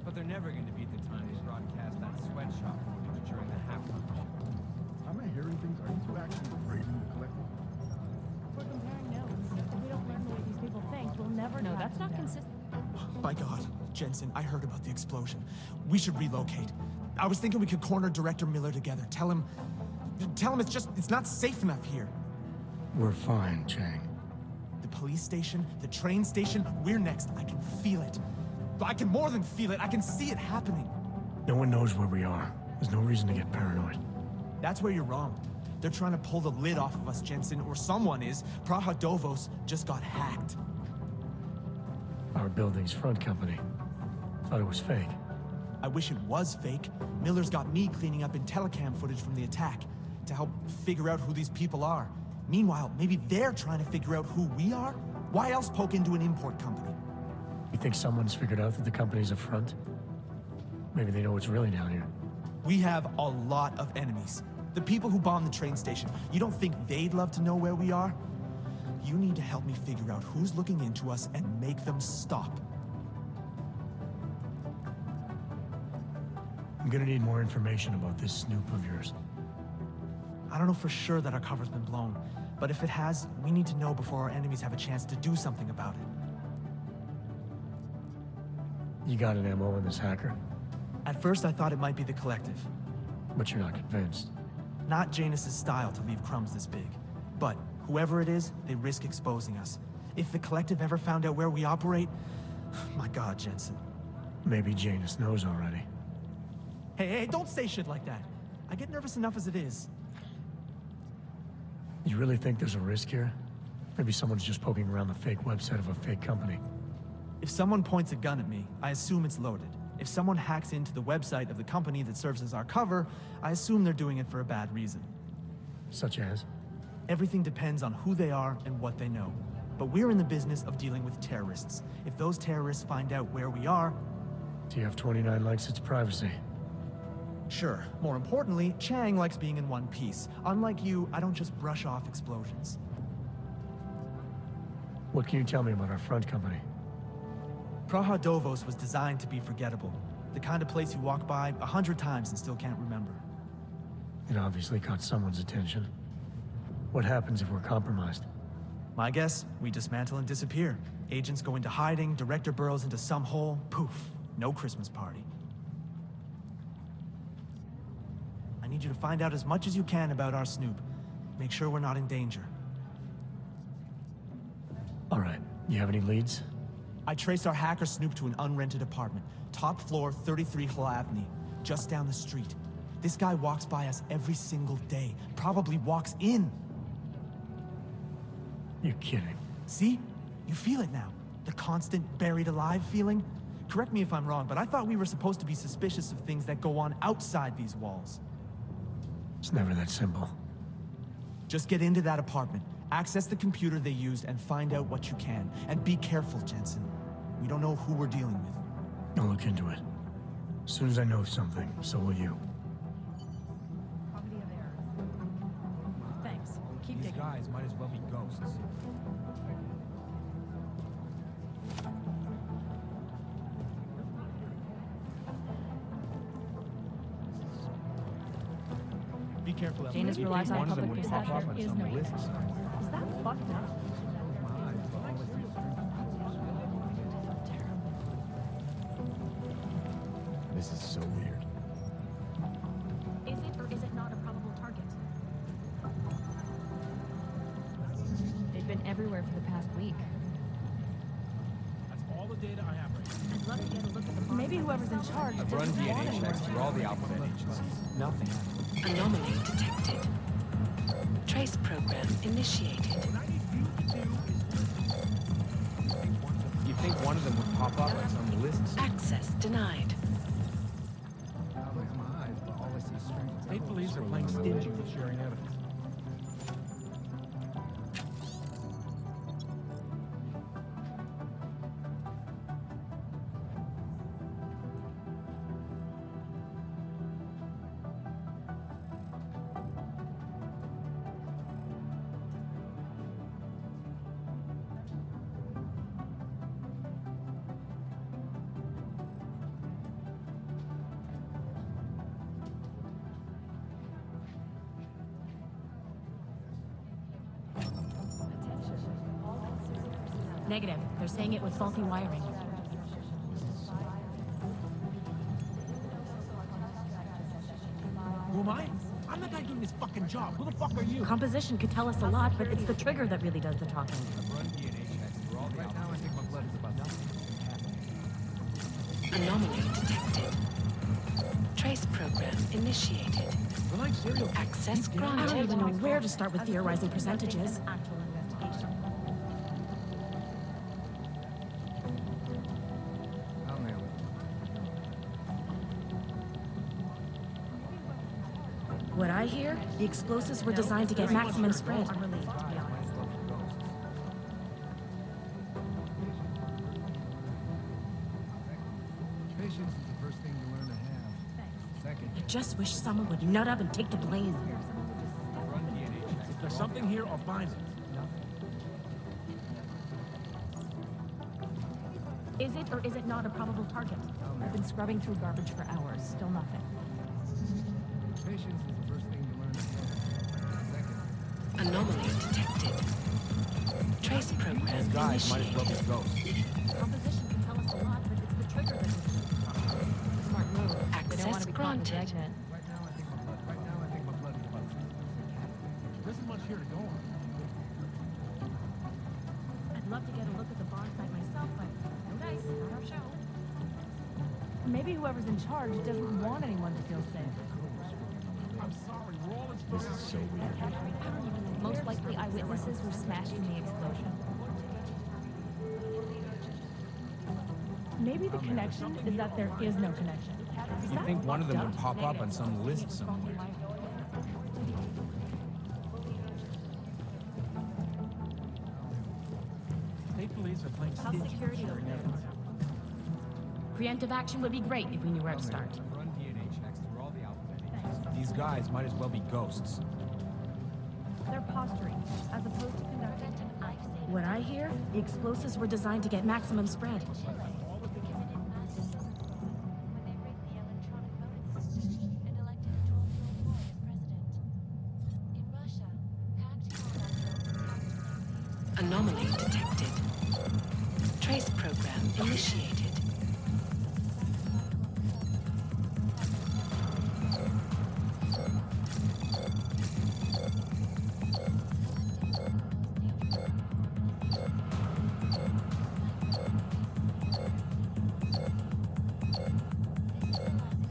But they're never going to beat the time they broadcast that sweatshop footage during the halftime show. Am I hearing things? Are you two actually raiding the collective? We're comparing notes. If we don't learn the way these people think, we'll never know. That's not consistent. By God, Jensen, I heard about the explosion. We should relocate. I was thinking we could corner Director Miller together. Tell him it's not safe enough here. We're fine, Chang. The police station, the train station, we're next. I can feel it. I can more than feel it. I can see it happening. No one knows where we are. There's no reason to get paranoid. That's where you're wrong. They're trying to pull the lid off of us, Jensen, or someone is. Praha Dovos just got hacked. Our building's front company. Thought it was fake. I wish it was fake. Miller's got me cleaning up IntelliCam footage from the attack to help figure out who these people are. Meanwhile, maybe they're trying to figure out who we are? Why else poke into an import company? You think someone's figured out that the company's a front? Maybe they know what's really down here. We have a lot of enemies. The people who bombed the train station. You don't think they'd love to know where we are? You need to help me figure out who's looking into us and make them stop. I'm gonna need more information about this snoop of yours. I don't know for sure that our cover's been blown, but if it has, we need to know before our enemies have a chance to do something about it. You got an MO in this hacker, At first I thought it might be the Collective. but you're not convinced. Not Janus's style to leave crumbs this big. But whoever it is, they risk exposing us. If the Collective ever found out where we operate... My God, Jensen. Maybe Janus knows already. Hey, don't say shit like that. I get nervous enough as it is. You really think there's a risk here? Maybe someone's just poking around the fake website of a fake company. If someone points a gun at me, I assume it's loaded. If someone hacks into the website of the company that serves as our cover, I assume they're doing it for a bad reason. Such as? Everything depends on who they are and what they know. But we're in the business of dealing with terrorists. If those terrorists find out where we are... TF-29 likes its privacy. Sure. More importantly, Chang likes being in one piece. Unlike you, I don't just brush off explosions. What can you tell me about our front company? Praha Dovos was designed to be forgettable. The kind of place you walk by 100 times and still can't remember. It obviously caught someone's attention. What happens if we're compromised? My guess, we dismantle and disappear. Agents go into hiding, Director burrows into some hole, poof, no Christmas party. I need you to find out as much as you can about our Snoop. Make sure we're not in danger. All right, you have any leads? I traced our hacker Snoop to an unrented apartment. Top floor, 33 Hill Avenue, just down the street. This guy walks by us every single day, probably walks in. You're kidding. See? You feel it now. The constant buried alive feeling. Correct me if I'm wrong, but I thought we were supposed to be suspicious of things that go on outside these walls. It's never that simple. Just get into that apartment, access the computer they used, and find out what you can. And be careful, Jensen. We don't know who we're dealing with. I'll look into it. As soon as I know something, so will you. Probably of error. Thanks. Keep These digging. guys might as well be ghosts. Be careful. Janus relies on One of them public would pop up perception. on Is some no list answer. somewhere. Is that fucked up? This is so weird. Is it or is it not a probable target? They've been everywhere for the past week. That's all the data I have right now. I'd love to get a look at the maybe whoever's in charge I've run doesn't want DNA anyone checks to for all the alphabet agencies. Nothing. Anomaly detected. Trace program initiated. You'd think one of them would pop up on some lists. Access denied. State police are playing stingy with sharing evidence. Negative. They're saying it was faulty wiring. Who am I? I'm the guy doing this fucking job. Who the fuck are you? Composition could tell us a lot, but it's the trigger that really does the talking. Run DNA checks through all the Right now, I think my blood is about to Anomaly detected. Trace program initiated. The like serial Access I don't granted. even know where to start with theorizing percentages. I'll nail it. What I hear, the explosives were designed to get maximum spread. Patience is the first thing you learn to have. Second, I just wish someone would nut up and take the blame. Run DNA checks. If there's something here, I'll find it. Is it or is it not a probable target? I've been scrubbing through garbage for hours, still nothing. patience is the first thing you learn to have. Second, Anomaly detected. Trace program Guys, might as well initiated. be ghosts. Composition can tell us a lot, but it's the trigger that does the talking. Smart move. They don't want Access to be caught in the granted. dragnet. right now I think my blood is about to There isn't much here to go on. I'd love to get a look at the barn site myself, but no dice, not our show. Maybe whoever's in charge doesn't want anyone to feel safe. I'm sorry, we're all exposed. This is so weird. Most likely eyewitnesses were smashed in the explosion. Maybe the connection is that there is no connection. You think one of them would pop up on some list somewhere? State police are playing How's stingy security with over sharing there? evidence. Preemptive action would be great if we knew where to start. Run DNA checks through all the alphabet. These guys might as well be ghosts. They're posturing, as opposed to conducting. What I hear, the explosives were designed to get maximum spread. Anomaly detected. Trace program initiated.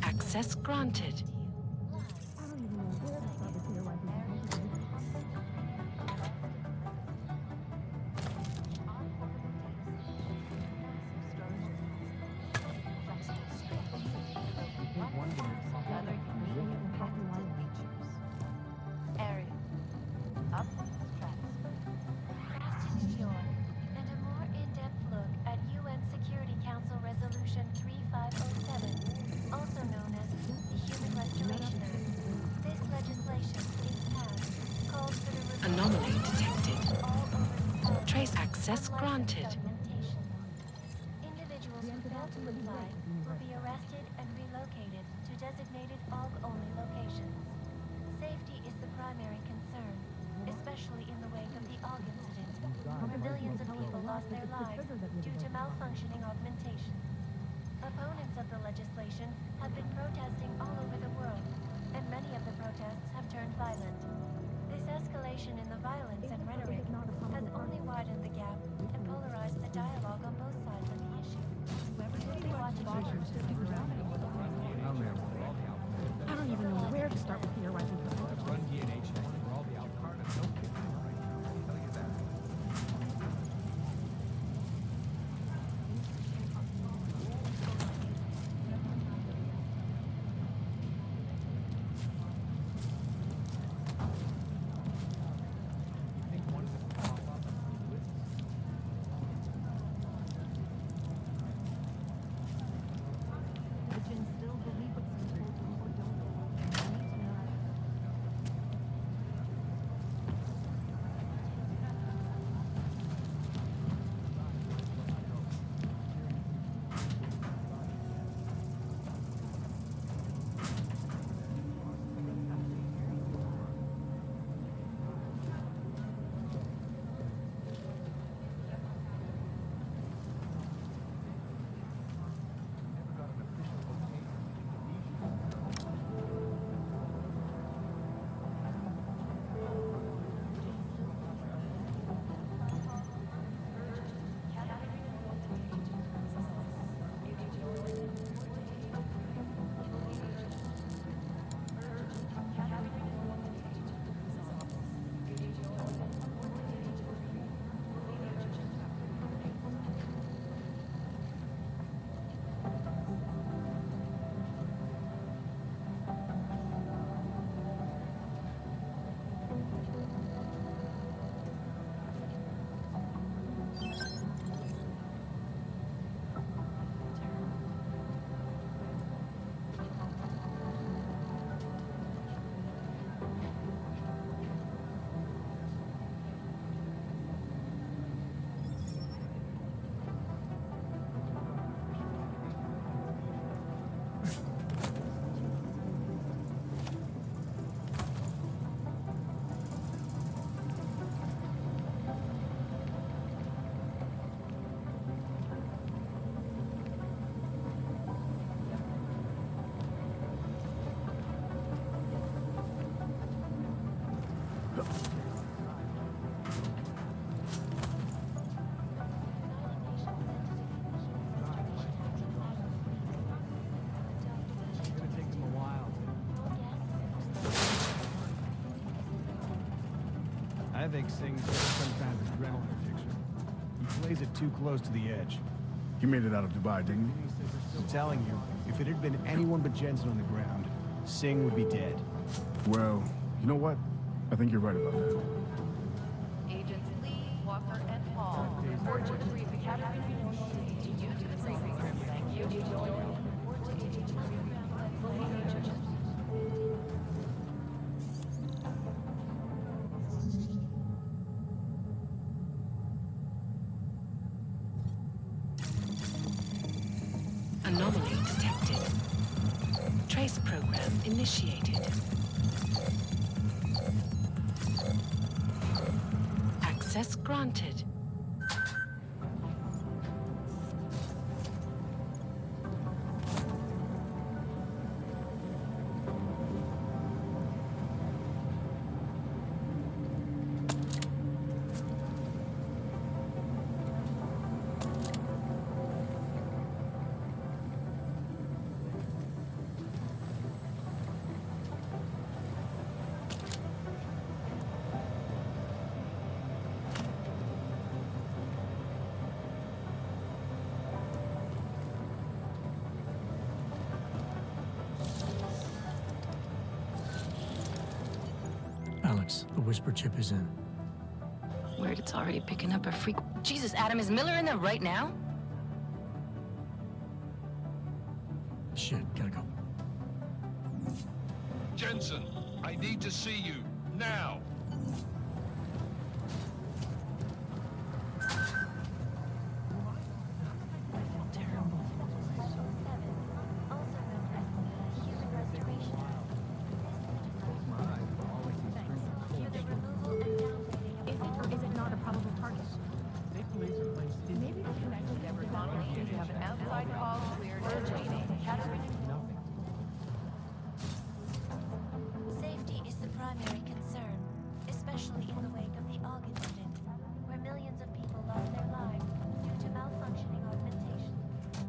Access granted. Area. Up, Question New York, and a more in-depth look at UN Security Council Resolution 3507, also known as the Human Restoration Act. This legislation, if passed, calls for the removal Anomaly detected. all overseas Trace access granted. documentation. Individuals who fail to comply will be arrested and relocated to designated AUG-only locations. Safety is the primary concern, especially in the wake of the AUG incident, where millions of people lost their lives due to malfunctioning augmentation. Opponents of the legislation have been protesting all over the world, and many of the protests have turned violent. This escalation in the violence and rhetoric has only widened the gap and polarized the dialogue on both sides of the issue. Whoever will be watching I'll nail it. I don't even know where to start with theorizing percentages. Run DNA checks through all the alphabet. No kidding. I'll tell you that. You think one of them would pop up on some list? think Singh's got some kind of adrenaline addiction. He plays it too close to the edge. He made it out of Dubai, didn't he? I'm telling you, if it had been anyone but Jensen on the ground, Singh would be dead. Well, you know what? I think you're right about that. Agents Lee, Walker, and Hall report to the briefing academy. Due to the briefing room, thank you. Report to Agent Anomaly detected. Trace program initiated. Access granted. Alex, the whisper chip is in. Weird, it's already picking up a freak. Jesus, Adam, is Miller in there right now? Shit, gotta go. Jensen, I need to see you, now! Is it not a probable target? Maybe the connection never got you have an outside call cleared to Janie Academy. Safety is the primary concern, especially in the wake of the AUG incident, where millions of people lost their lives due to malfunctioning augmentation.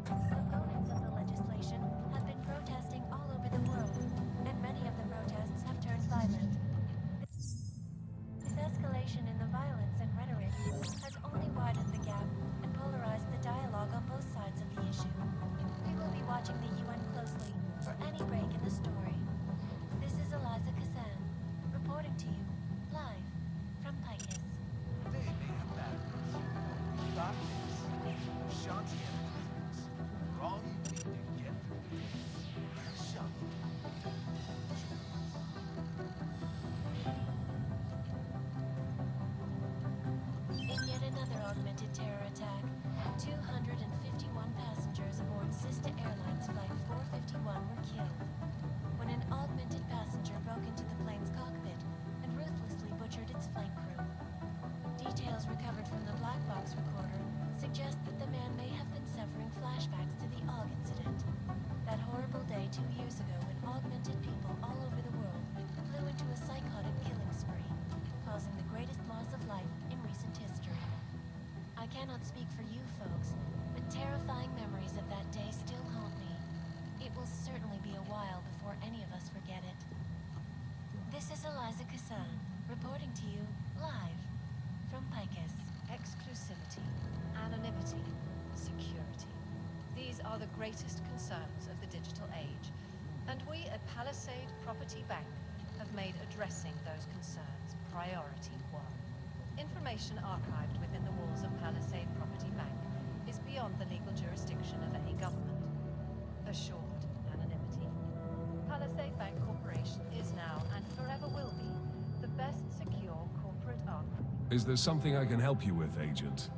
Opponents of the legislation have been protesting all over the world, and many of the protests have turned violent. This escalation in the violence and rhetoric has only widened the gap and polarized the dialogue on both sides of the issue. We will be watching the UN closely for any break in the story. This is Eliza Kazan, reporting to you, live from Picus. They may have batteries. Stop this. Shanti energies. All you need to get through this. Shanti. In yet another augmented terror attack, 251 passengers aboard Sista Airlines Flight 451 were killed when an augmented passenger broke into the plane's cockpit and ruthlessly butchered its flight crew. Details recovered from the black box recorder suggest that the man may have been suffering flashbacks to the AUG incident. That horrible day 2 years ago when augmented people all over the world flew into a psychotic killing spree, causing the greatest loss of life in recent history. I cannot speak for you folks, but terrifying memories of that day still haunt me. It will certainly be a while before any of us forget it. This is Eliza Kazan, reporting to you live from Picus. Exclusivity, anonymity, security. These are the greatest concerns of the digital age. And we at Palisade Property Bank have made addressing those concerns priority one. Information archived within the walls of Palisade Property Bank is beyond the legal jurisdiction of any government. Assured anonymity. Palisade Bank Corporation is now and forever will be the best secure corporate arm. Is there something I can help you with, Agent?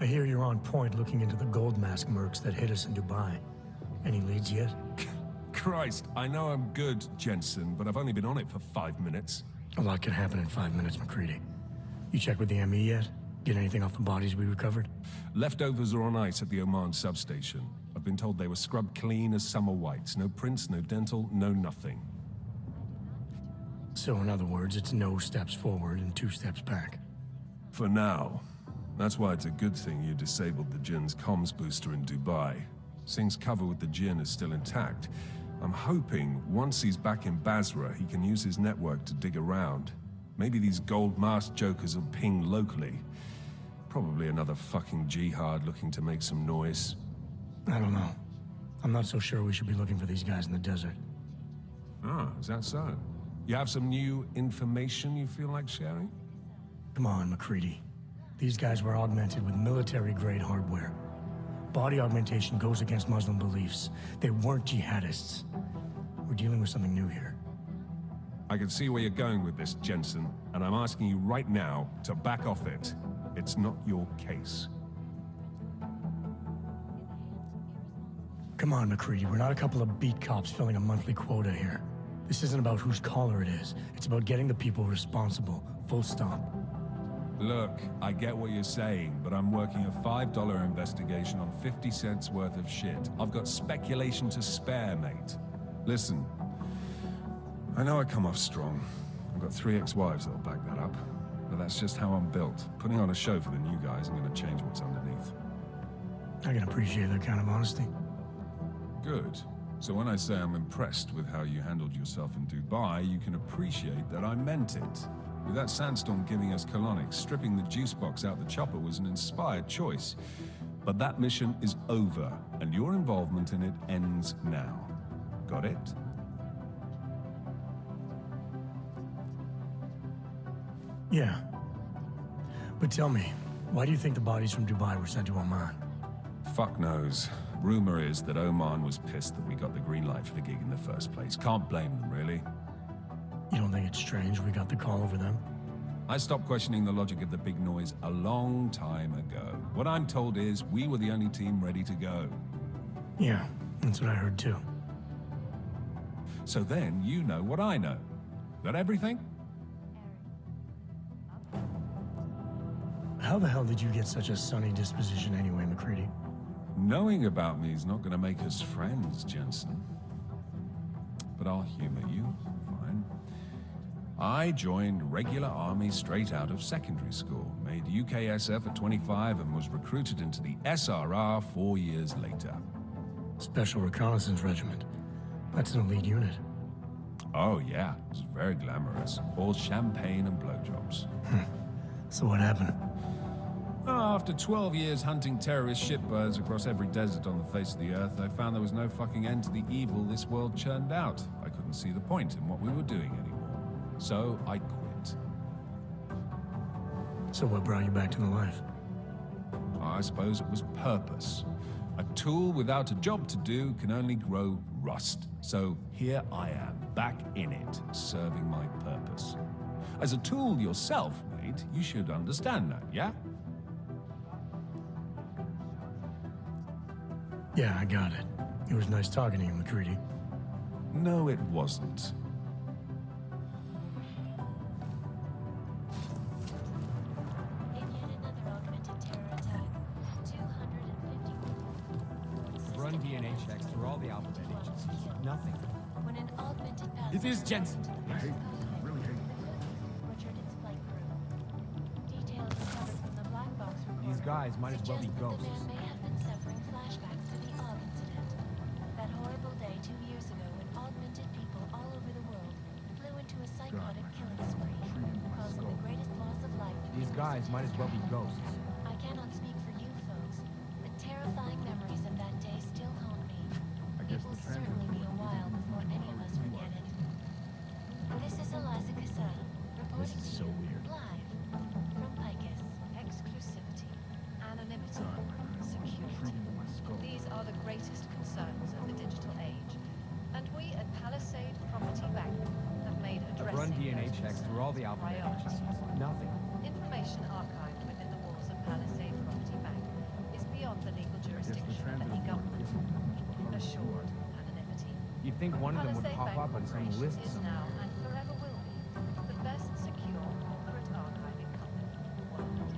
I hear you're on point looking into the gold mask mercs that hit us in Dubai. Any leads yet? Christ, I know I'm good, Jensen, but I've only been on it for 5 minutes. A lot can happen in 5 minutes, McCready. You checked with the ME yet? Get anything off the bodies we recovered? Leftovers are on ice at the Oman substation. I've been told they were scrubbed clean as summer whites. No prints, no dental, no nothing. So in other words, it's no steps forward and 2 steps back. For now. That's why it's a good thing you disabled the Jinn's comms booster in Dubai. Singh's cover with the Jinn is still intact. I'm hoping once he's back in Basra, he can use his network to dig around. Maybe these gold-masked jokers will ping locally. Probably another fucking jihad looking to make some noise. I don't know. I'm not so sure we should be looking for these guys in the desert. Ah, is that so? You have some new information you feel like sharing? Come on, McCready. These guys were augmented with military-grade hardware. Body augmentation goes against Muslim beliefs. They weren't jihadists. We're dealing with something new here. I can see where you're going with this, Jensen, and I'm asking you right now to back off it. It's not your case. Come on, McCready. We're not a couple of beat cops filling a monthly quota here. This isn't about whose collar it is. It's about getting the people responsible. Full stop. Look, I get what you're saying, but I'm working a $5 investigation on 50 cents worth of shit. I've got speculation to spare, mate. Listen, I know I come off strong. I've got 3 ex-wives that'll back that up. But that's just how I'm built. Putting on a show for the new guys, I'm gonna change what's underneath. I can appreciate that kind of honesty. Good. So when I say I'm impressed with how you handled yourself in Dubai, you can appreciate that I meant it. With that sandstorm giving us colonics, stripping the juice box out the chopper was an inspired choice. But that mission is over, and your involvement in it ends now. Got it? Yeah. But tell me, why do you think the bodies from Dubai were sent to Oman? Fuck knows. Rumor is that Oman was pissed that we got the green light for the gig in the first place. Can't blame them, really. You don't think it's strange we got the call over them? I stopped questioning the logic of the big noise a long time ago. What I'm told is we were the only team ready to go. Yeah, that's what I heard too. So then you know what I know. That everything? How the hell did you get such a sunny disposition anyway, McCready? Knowing about me is not going to make us friends, Jensen. But I'll humor you. Fine. I joined regular army straight out of secondary school, made UKSF at 25 and was recruited into the SRR 4 years later. Special Reconnaissance Regiment. That's an elite unit. Oh yeah, it was very glamorous. All champagne and blowjobs. So what happened? After 12 years hunting terrorist shitbirds across every desert on the face of the earth, I found there was no fucking end to the evil this world churned out. I couldn't see the point in what we were doing anymore. So I quit. So what brought you back to the life? I suppose it was purpose. A tool without a job to do can only grow rust. So here I am, back in it, serving my purpose. As a tool yourself, mate, you should understand that, yeah? Yeah, I got it. It was nice talking to you, McCready. No, it wasn't. In yet another augmented terror attack, 250 Run DNA checks through all the alphabet agencies. Nothing. when an augmented It is Jensen. butchered its flight crew. Details recovered from the black box recorder These guys might as well be suggest that ghosts. the man may have been suffering flashbacks to the AUG incident. That horrible day 2 years ago when augmented people all over the world flew into a psychotic killing spree, causing the greatest loss of life. in These human guys might as well be history. ghosts. I cannot speak for you folks, but terrifying memories of that day still haunt me. It will certainly be a while before any of us forget it. This is Eliza Casada, reporting This is to so you weird. live from Picus. Exclusivity, anonymity, security. These are the greatest concerns of the digital age. And we at Palisade Property Bank have made addressing Run DNA those checks through all the concerns a alphabet priority. agencies. Nothing. Information archived within the walls of Palisade Property Bank is beyond the legal jurisdiction of any government. Assured anonymity. You'd think one of them would Palisade pop Bank up on some Corporation list is somewhere. now and forever will be the best secure corporate archiving company in the world.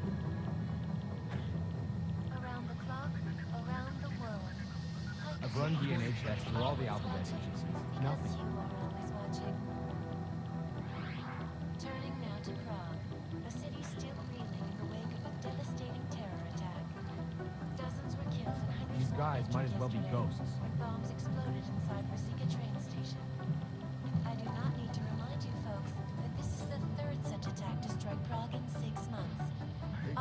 Around the clock, around the world. I've run DNA checks through all the alphabet agencies. Because Nothing. you are always watching. Turning now to Prague, a city still reeling in the wake of a devastating terror attack. Dozens were killed and hundreds These more guys injured might as well be yesterday ghosts. when bombs exploded inside Brasica train station. I do not need to remind you folks that this is the third such attack Prague in 6 months.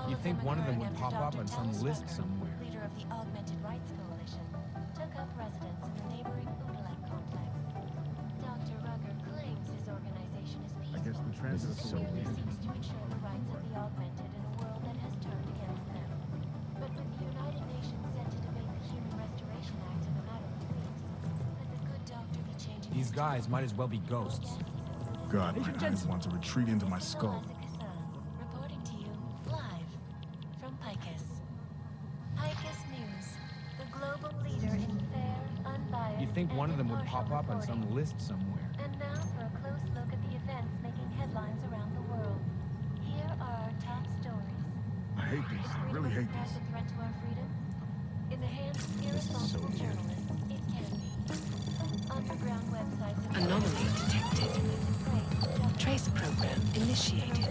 You think one of them would pop up on some list somewhere? Leader of the Augmented Rights Coalition, took up residence in the neighboring Udalek complex. Dr. Rucker claims his organization is peaceful. I guess the transit He merely seeks to ensure the rights of the augmented in a world that has turned against them. But with the United Nations set to debate the Human Restoration Act in a matter of weeks, could the good doctor be changing These guys might as well be ghosts. God, my eyes want to retreat into my skull. Reporting to you live from Picus. Picus News, the global leader in fair, unbiased. You think one of them would pop up on some reporting. list somewhere? And now for a close look at the events making headlines around the world. Here are our top stories. I hate this. I really hate this. Is a threat to our freedom? In the hands of irresponsible journalists, it can be. Underground websites and Anomaly detected. Trace program initiated.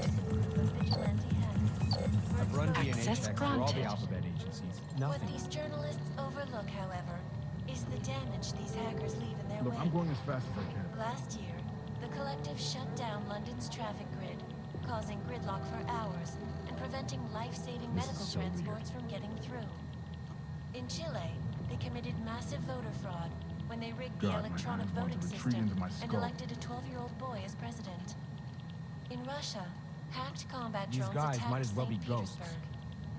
I've run DNA Access checks through all the granted. alphabet agencies. What Nothing. these journalists overlook, however, is the damage these hackers leave in their Look, wake. I'm going as fast as I can. Last year, the collective shut down London's traffic grid, causing gridlock for hours and preventing life-saving This medical is so transports from getting through. In Chile, they committed massive voter fraud when they rigged the God, my electronic eyes want to voting retreat system into my and skull. elected a 12-year-old boy as president. In Russia, hacked combat These drones guys attacked might as well St. be ghosts. Petersburg.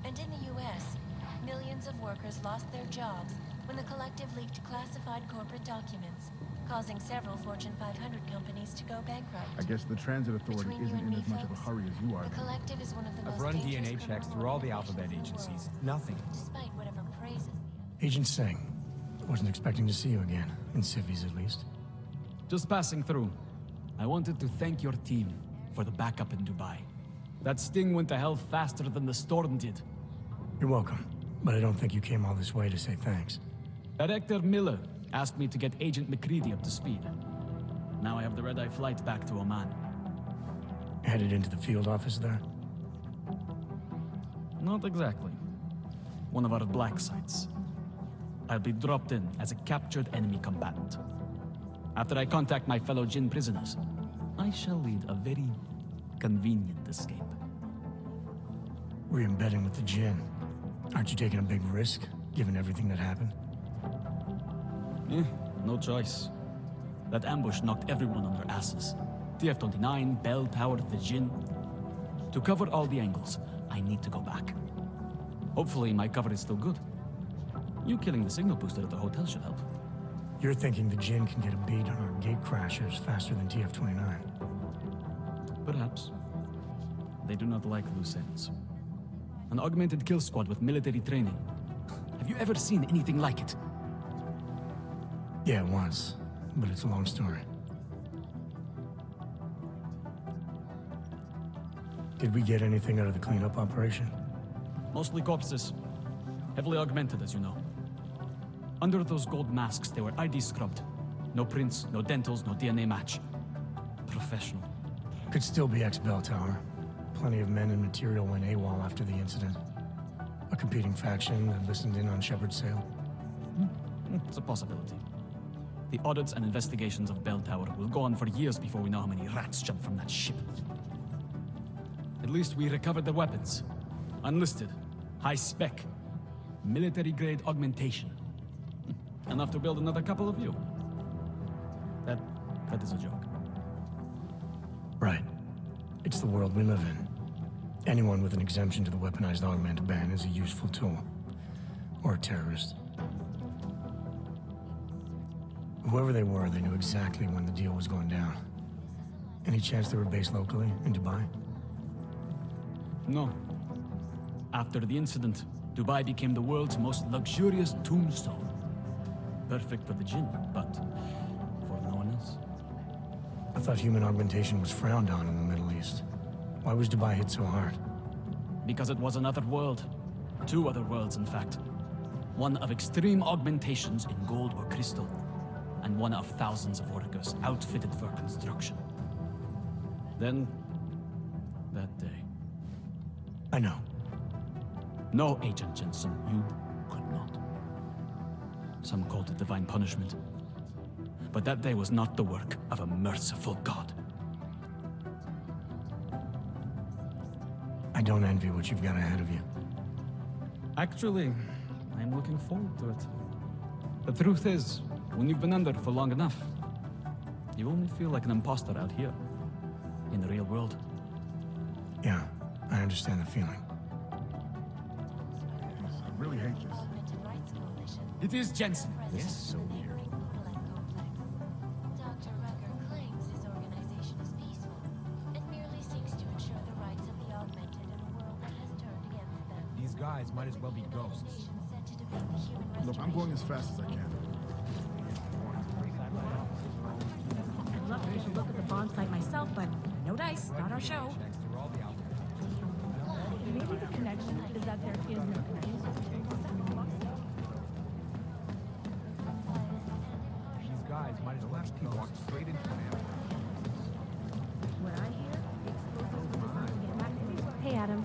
And in the U.S., millions of workers lost their jobs when the collective leaked classified corporate documents, causing several Fortune 500 companies to go bankrupt. I guess the transit authority Between you isn't and in me, as much of a folks, hurry as you are. The collective is one of the I've most run dangerous DNA checks criminal through all the alphabet organizations in the agencies. world, Nothing. despite whatever praises Agent Singh. Wasn't expecting to see you again. In civvies, at least. Just passing through. I wanted to thank your team for the backup in Dubai. That sting went to hell faster than the storm did. You're welcome. But I don't think you came all this way to say thanks. Director Miller asked me to get Agent McCready up to speed. Now I have the red-eye flight back to Oman. Headed into the field office there? Not exactly. One of our black sites. I'll be dropped in as a captured enemy combatant. After I contact my fellow Jinn prisoners, I shall lead a very convenient escape. Re-embedding with the Jinn. Aren't you taking a big risk, given everything that happened? No choice. That ambush knocked everyone on their asses. TF-29, Bell Tower, the Jinn. To cover all the angles, I need to go back. Hopefully my cover is still good. You killing the signal booster at the hotel should help. You're thinking the Jinn can get a beat on our gate crashers faster than TF-29. Perhaps. They do not like loose ends. An augmented kill squad with military training. Have you ever seen anything like it? Yeah, once. But it's a long story. Did we get anything out of the cleanup operation? Mostly corpses. Heavily augmented, as you know. Under those gold masks, they were ID scrubbed. No prints, no dentals, no DNA match. Professional. Could still be ex-Bell Tower. Plenty of men and material went AWOL after the incident. A competing faction that listened in on Shepard's sale. It's a possibility. The audits and investigations of Bell Tower will go on for years before we know how many rats jumped from that ship. At least we recovered the weapons. Unlisted. High spec. Military-grade augmentation. Enough to build another couple of you. That is a joke. Right. It's the world we live in. Anyone with an exemption to the weaponized augment ban is a useful tool. Or a terrorist. Whoever they were, they knew exactly when the deal was going down. Any chance they were based locally, in Dubai? No. After the incident, Dubai became the world's most luxurious tombstone. Perfect for the Jinn, but for no one else. I thought human augmentation was frowned on in the Middle East. Why was Dubai hit so hard? Because it was another world. Two other worlds, in fact. One of extreme augmentations in gold or crystal, and one of thousands of workers outfitted for construction. Then, that day. I know. No, Agent Jensen, you could not. Some called it divine punishment. But that day was not the work of a merciful God. I don't envy what you've got ahead of you. Actually, I'm looking forward to it. The truth is, when you've been under for long enough, you only feel like an imposter out here, in the real world. Yeah, I understand the feeling. I really hate this. It is Jensen. This is so weird. Dr. Rucker claims his organization is peaceful and merely seeks to ensure the rights of the augmented in a world that has turned against them. These guys might as well be ghosts. Said to defeat the human Look, I'm going as fast as I can. I'd love to get a look at the bond site myself, but no dice, not our show. Maybe the connection is that there is no connection. These guys might as well be walked straight into an ambush. What I hear, explosives will decide to get back to me. Hey, Adam.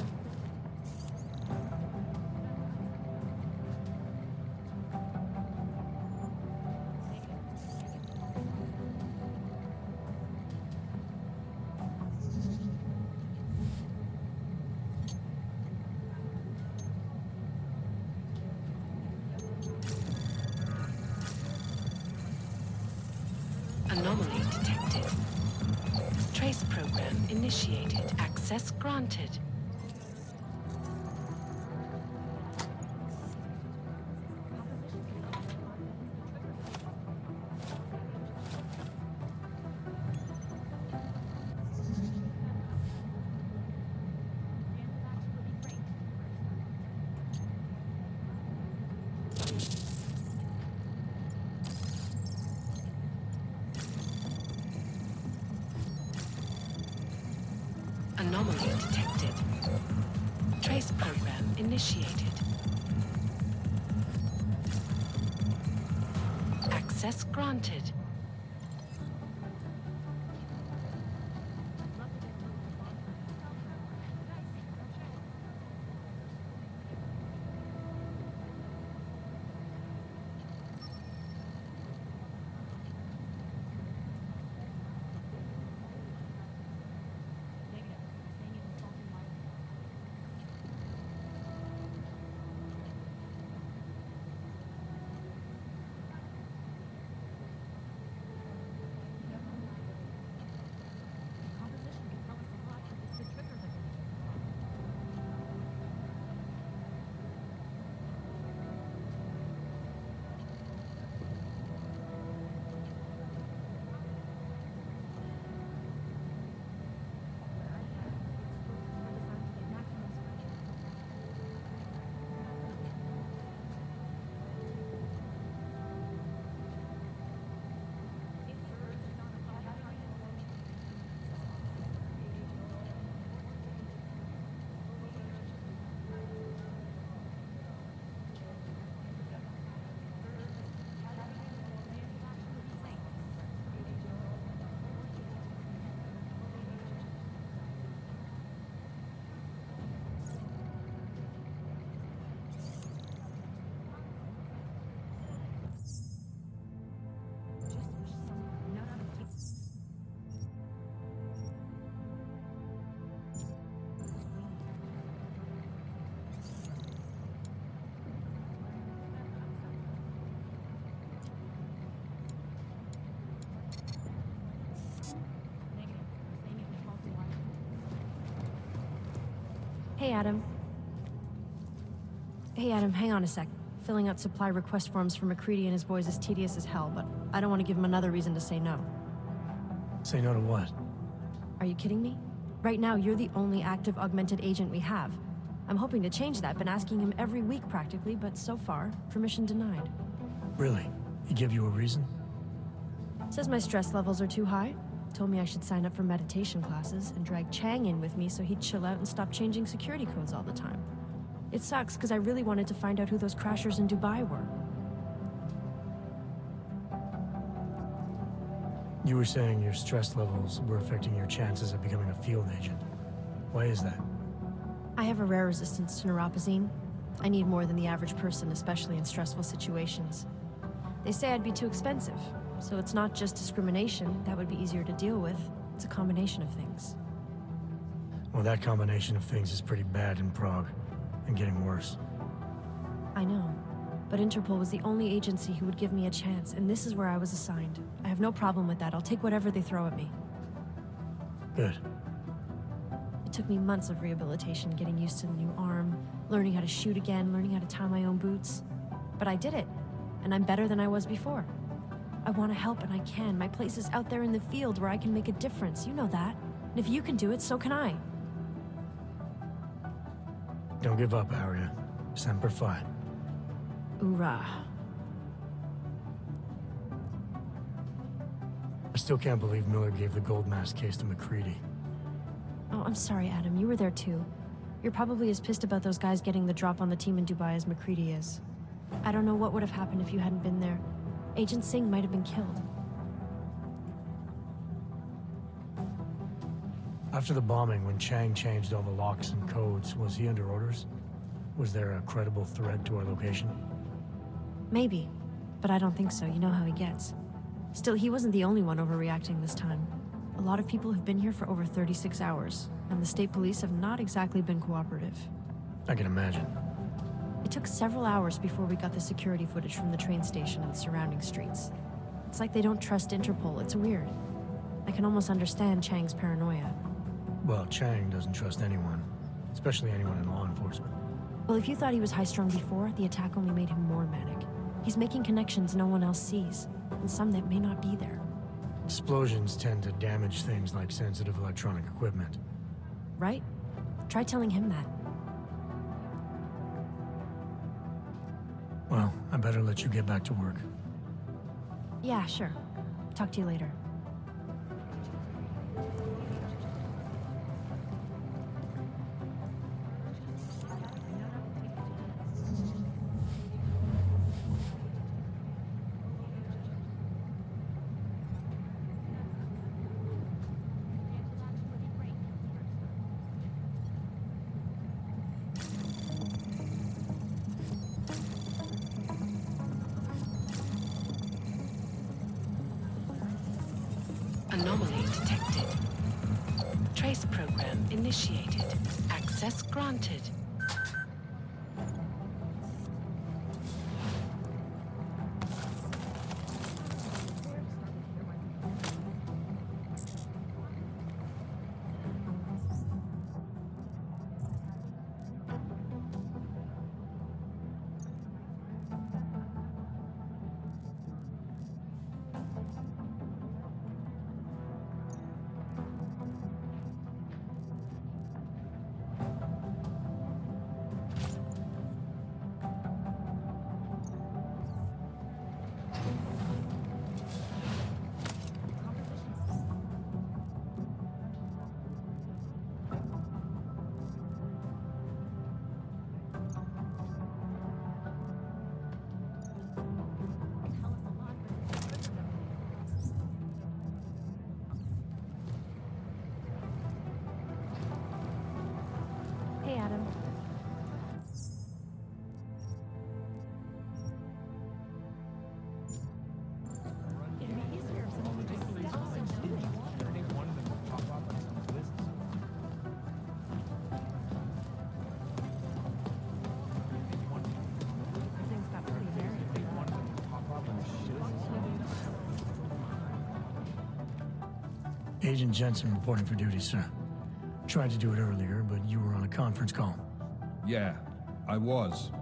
Anomaly detected. Trace program initiated. Access granted. Anomaly detected. Trace program initiated. Access granted. Hey, Adam. Hey, Adam, hang on a sec. Filling out supply request forms for McCready and his boys is tedious as hell, but I don't want to give him another reason to say no. Say no to what? Are you kidding me? Right now, you're the only active augmented agent we have. I'm hoping to change that, been asking him every week practically, but so far, permission denied. Really? He give you a reason? Says my stress levels are too high. Told me I should sign up for meditation classes and drag Chang in with me so he'd chill out and stop changing security codes all the time. It sucks because I really wanted to find out who those crashers in Dubai were. You were saying your stress levels were affecting your chances of becoming a field agent. Why is that? I have a rare resistance to neuropazine. I need more than the average person, especially in stressful situations. They say I'd be too expensive, so it's not just discrimination that would be easier to deal with. It's a combination of things. Well, that combination of things is pretty bad in Prague, and getting worse. I know. But Interpol was the only agency who would give me a chance, and this is where I was assigned. I have no problem with that. I'll take whatever they throw at me. Good. It took me months of rehabilitation, getting used to the new arm, learning how to shoot again, learning how to tie my own boots. But I did it, and I'm better than I was before. I want to help, and I can. My place is out there in the field where I can make a difference. You know that. And if you can do it, so can I. Don't give up, Aria. Semper Fi. Hoorah. I still can't believe Miller gave the gold mask case to McCready. Oh, I'm sorry, Adam. You were there too. You're probably as pissed about those guys getting the drop on the team in Dubai as McCready is. I don't know what would have happened if you hadn't been there. Agent Singh might have been killed. After the bombing, when Chang changed all the locks and codes, was he under orders? Was there a credible threat to our location? Maybe, but I don't think so. You know how he gets. Still, he wasn't the only one overreacting this time. A lot of people have been here for over 36 hours, and the state police have not exactly been cooperative. I can imagine. It took several hours before we got the security footage from the train station and surrounding streets. It's like they don't trust Interpol. It's weird. I can almost understand Chang's paranoia. Well, Chang doesn't trust anyone, especially anyone in law enforcement. Well, if you thought he was high-strung before, the attack only made him more manic. He's making connections no one else sees, and some that may not be there. Explosions tend to damage things like sensitive electronic equipment. Right? Try telling him that. Well, I better let you get back to work. Yeah, sure. Talk to you later. Anomaly detected. Trace program initiated. Access granted. Hey, Adam. Agent Jensen reporting for duty, sir. Tried to do it earlier, but you were on a conference call. Yeah, I was.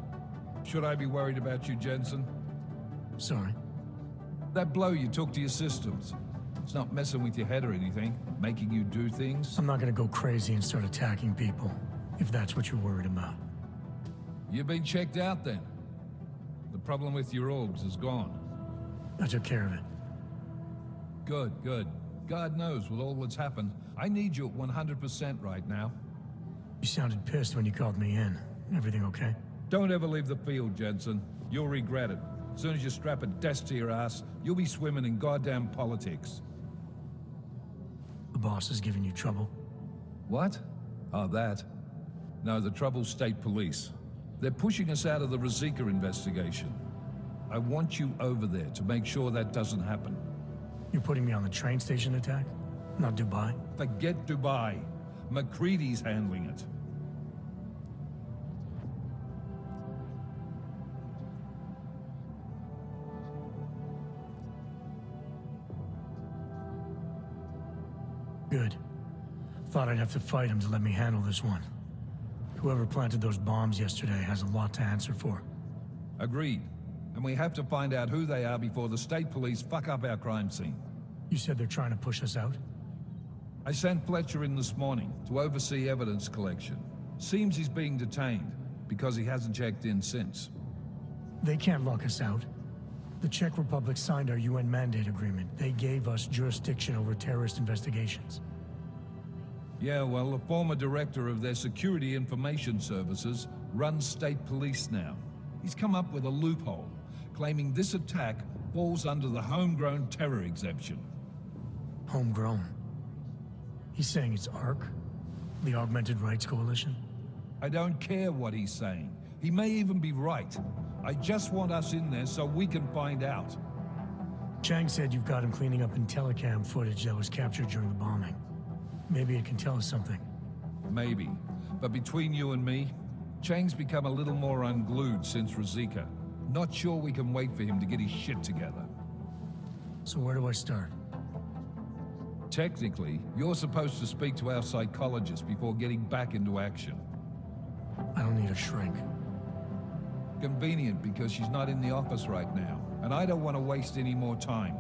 Should I be worried about you, Jensen? Sorry. That blow you took to your systems. It's not messing with your head or anything, making you do things. I'm not gonna go crazy and start attacking people, if that's what you're worried about. You've been checked out then. The problem with your orgs is gone. I took care of it. Good, good. God knows with all that's happened, I need you at 100% right now. You sounded pissed when you called me in. Everything okay? Don't ever leave the field, Jensen. You'll regret it. As soon as you strap a desk to your ass, you'll be swimming in goddamn politics. The boss is giving you trouble? What? Oh, that? No, the trouble's state police. They're pushing us out of the Rosika investigation. I want you over there to make sure that doesn't happen. You're putting me on the train station attack? Not Dubai? Forget Dubai. McCready's handling it. Good. Thought I'd have to fight him to let me handle this one. Whoever planted those bombs yesterday has a lot to answer for. Agreed. And we have to find out who they are before the state police fuck up our crime scene. You said they're trying to push us out? I sent Fletcher in this morning to oversee evidence collection. Seems he's being detained, because he hasn't checked in since. They can't lock us out. The Czech Republic signed our UN mandate agreement. They gave us jurisdiction over terrorist investigations. Yeah, well, the former director of their security information services runs state police now. He's come up with a loophole, claiming this attack falls under the homegrown terror exemption. Homegrown? He's saying it's ARC? The Augmented Rights Coalition? I don't care what he's saying. He may even be right. I just want us in there so we can find out. Chang said you've got him cleaning up telecam footage that was captured during the bombing. Maybe it can tell us something. Maybe. But between you and me, Chang's become a little more unglued since Ruzicka. Not sure we can wait for him to get his shit together. So where do I start? Technically, you're supposed to speak to our psychologist before getting back into action. I don't need a shrink. Convenient because she's not in the office right now, and I don't want to waste any more time.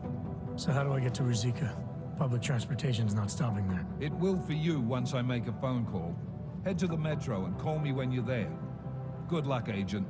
So how do I get to Ruzicka? Public transportation's not stopping there. It will for you once I make a phone call. Head to the metro and call me when you're there. Good luck, Agent.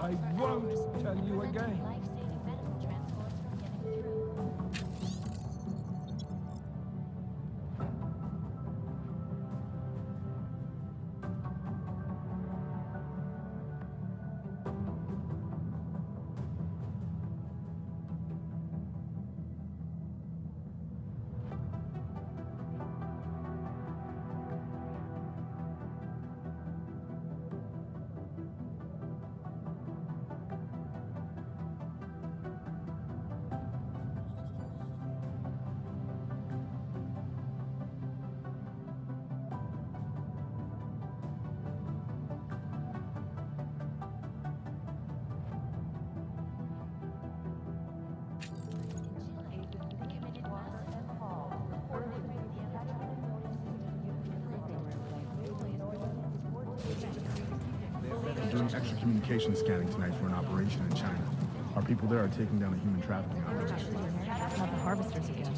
I won't tell you again. Life-saving medical transports from getting through. Doing extra communication scanning tonight for an operation in China. Our people there are taking down a human trafficking operation. Not the harvesters again.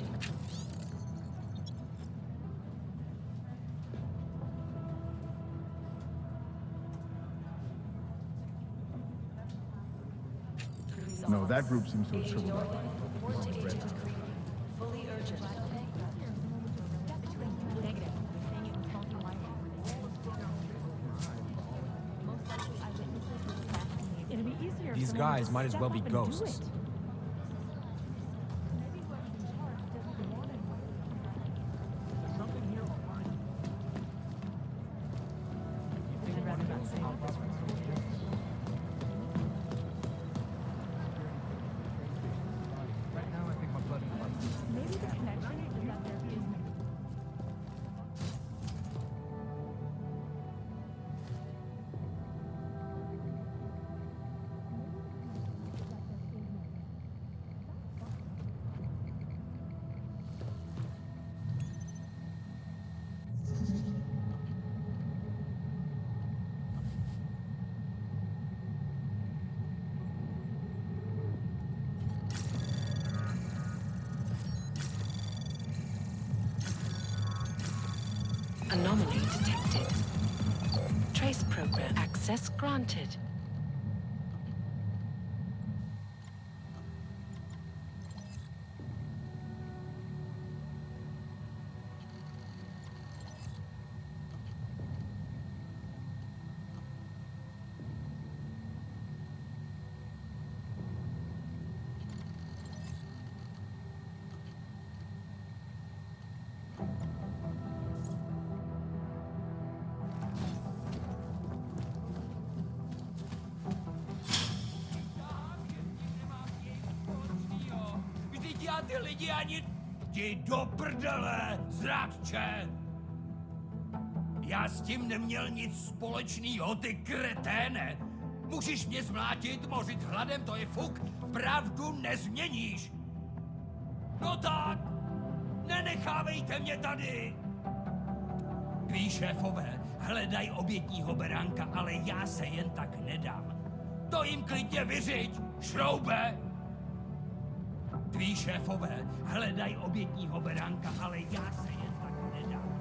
No, that group seems to have tripled up. Fully urgent. These guys might as well be ghosts. Right now, I think my blood is Maybe the connection is that there is Anomaly detected. Trace program access granted. Vždyť já ty lidi ani... Jdi do prdele, zrádče! Já s tím neměl nic společného, ty kreténe! Můžeš mě zmlátit, mořit hladem, to je fuk, pravdu nezměníš! No tak, nenechávejte mě tady! Tví šéfové hledají obětního beránka, ale já se jen tak nedám. To jim klidně vyřiď, šroube! Tví šéfové hledají obětního beránka, ale já se jen tak nedám.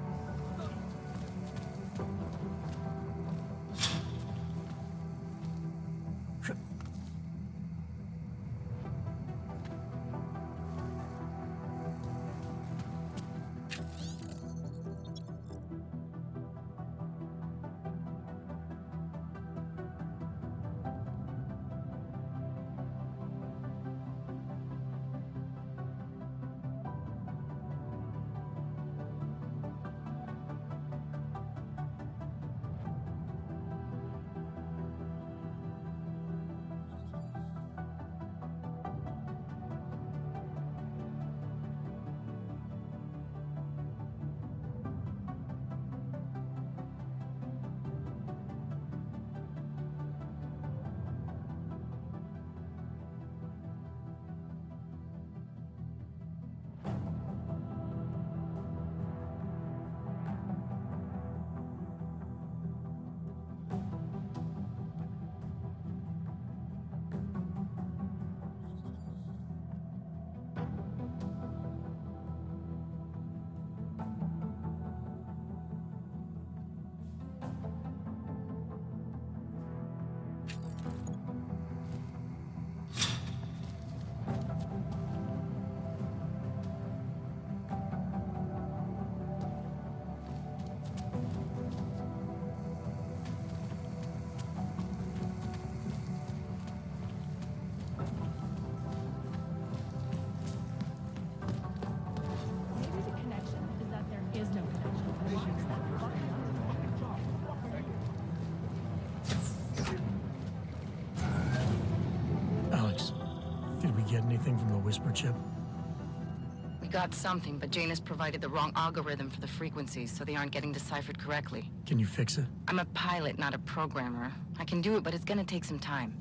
anything from the Whisper chip? We got something, but Jane has provided the wrong algorithm for the frequencies, so they aren't getting deciphered correctly. Can you fix it? I'm a pilot, not a programmer. I can do it, but it's gonna take some time.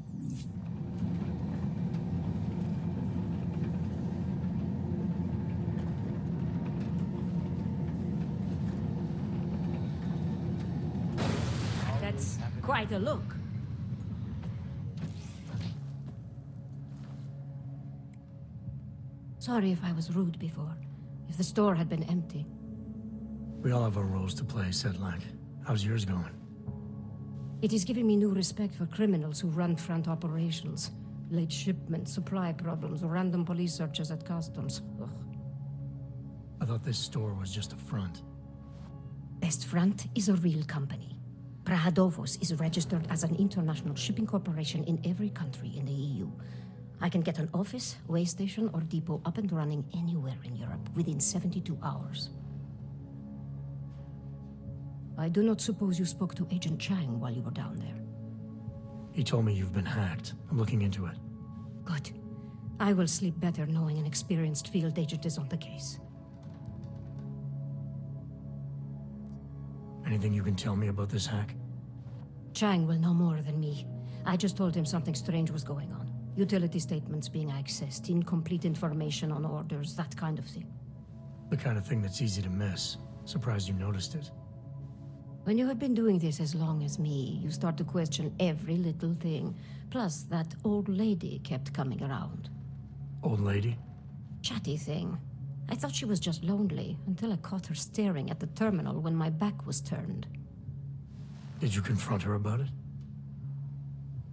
That's quite a look. Sorry if I was rude before. If the store had been empty. We all have our roles to play, Sedlak. How's yours going? It is giving me new respect for criminals who run front operations. Late shipments, supply problems, or random police searches at customs. Ugh. I thought this store was just a front. Best Front is a real company. Prahadovos is registered as an international shipping corporation in every country in the EU. I can get an office, way station, or depot up and running anywhere in Europe within 72 hours. I do not suppose you spoke to Agent Chang while you were down there. He told me you've been hacked. I'm looking into it. Good. I will sleep better knowing an experienced field agent is on the case. Anything you can tell me about this hack? Chang will know more than me. I just told him something strange was going on. Utility statements being accessed, incomplete information on orders, that kind of thing. The kind of thing that's easy to miss. Surprised you noticed it. When you have been doing this as long as me, you start to question every little thing. Plus, that old lady kept coming around. Old lady? Chatty thing. I thought she was just lonely, until I caught her staring at the terminal when my back was turned. Did you confront her about it?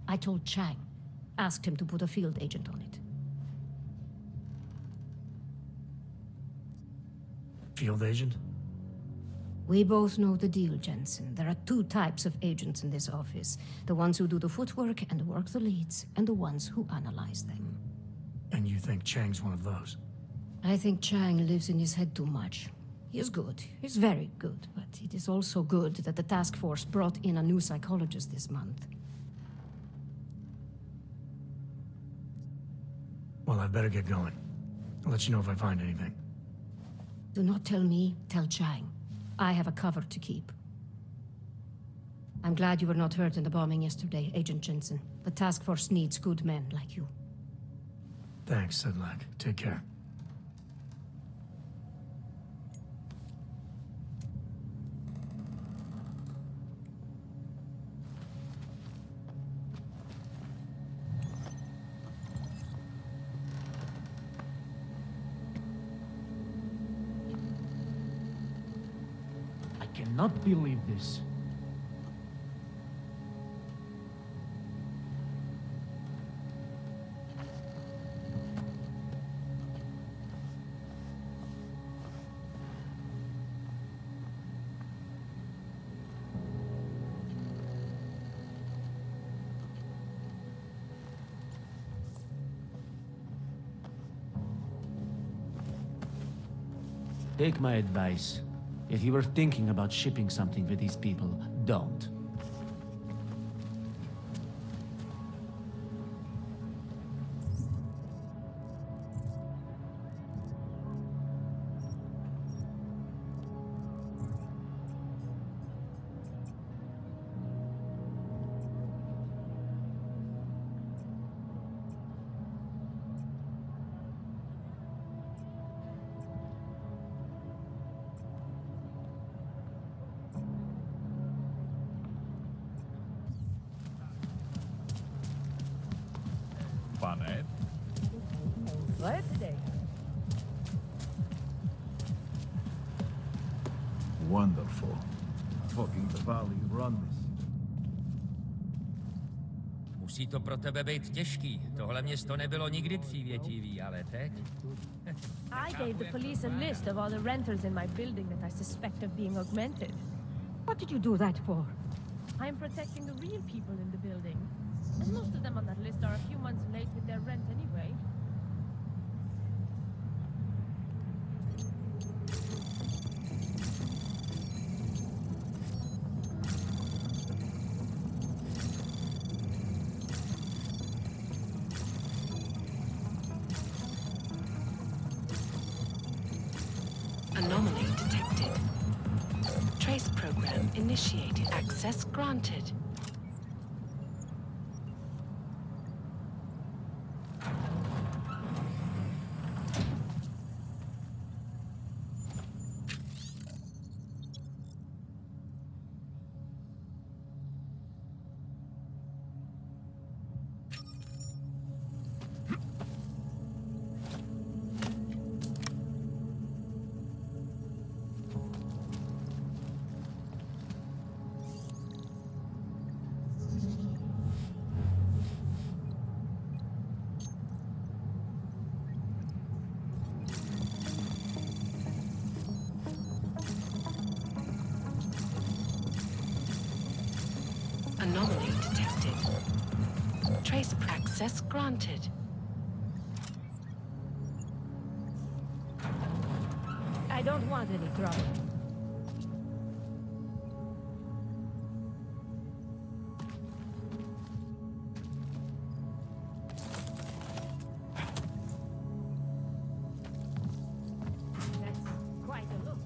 I told Chang. Asked him to put a field agent on it. Field agent? We both know the deal, Jensen. There are two types of agents in this office. The ones who do the footwork and work the leads, and the ones who analyze them. And you think Chang's one of those? I think Chang lives in his head too much. He is good. He's very good. But it is also good that the task force brought in a new psychologist this month. Well, I better get going. I'll let you know if I find anything. Do not tell me, tell Chang. I have a cover to keep. I'm glad you were not hurt in the bombing yesterday, Agent Jensen. The task force needs good men like you. Thanks, Sedlak. Take care. I cannot believe this. Take my advice. If you were thinking about shipping something with these people, don't. Pane? Birthday. Wonderful. Fucking Valley run this. Musí to pro tebe být těžký. Tohle město nebylo nikdy přívětivý, ale teď... I gave the police a list of all the renters in my building that I suspect of being augmented. What did you do that for? I am protecting the real people in the building. And most of them on that list are a few months late with their rent anyway. Initiated. Access granted. Anomaly detected. Trace access granted. I don't want any trouble. That's quite a look.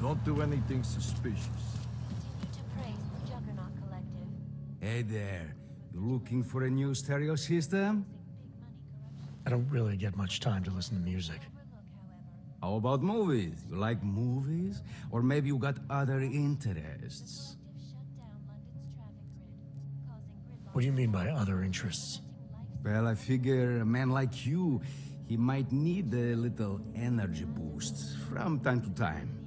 Don't do anything suspicious. Continue to praise the Juggernaut Collective. Hey there. You looking for a new stereo system? I don't really get much time to listen to music. How about movies? You like movies? Or maybe you got other interests? What do you mean by other interests? Well, I figure a man like you, he might need a little energy boost from time to time.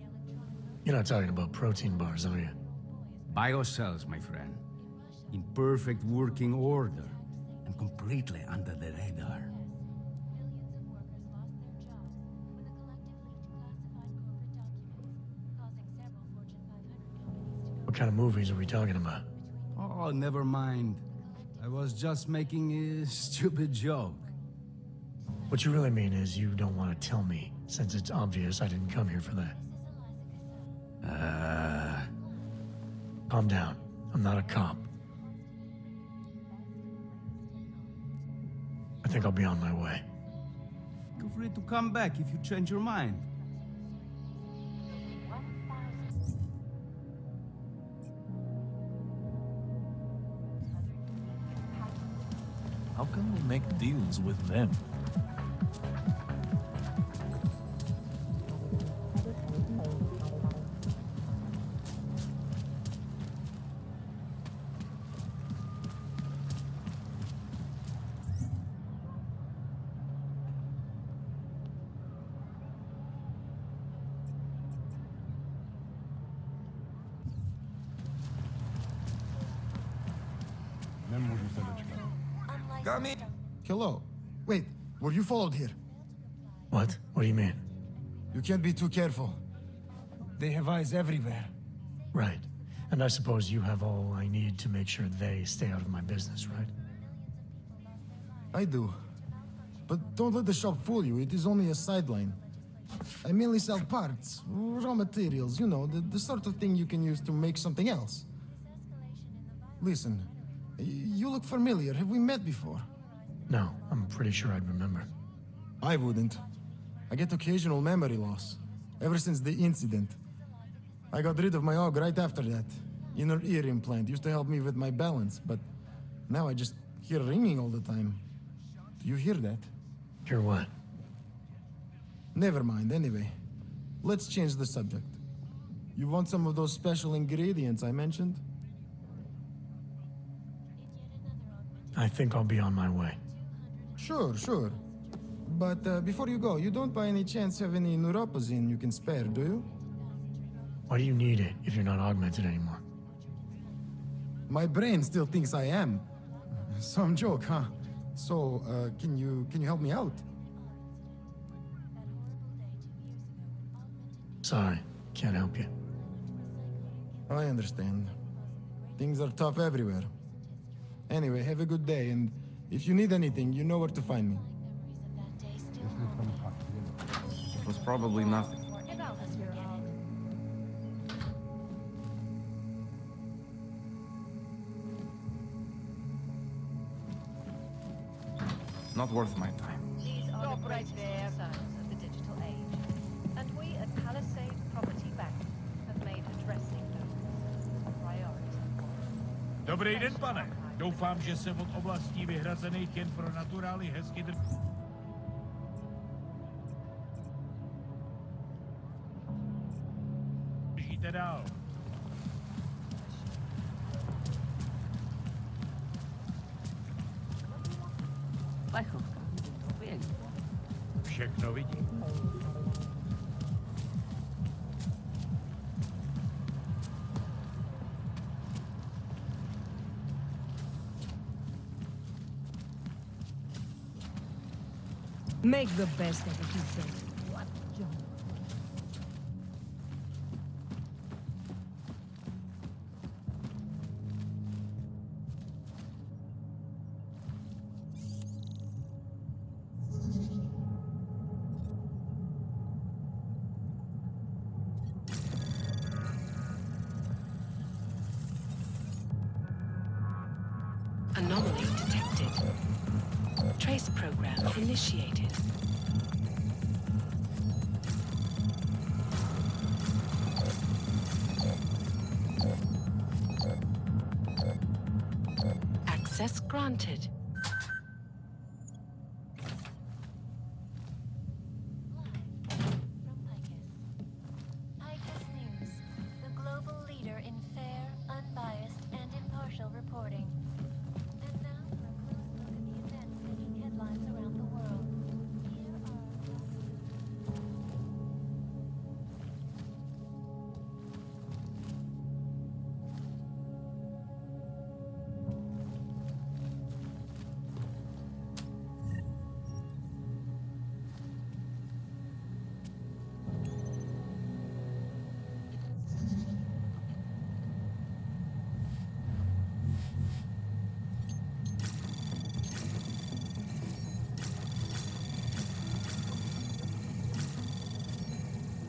You're not talking about protein bars, are you? Biocells, my friend. In perfect working order and completely under the radar. What kind of movies are we talking about? Oh, never mind. I was just making a stupid joke. What you really mean is you don't want to tell me, since it's obvious I didn't come here for that. Calm down. I'm not a cop. I think I'll be on my way. Feel free to come back if you change your mind. How can we make deals with them? Come in. Hello. Wait, were you followed here? What? What do you mean? You can't be too careful. They have eyes everywhere. Right. And I suppose you have all I need to make sure they stay out of my business, right? I do. But don't let the shop fool you. It is only a sideline. I mainly sell parts, raw materials, you know, the sort of thing you can use to make something else. Listen, you look familiar. Have we met before? No, I'm pretty sure I'd remember. I wouldn't. I get occasional memory loss. Ever since the incident. I got rid of my AUG right after that. Inner ear implant used to help me with my balance, but now I just hear ringing all the time. Do you hear that? Hear what? Never mind, anyway. Let's change the subject. You want some of those special ingredients I mentioned? I think I'll be on my way. Sure, sure. But before you go, you don't by any chance have any neuropozine you can spare, do you? Why do you need it if you're not augmented anymore? My brain still thinks I am. Some joke, huh? So, can you help me out? Sorry, can't help you. I understand. Things are tough everywhere. Anyway, have a good day, and if you need anything, you know where to find me. It was probably nothing. Not worth my time. These are the greatest concerns of the digital age. And we at Palisade Property Bank have made addressing those a priority. Dobrý den, pane. Doufám, že se od oblastí vyhrazených jen pro naturály hezky držíte dál. Všechno vidím. Make the best of it, he said. What junk. Anomaly detected. Trace program initiated. Access granted. ICUS News, the global leader in fair, unbiased, and impartial reporting. And now for a close look at the events making headlines around the world. Here are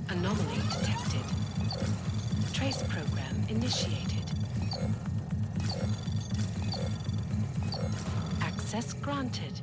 Anomaly detected. Trace program initiated. Access granted.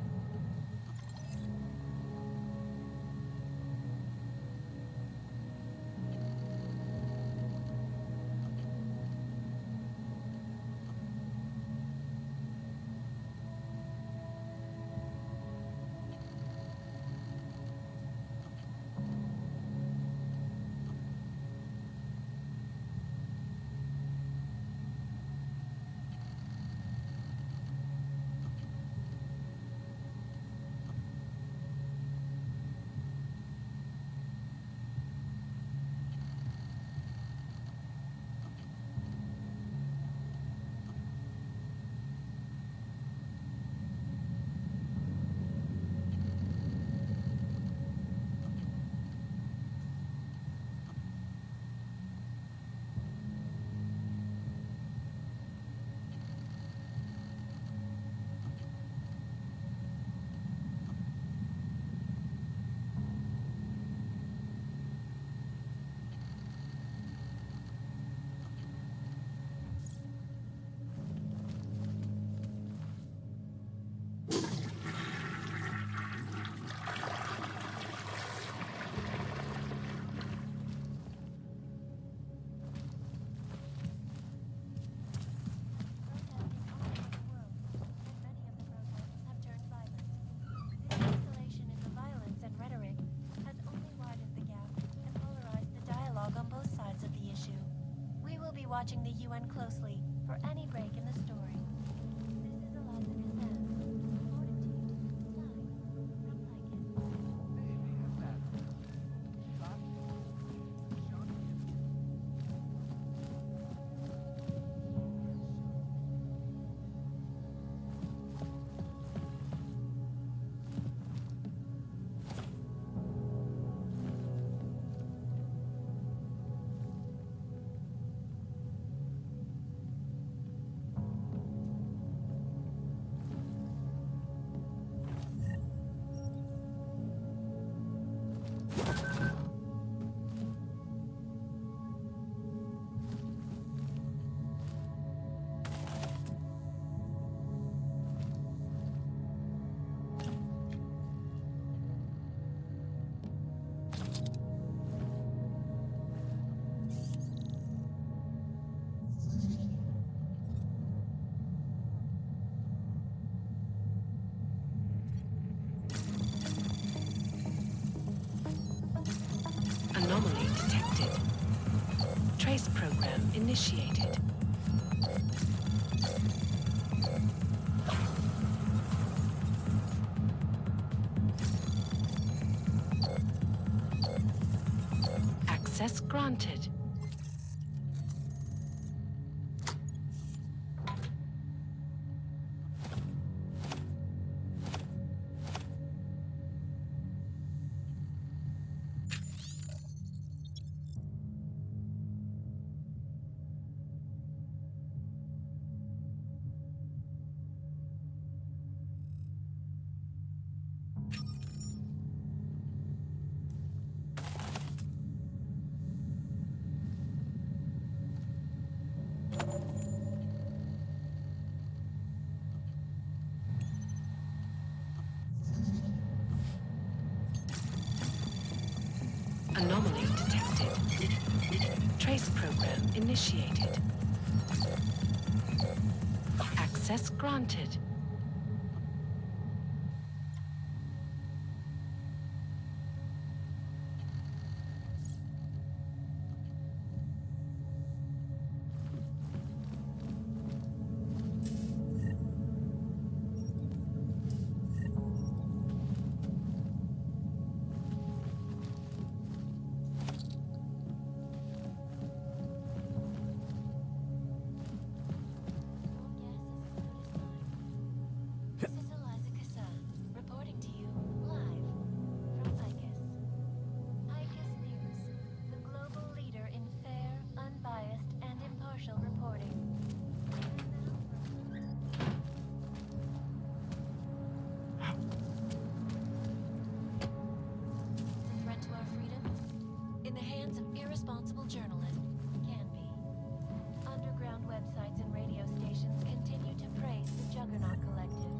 watching the UN closely for any break in the story. This is Eliza Kazan, reporting to you live from Lycan. Anomaly detected. Trace program initiated. Access granted. Anomaly detected. Trace program initiated. Access granted. This is Eliza Kazan, reporting to you live from ICUS. ICUS News, the global leader in fair, unbiased, and impartial reporting. The threat to our freedom? In the hands of irresponsible journalists, can be. Underground websites and radio stations continue to praise the Juggernaut Collective,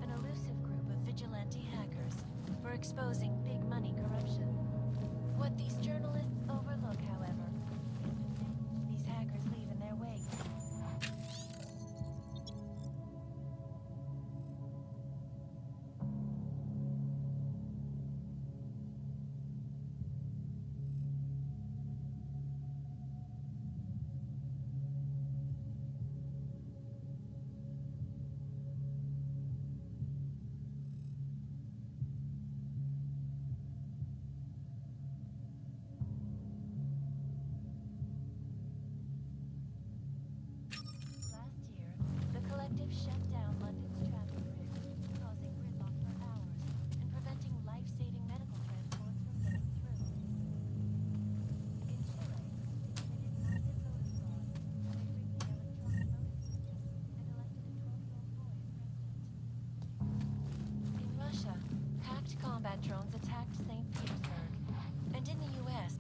an elusive group of vigilante hackers, for exposing big money corruption. What these journalists overlook, however, is the damage these hackers leave in their wake. Last year, the collective shut down London's traffic grid, causing gridlock for hours and preventing life-saving medical transports from getting through. In Chile, they committed massive voter fraud when they rigged the electronic voting system and elected a 12-year-old boy as president. In Russia, hacked combat drones attacked St. Petersburg. And in the US,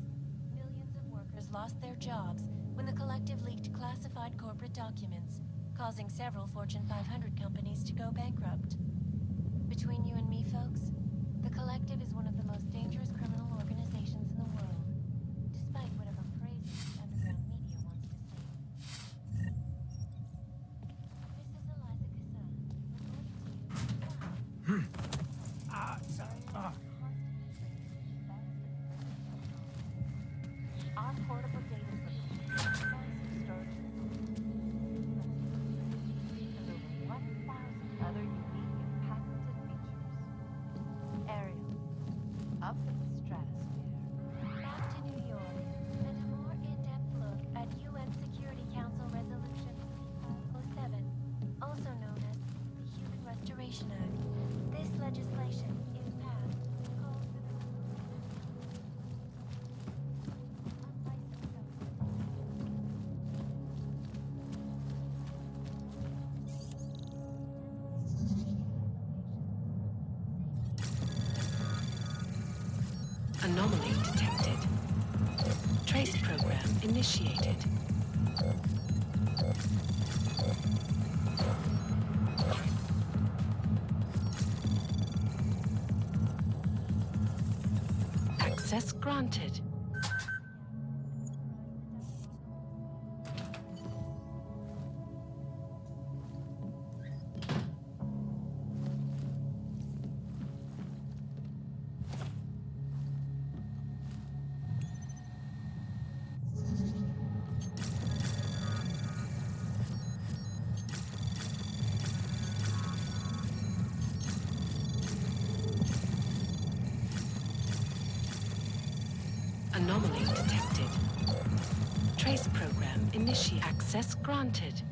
millions of workers lost their jobs when the collective leaked classified corporate documents, causing several Fortune 500 companies to go bankrupt. Between you and me, folks, the collective is one of the most dangerous criminal organizations in the world, despite whatever crazy the underground media wants to say. This is Eliza Kazan, reporting to you live. On portable data systems, massive storage initiated. Access granted. Anomaly detected. Trace program initiate. Access granted.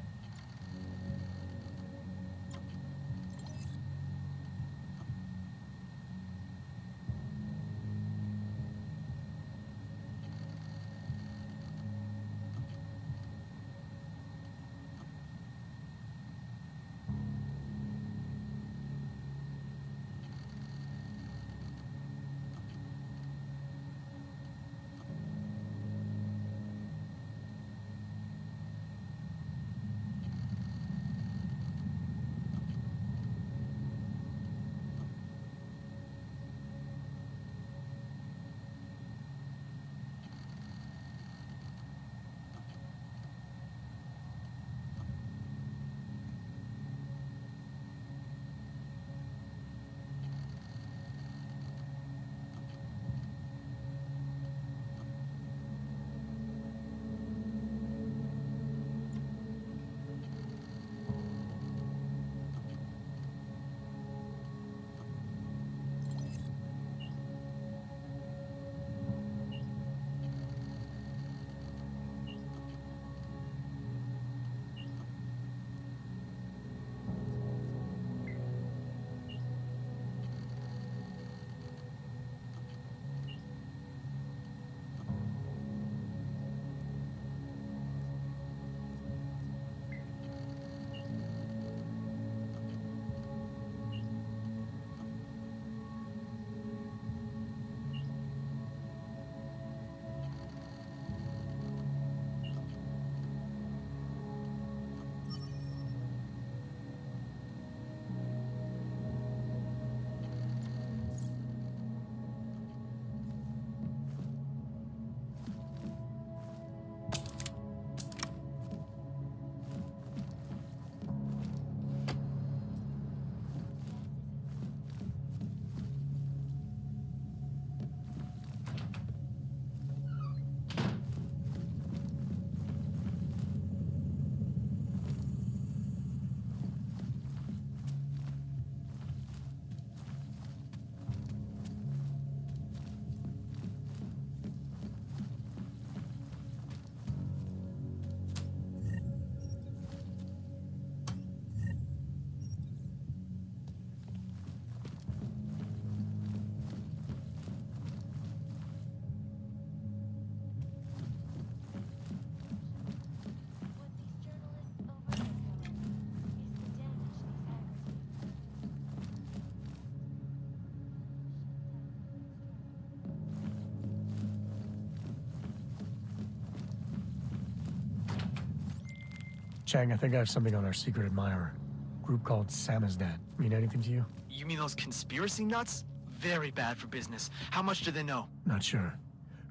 Chang, I think I have something on our secret admirer. Group called Samizdat. Mean anything to you? You mean those conspiracy nuts? Very bad for business. How much do they know? Not sure.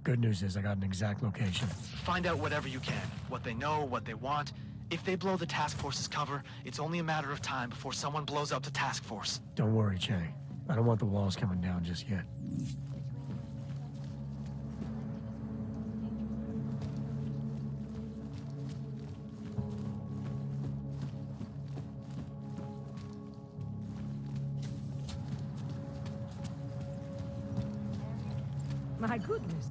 Good news is I got an exact location. Find out whatever you can. What they know, what they want. If they blow the task force's cover, it's only a matter of time before someone blows up the task force. Don't worry, Chang. I don't want the walls coming down just yet. My goodness.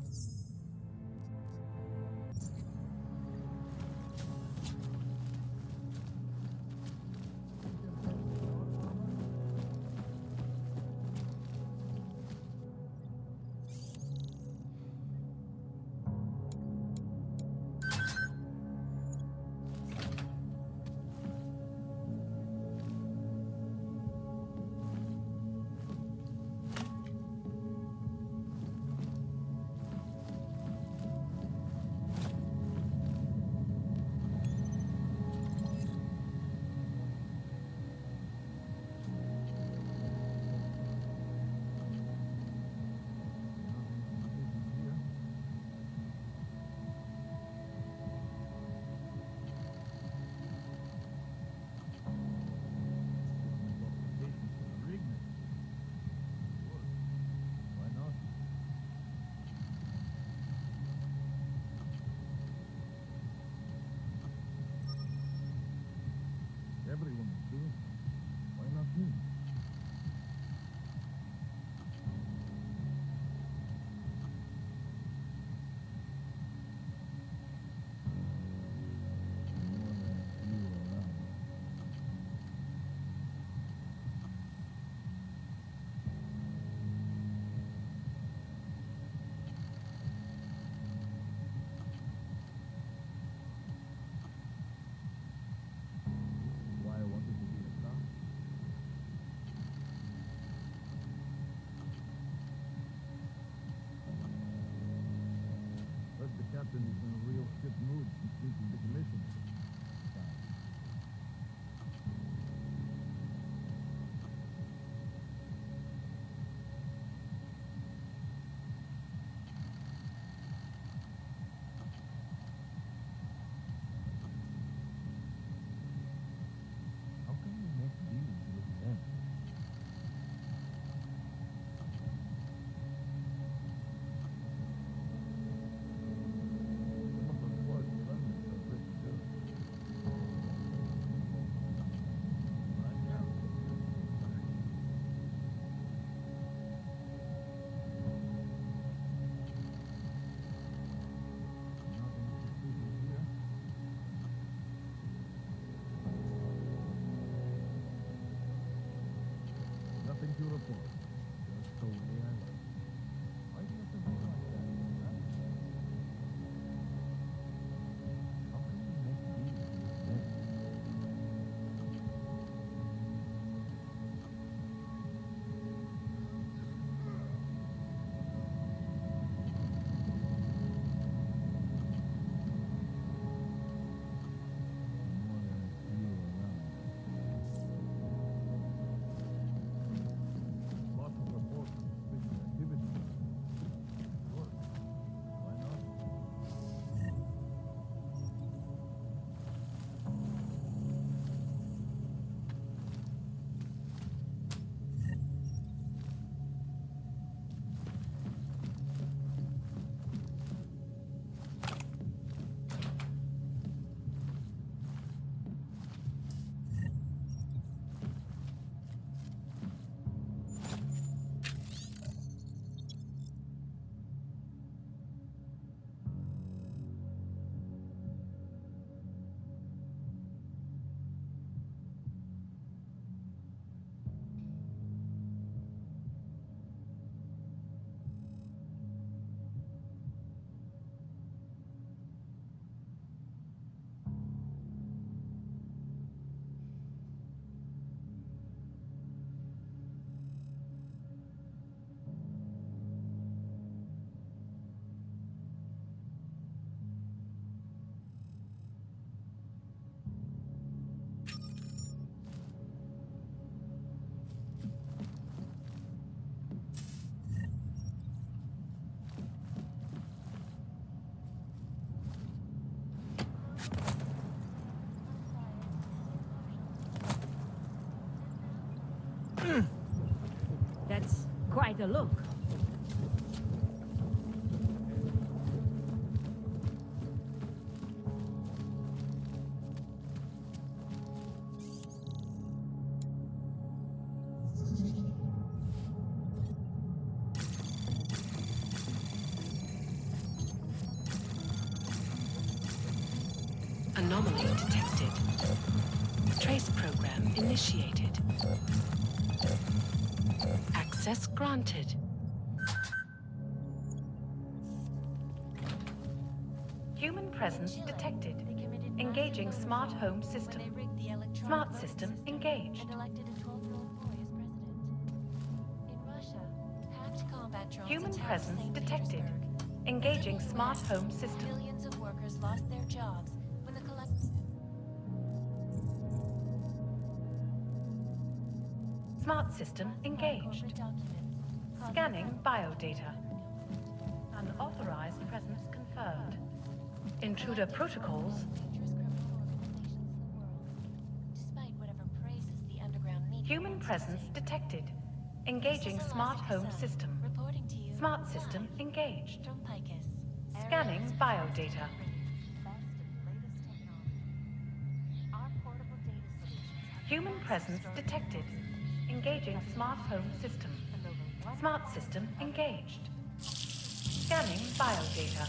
That's quite a look. Anomaly detected. Trace program initiated. Access granted. Human presence detected. Engaging smart home system. Smart system engaged. Human presence detected. Engaging smart home system. Millions of workers lost their jobs when the Smart system engaged. Scanning biodata. Unauthorized presence confirmed. Intruder protocols. despite whatever praises the underground media. Human presence detected. Engaging smart home system. Reporting to you. Smart system engaged. From Picus. Scanning biodata. Human presence detected. Engaging smart home system. Smart system engaged. Scanning biodata.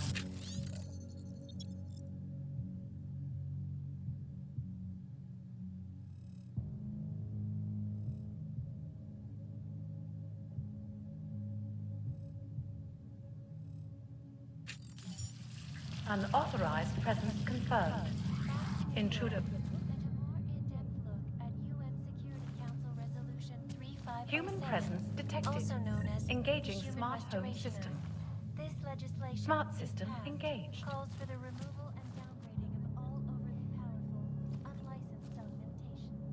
Unauthorized presence confirmed. Intruder. Human presence detected. Also known as engaging Human smart home Restoration system. Act. This legislation, Smart if system passed, engaged. calls for the removal and downgrading of all overly powerful, unlicensed augmentations.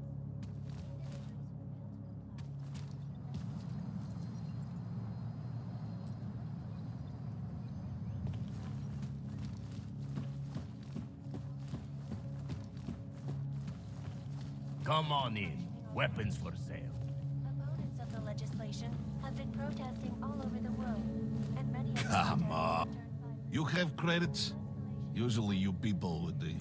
Come on in. Weapons for sale. Opponents of the legislation have been protesting all over the world, and many of them Come on. You have credits? Usually you people with the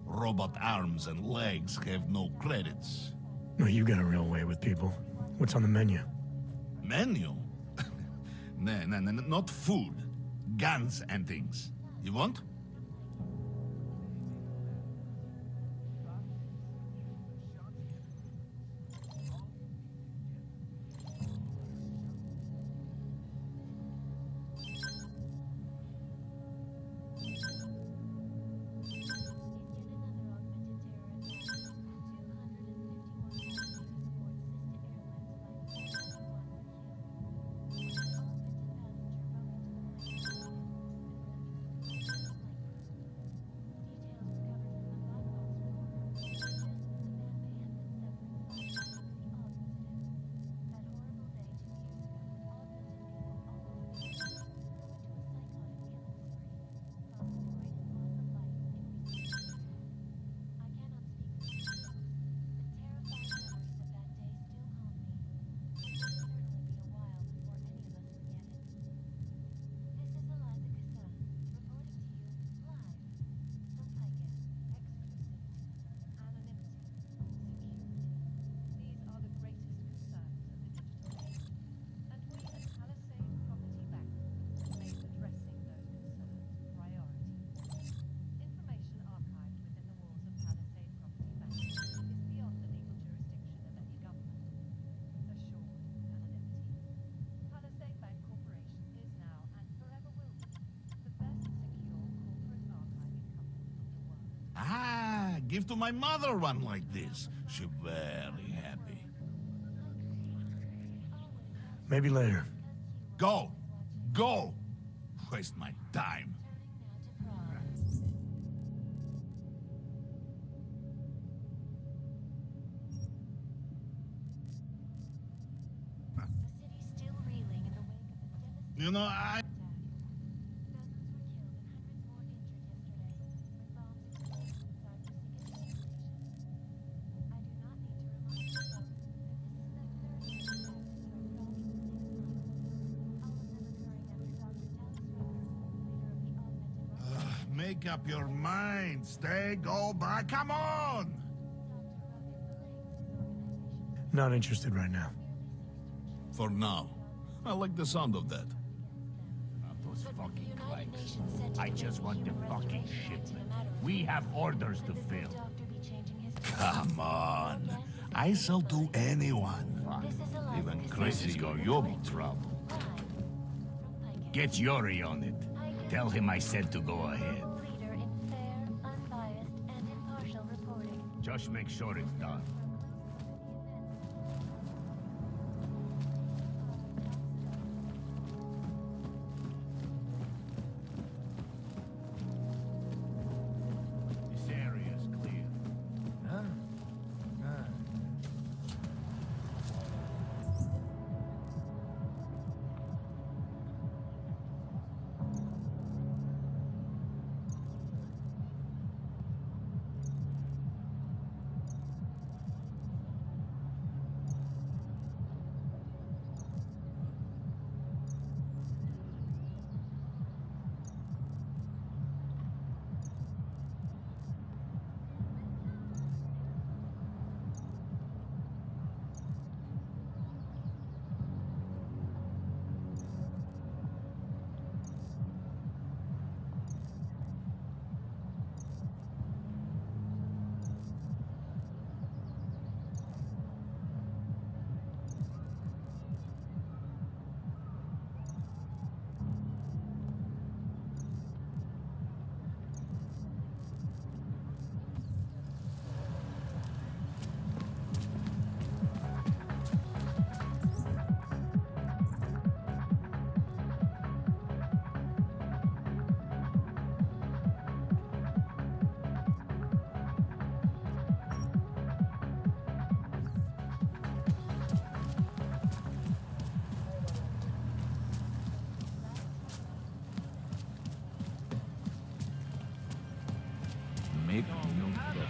robot arms and legs have no credits. No, you got a real way with people. What's on the menu? Menu? No, not food. Guns and things. You want? Give to my mother one like this. She's very happy. Maybe later. Go! Go! Waste my time. You know, I... Make up your mind. Stay, go back. Come on! Not interested right now. For now. I like the sound of that. Those fucking clanks. I just want the fucking shipment. We have orders to fill. Come on. I sell to anyone. Even crazy or you're in trouble. Get Yuri on it. Tell him I said to go ahead. Leader in fair, unbiased, and impartial reporting. Just make sure it's done. This area's clear. Huh? Make no trouble.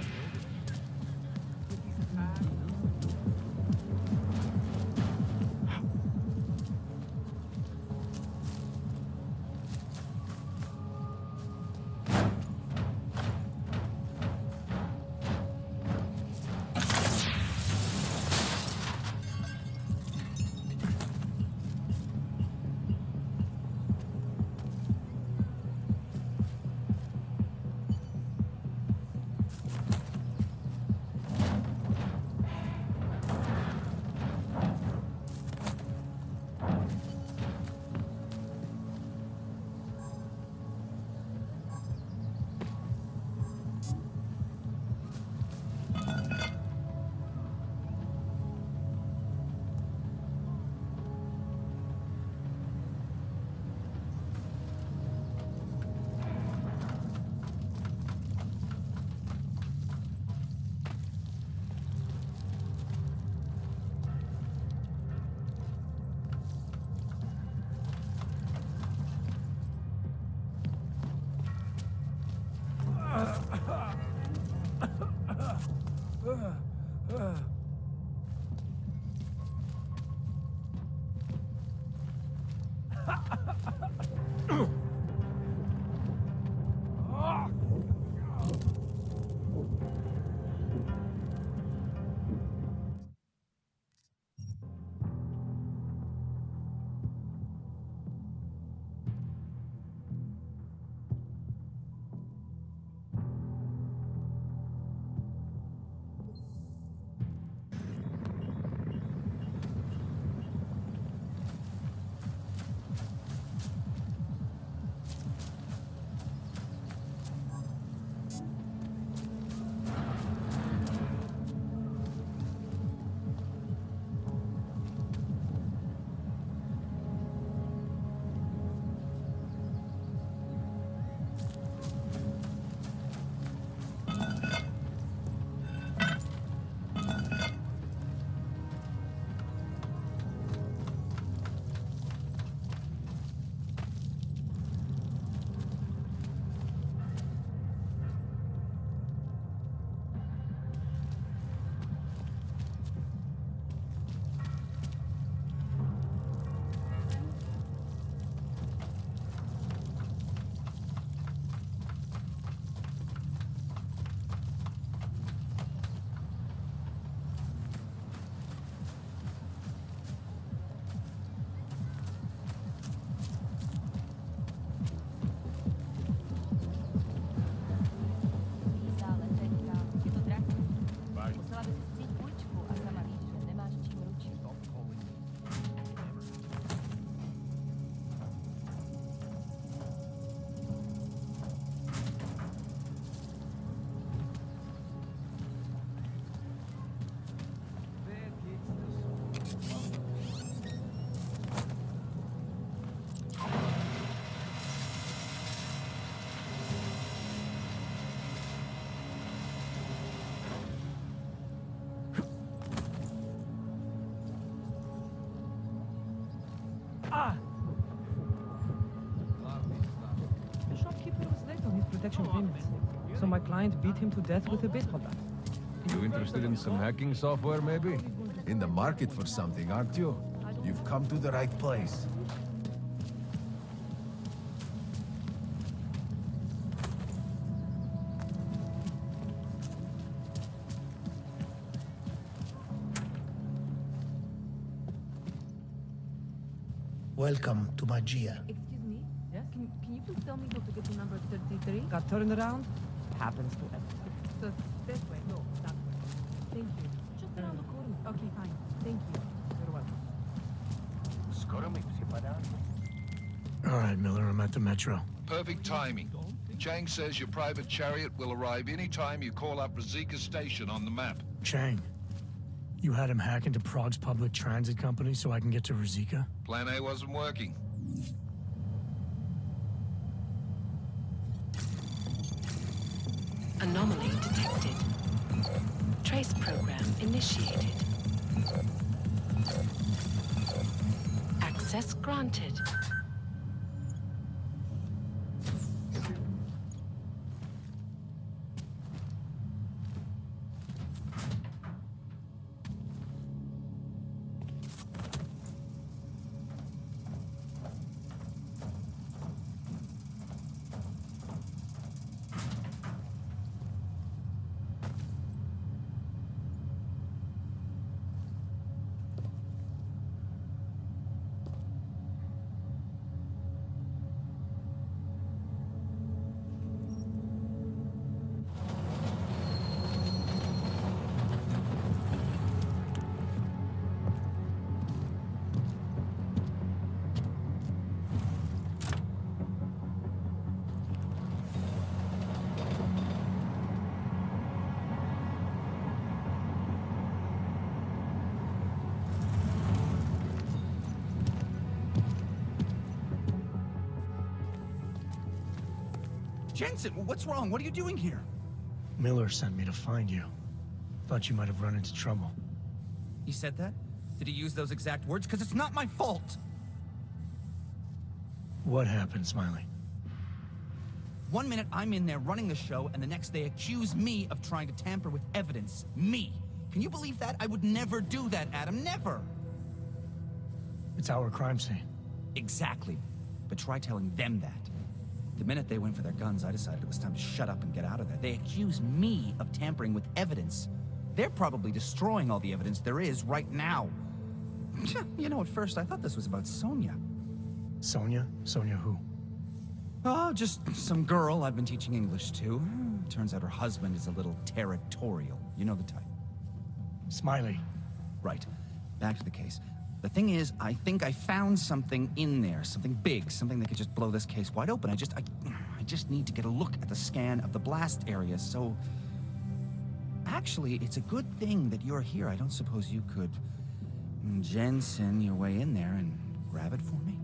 The shopkeeper was late on his protection payments, so my client beat him to death with a baseball bat. You interested in some hacking software, maybe? In the market for something, aren't you? You've come to the right place. Welcome to Magia. Excuse me? Yes? Can you please tell me how to get to number 33? Got turned around? Happens to everyone. So this way. No, that way. Thank you. Just around the corner. Okay, fine. Thank you. You're welcome. All right, Miller, I'm at the Metro. Perfect timing. Chang says your private chariot will arrive any time you call up Rizika Station on the map. Chang, you had him hack into Prague's public transit company so I can get to Rizika? Plan A wasn't working. Anomaly detected. Trace program initiated. Access granted. Jensen, what's wrong? What are you doing here? Miller sent me to find you. Thought you might have run into trouble. He said that? Did he use those exact words? Because it's not my fault. What happened, Smiley? 1 minute I'm in there running the show, and the next they accuse me of trying to tamper with evidence. Me. Can you believe that? I would never do that, Adam. Never. It's our crime scene. Exactly. But try telling them that. The minute they went for their guns, I decided it was time to shut up and get out of there. They accuse me of tampering with evidence. They're probably destroying all the evidence there is right now. You know, at first I thought this was about Sonia. Sonia? Sonia who? Oh, just some girl I've been teaching English to. Turns out her husband is a little territorial. You know the type. Smiley. Right. Back to the case. The thing is, I think I found something in there. Something big. Something that could just blow this case wide open. I just need to get a look at the scan of the blast area, so... Actually, it's a good thing that you're here. I don't suppose you could... Jensen your way in there and grab it for me?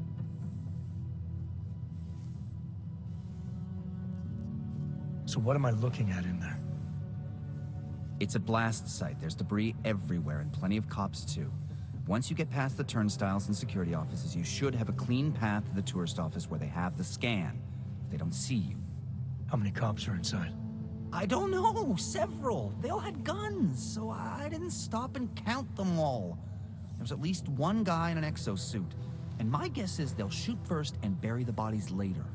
So what am I looking at in there? It's a blast site. There's debris everywhere, and plenty of cops, too. Once you get past the turnstiles and security offices, you should have a clean path to the tourist office where they have the scan, if they don't see you. How many cops are inside? I don't know. Several. They all had guns, so I didn't stop and count them all. There was at least one guy in an exosuit, and my guess is they'll shoot first and bury the bodies later.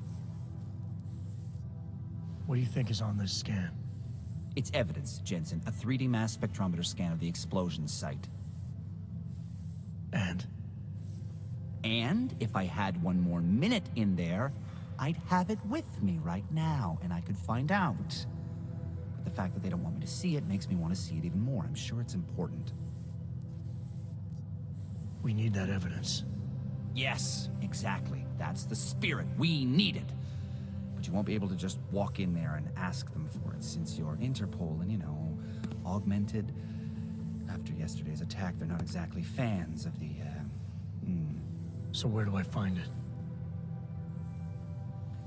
What do you think is on this scan? It's evidence, Jensen. A 3D mass spectrometer scan of the explosion site. And if I had one more minute in there, I'd have it with me right now, and I could find out. But the fact that they don't want me to see it makes me want to see it even more. I'm sure it's important. We need that evidence. Yes, exactly. That's the spirit. We need it. But you won't be able to just walk in there and ask them for it, since you're Interpol and, you know, augmented. After yesterday's attack, they're not exactly fans of the, So where do I find it?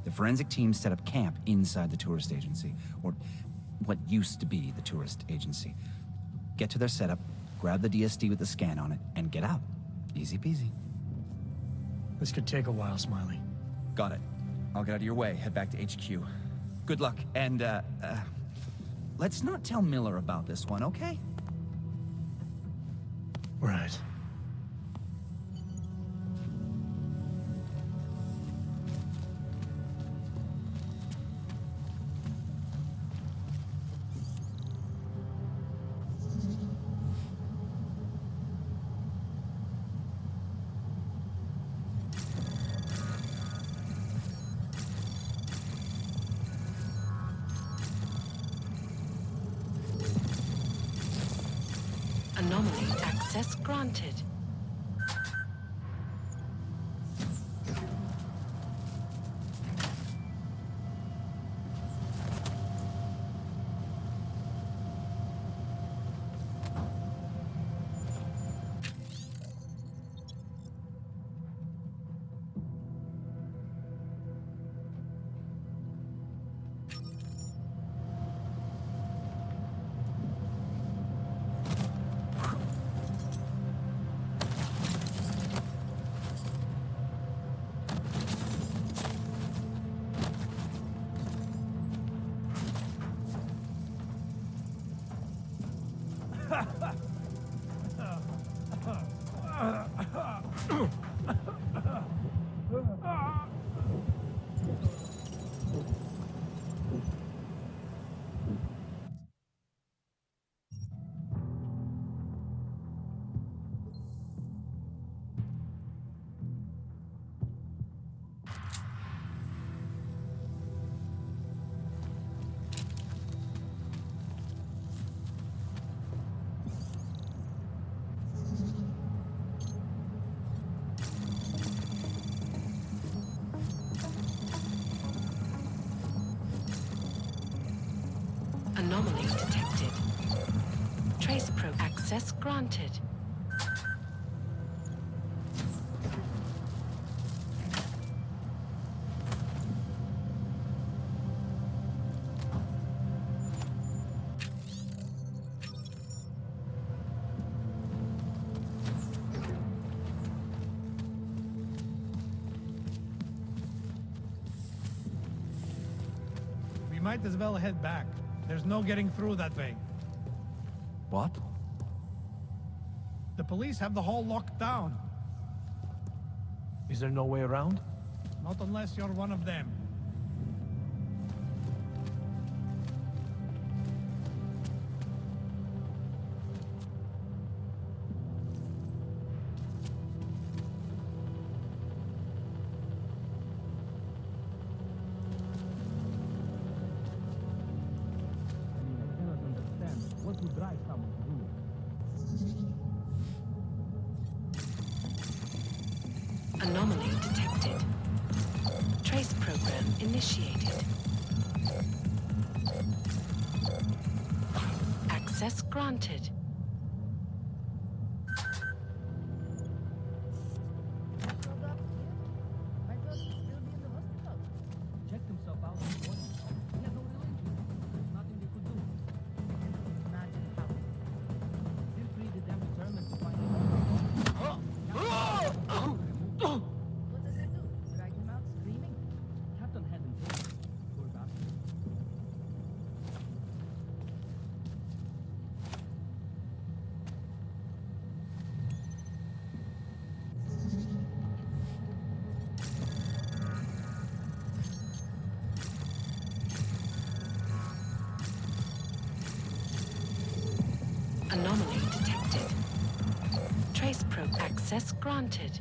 The forensic team set up camp inside the tourist agency, or what used to be the tourist agency. Get to their setup, grab the DSD with the scan on it, and get out. Easy peasy. This could take a while, Smiley. Got it. I'll get out of your way, head back to HQ. Good luck, and, let's not tell Miller about this one, okay? Right. Anomaly access granted. Anomaly detected. Trace probe access granted. We might as well head back. There's no getting through that way. What? The police have the hall locked down. Is there no way around? Not unless you're one of them. What would drive someone to do it? Anomaly detected. Trace program initiated. Access granted. Checked himself out this morning. He had no real injuries. There's nothing they could do. Imagine how. They're pretty damn determined to find out. What does it do? Drag him out screaming? Captain had him taken. Poor bastard. Anomaly detected. Trace probe access granted.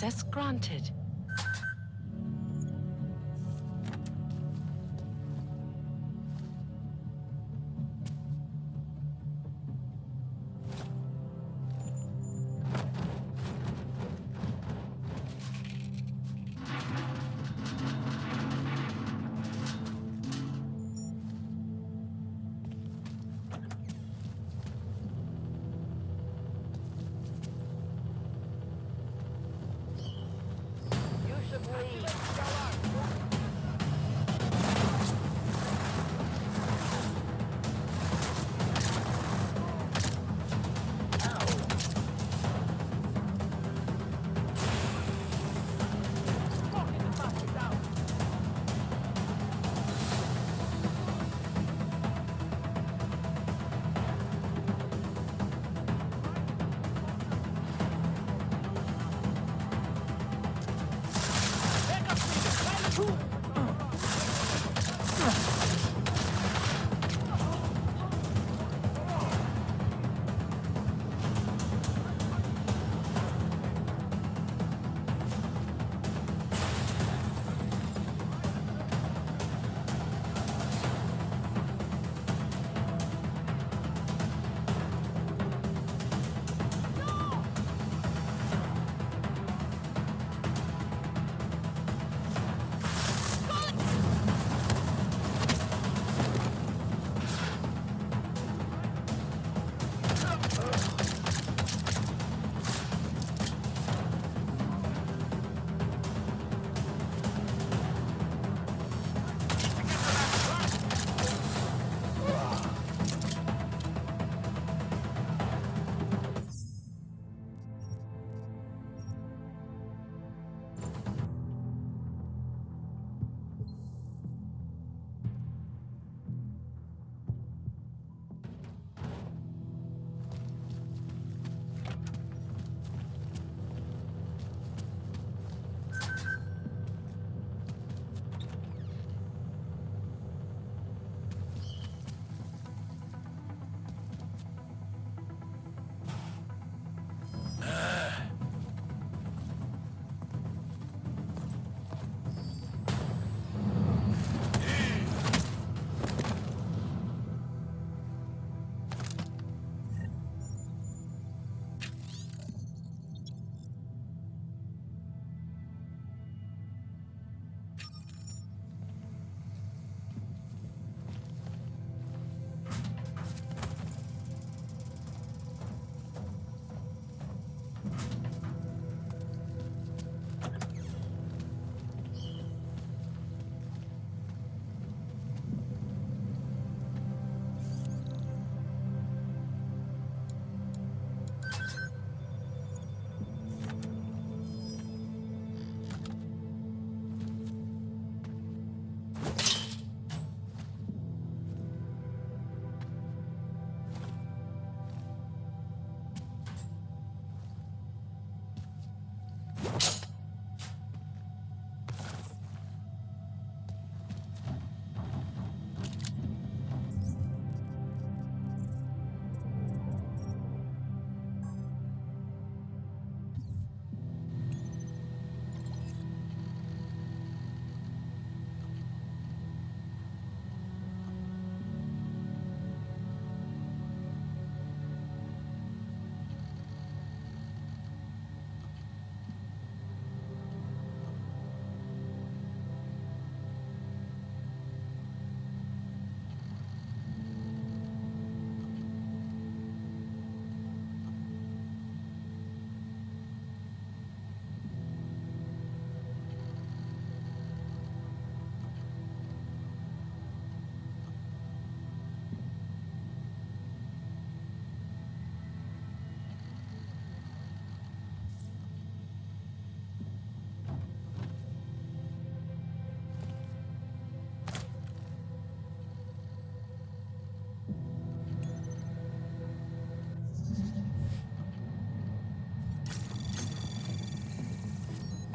Access granted.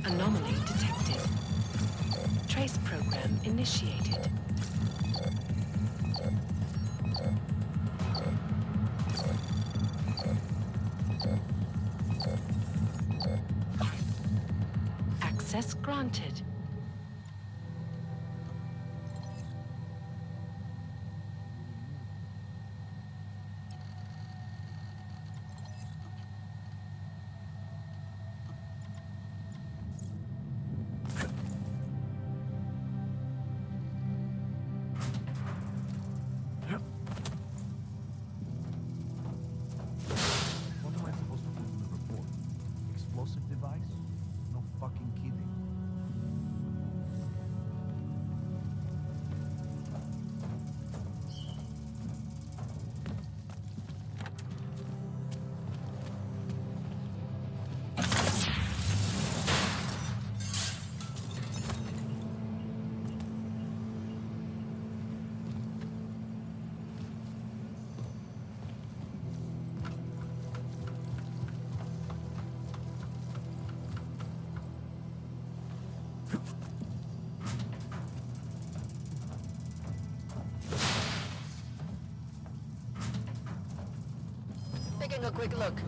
Anomaly detected. Trace program initiated. access granted. What am I supposed to put in the report? Explosive device? No fucking kidding. Taking a quick look.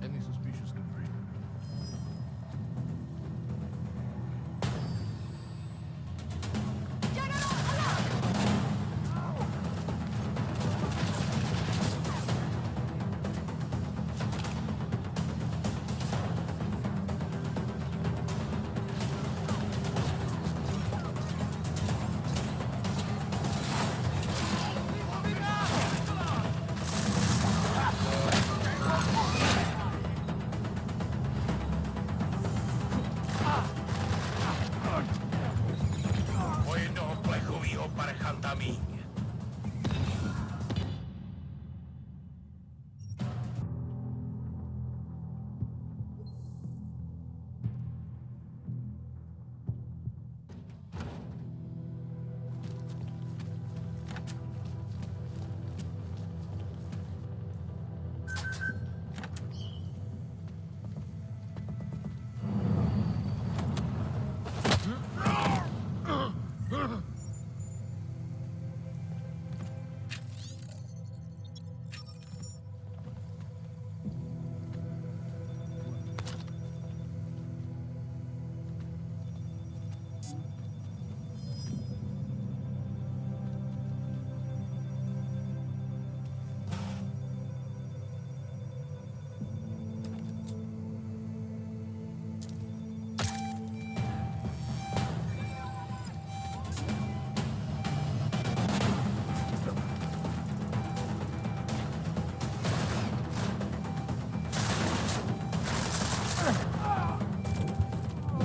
Any suspicious debris? O jednoho plechovýho parchanta míň.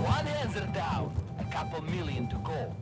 One answer down. A couple million to go.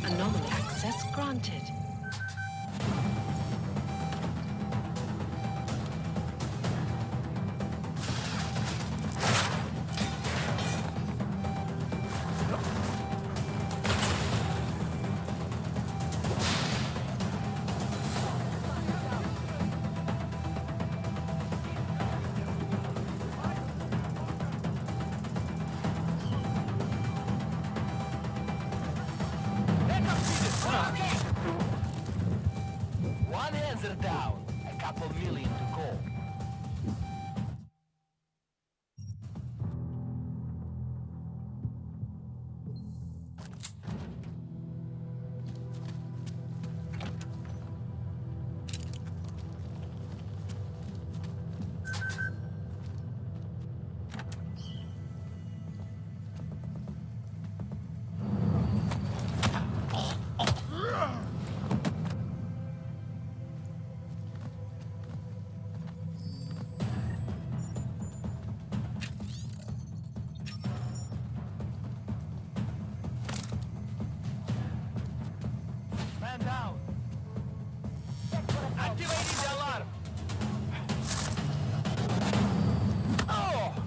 Anomaly access granted. hands are down. A couple million to go. Man down. Activating the alarm. Oh!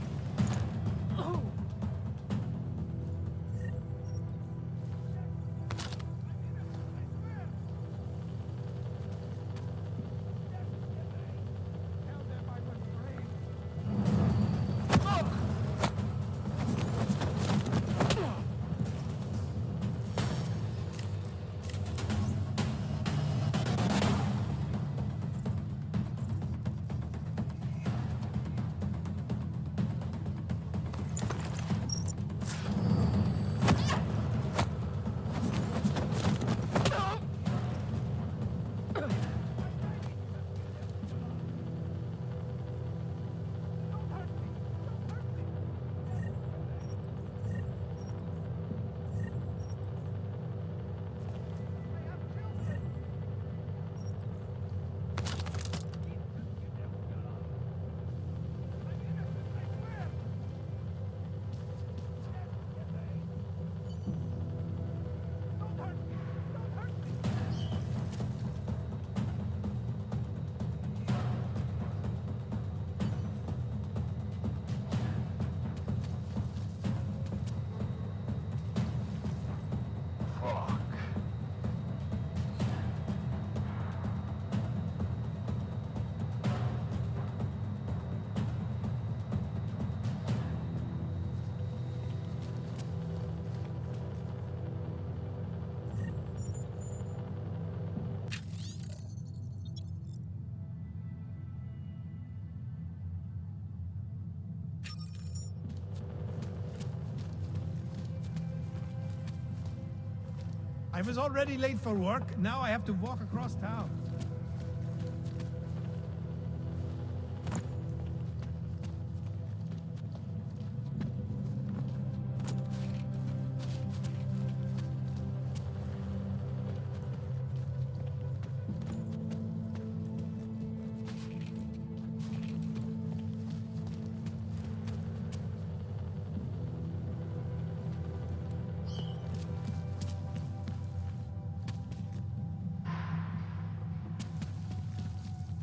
I was already late for work. Now I have to walk across town.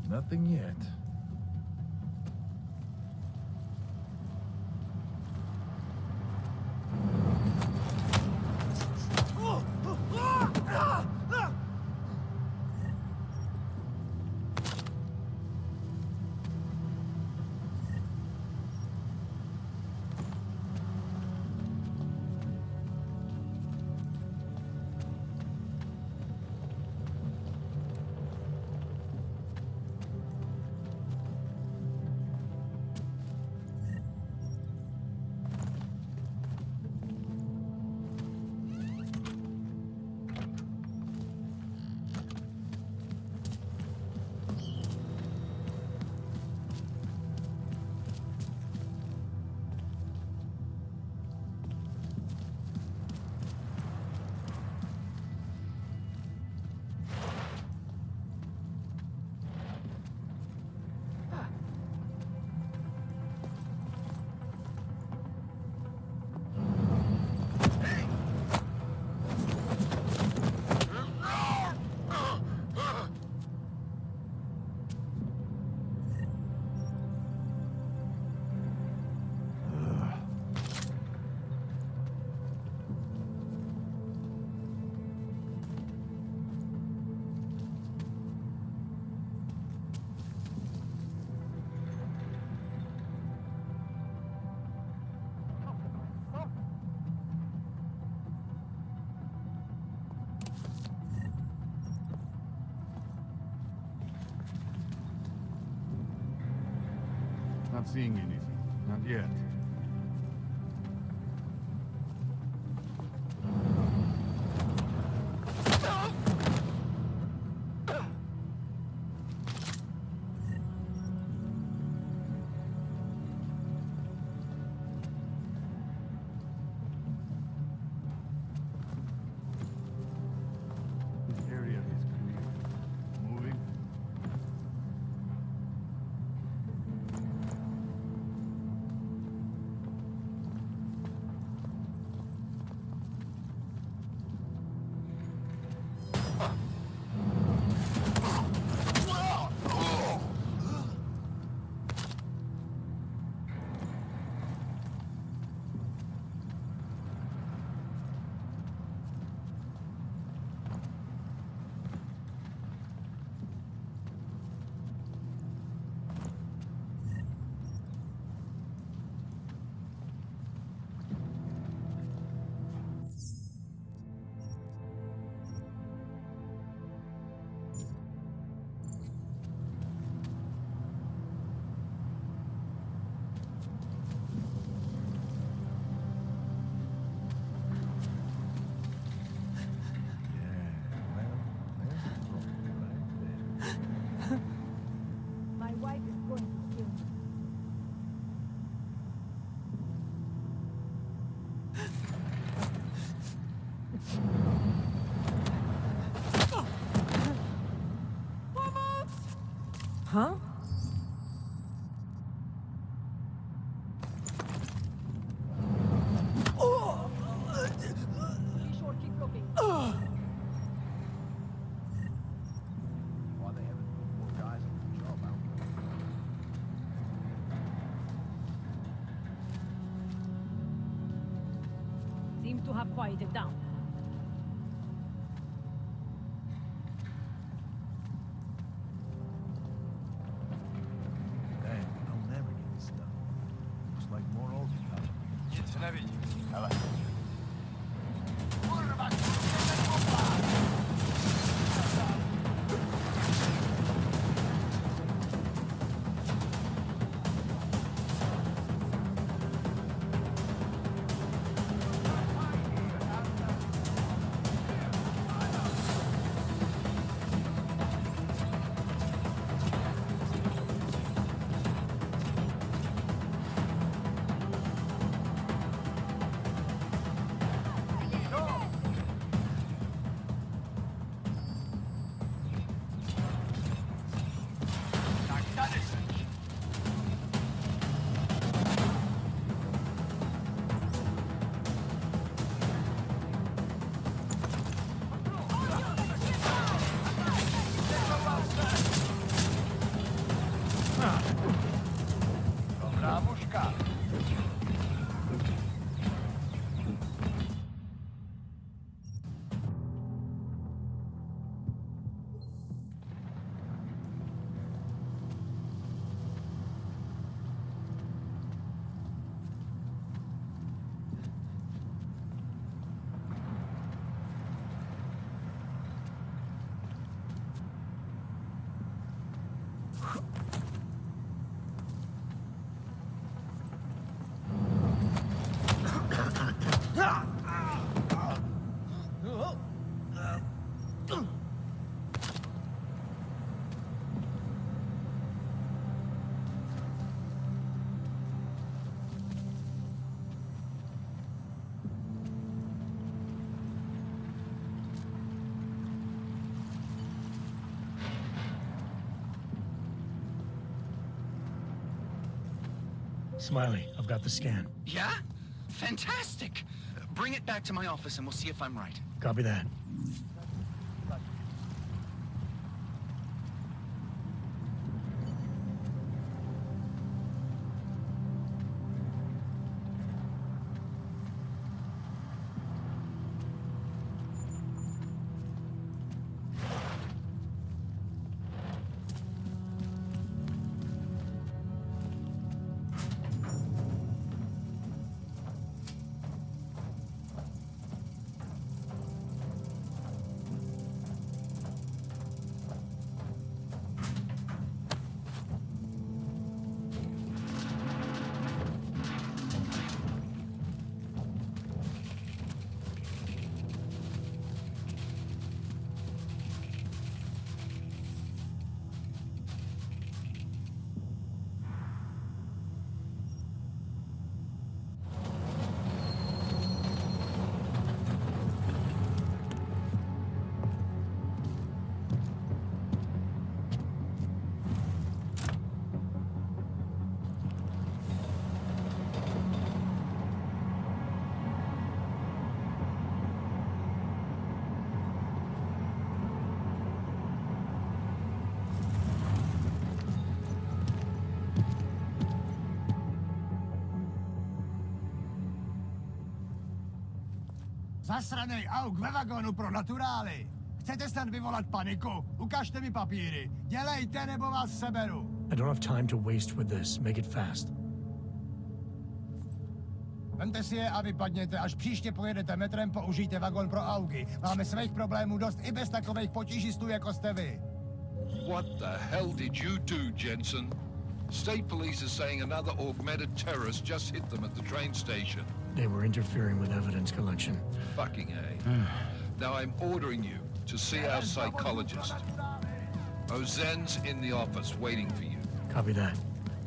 Nothing yet. not seeing anything. Not yet. This area is clear. Moving. My wife is going to kill me. Huh? Be sure, keep looking. Why they haven't put more guys on the job out Seems to have quieted down. Damn, I'll never get this done. Looks like more old guys. Давай. Smiley, I've got the scan. Yeah? Fantastic! Bring it back to my office and we'll see if I'm right. Copy that. Zasranej auk ve vagonu pro naturály. Chcete snad vyvolat paniku? Ukažte mi papíry. Dělejte, nebo vás seberu. I don't have time to waste with this. Make it fast. Vemte si je a vypadněte. Až příště pojedete metrem, použijte vagon pro augy. Máme svých problémů dost i bez takových potížistů, jako jste vy. What the hell did you do, Jensen? State police are saying another augmented terrorist just hit them at the train station. They were interfering with evidence collection. Fucking A. Now I'm ordering you to see our psychologist. Ozen's in the office waiting for you. Copy that.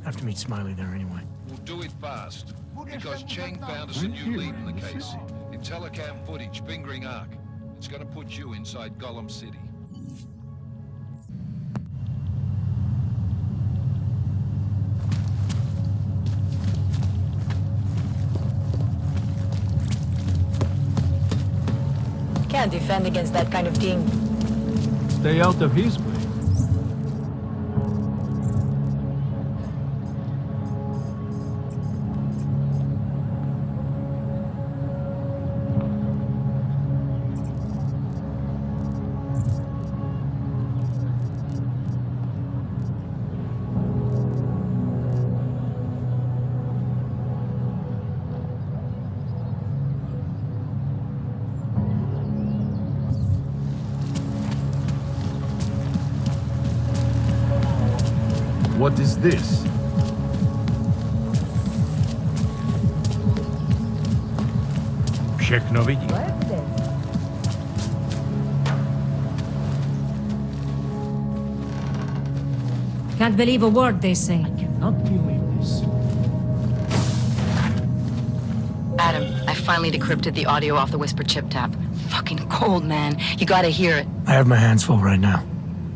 Have to meet Smiley there anyway. We'll do it fast, because Cheng found us a new lead in the case. In telecam footage fingering Ark. It's gonna put you inside Gollum City. Can't defend against that kind of thing. Stay out of his way. What is this? Všechno vidí. Can't believe a word they say. Not believe this. Adam, I finally decrypted the audio off the Whisper chip tap. Fucking cold, man. You gotta hear it. I have my hands full right now.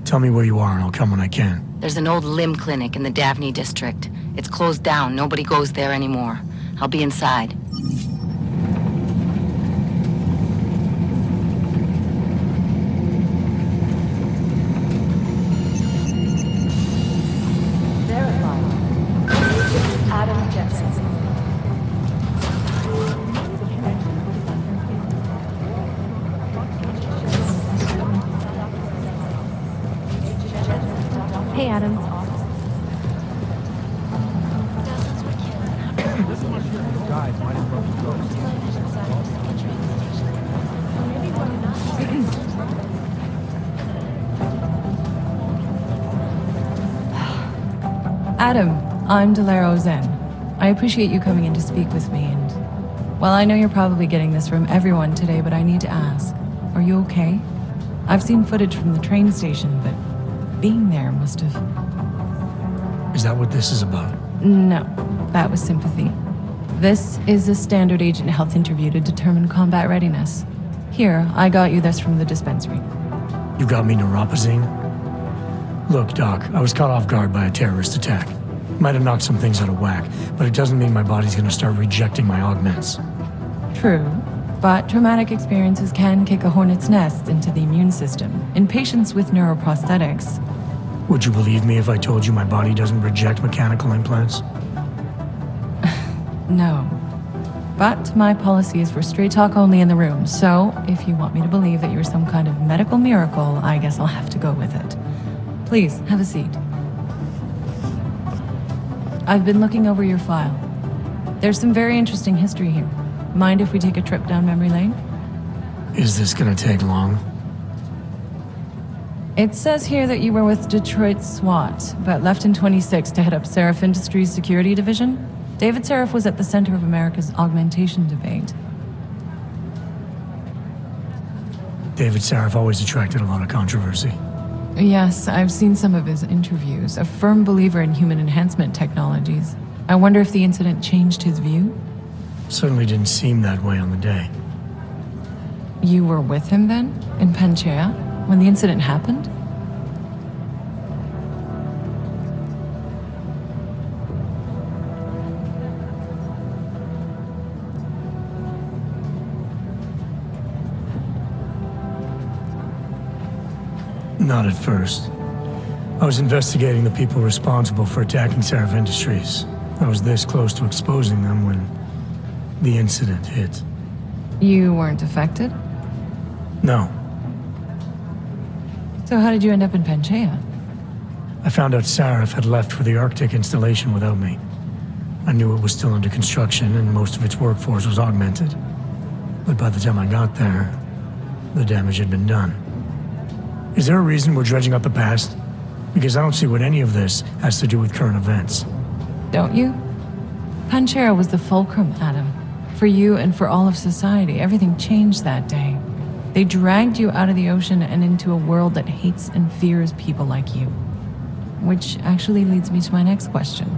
Tell me where you are and I'll come when I can. There's an old limb clinic in the Daphne district. It's closed down. Nobody goes there anymore. I'll be inside. Adam Jensen. Hey, Adam. Adam, I'm Delaro Zen. I appreciate you coming in to speak with me, and well, I know you're probably getting this from everyone today, but I need to ask, are you okay? I've seen footage from the train station, but being there must have... Is that what this is about? No, that was sympathy. This is a standard agent health interview to determine combat readiness. Here, I got you this from the dispensary. You got me neuropazine? Look, Doc, I was caught off guard by a terrorist attack. Might have knocked some things out of whack, but it doesn't mean my body's gonna start rejecting my augments. True, but traumatic experiences can kick a hornet's nest into the immune system in patients with neuroprosthetics. Would you believe me if I told you my body doesn't reject mechanical implants? No. But my policy is for straight talk only in the room, so if you want me to believe that you're some kind of medical miracle, I guess I'll have to go with it. Please, have a seat. I've been looking over your file. There's some very interesting history here. Mind if we take a trip down memory lane? Is this gonna take long? It says here that you were with Detroit SWAT, but left in 26 to head up Seraph Industries' security division. David Seraph was at the center of America's augmentation debate. David Seraph always attracted a lot of controversy. Yes, I've seen some of his interviews. A firm believer in human enhancement technologies. I wonder if the incident changed his view? Certainly didn't seem that way on the day. You were with him then? In Panchea? When the incident happened? Not at first. I was investigating the people responsible for attacking Seraph Industries. I was this close to exposing them when the incident hit. You weren't affected? No. So how did you end up in Panchaea? I found out Sarif had left for the Arctic installation without me. I knew it was still under construction and most of its workforce was augmented. But by the time I got there, the damage had been done. Is there a reason we're dredging up the past? Because I don't see what any of this has to do with current events. Don't you? Panchaea was the fulcrum, Adam. For you and for all of society, everything changed that day. They dragged you out of the ocean and into a world that hates and fears people like you. Which actually leads me to my next question.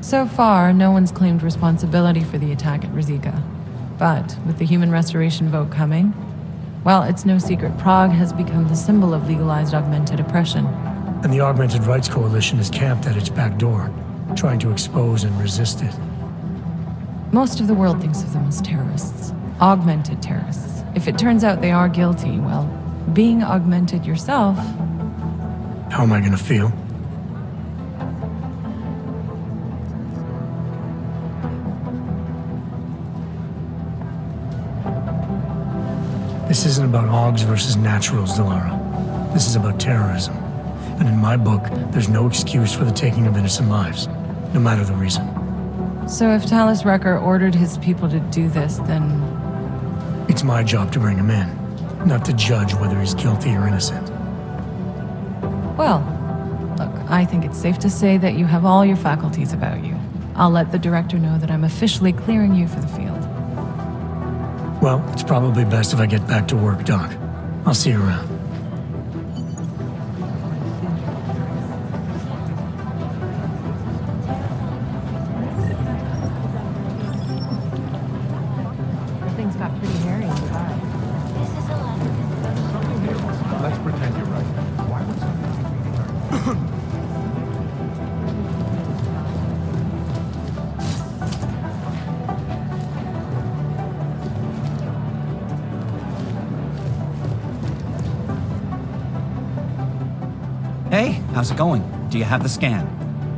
So far, no one's claimed responsibility for the attack at Rizika. But with the human restoration vote coming, well, it's no secret Prague has become the symbol of legalized augmented oppression. And the Augmented Rights Coalition is camped at its back door, trying to expose and resist it. Most of the world thinks of them as terrorists. Augmented terrorists. If it turns out they are guilty, well, being augmented yourself... How am I gonna feel? This isn't about Augs versus naturals, Delara. This is about terrorism. And in my book, there's no excuse for the taking of innocent lives, no matter the reason. So if Talus Wrecker ordered his people to do this, then... It's my job to bring him in, not to judge whether he's guilty or innocent. Well, look, I think it's safe to say that you have all your faculties about you. I'll let the director know that I'm officially clearing you for the field. Well, it's probably best if I get back to work, Doc. I'll see you around. Things got pretty hairy inside. Let's pretend you're right. Why would somebody Hey, how's it going? Do you have the scan?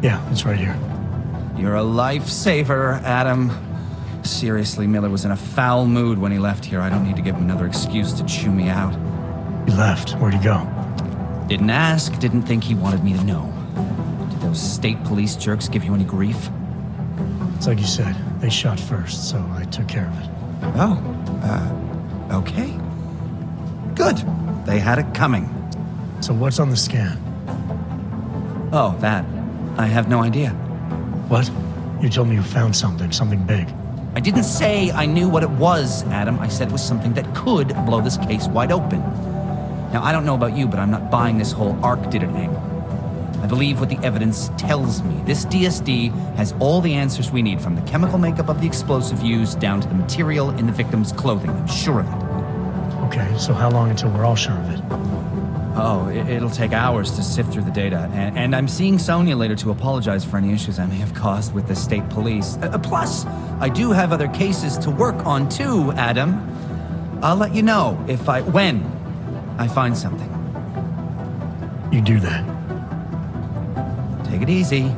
Yeah, it's right here. You're a lifesaver, Adam. Seriously, Miller was in a foul mood when he left here. I don't need to give him another excuse to chew me out. He left. Where'd he go? Didn't ask, didn't think he wanted me to know. Did those state police jerks give you any grief? It's like you said, they shot first, so I took care of it. Oh, okay. Good. They had it coming. So what's on the scan? Oh, that. I have no idea. What? You told me you found something big. I didn't say I knew what it was, Adam. I said it was something that could blow this case wide open. Now, I don't know about you, but I'm not buying this whole Ark did it angle. I believe what the evidence tells me. This DSD has all the answers we need, from the chemical makeup of the explosive used down to the material in the victim's clothing. I'm sure of it. Okay, so how long until we're all sure of it? Oh, it'll take hours to sift through the data, and I'm seeing Sonia later to apologize for any issues I may have caused with the state police. Plus, I do have other cases to work on too, Adam. I'll let you know when I find something. You do that. Take it easy.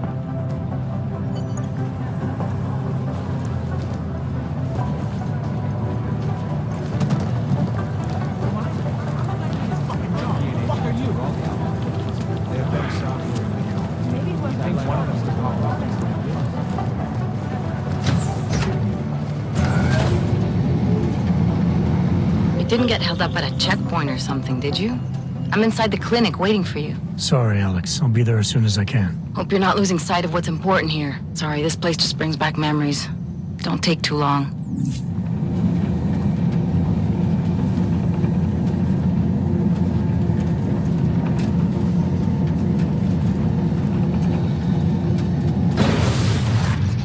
Didn't get held up at a checkpoint or something, did you? I'm inside the clinic waiting for you. Sorry, Alex. I'll be there as soon as I can. Hope you're not losing sight of what's important here. Sorry, this place just brings back memories. Don't take too long.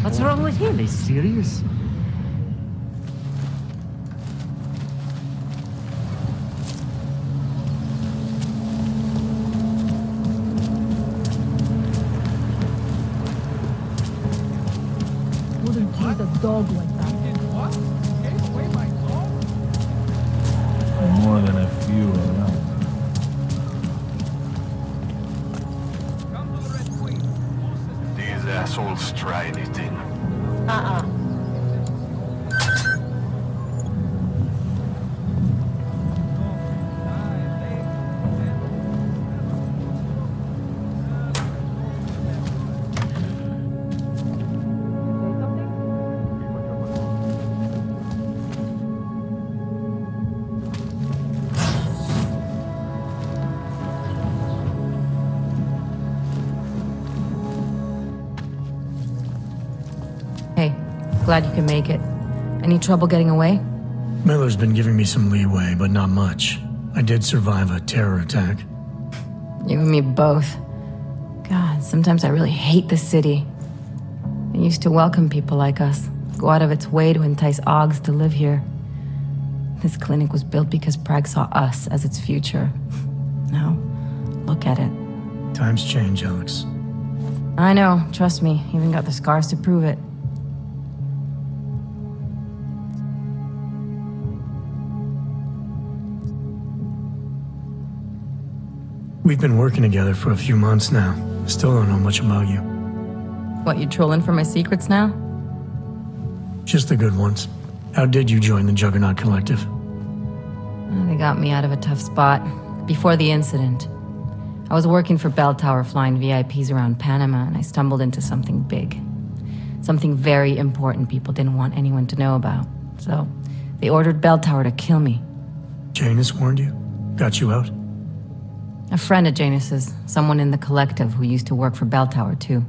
What's wrong with him? Is he serious? Wouldn't treat a dog like that. What? Gave away my dog? More than a few around. These assholes try anything. Glad you can make it. Any trouble getting away? Miller's been giving me some leeway, but not much. I did survive a terror attack. You and me both. God, sometimes I really hate this city. It used to welcome people like us, go out of its way to entice Augs to live here. This clinic was built because Prague saw us as its future. Now, look at it. Times change, Alex. I know, trust me, even got the scars to prove it. We've been working together for a few months now. Still don't know much about you. What, you trolling for my secrets now? Just the good ones. How did you join the Juggernaut Collective? They got me out of a tough spot. Before the incident, I was working for Bell Tower flying VIPs around Panama, and I stumbled into something big. Something very important people didn't want anyone to know about. So, they ordered Bell Tower to kill me. Janus warned you? Got you out? A friend of Janus's, someone in the collective who used to work for Bell Tower, too.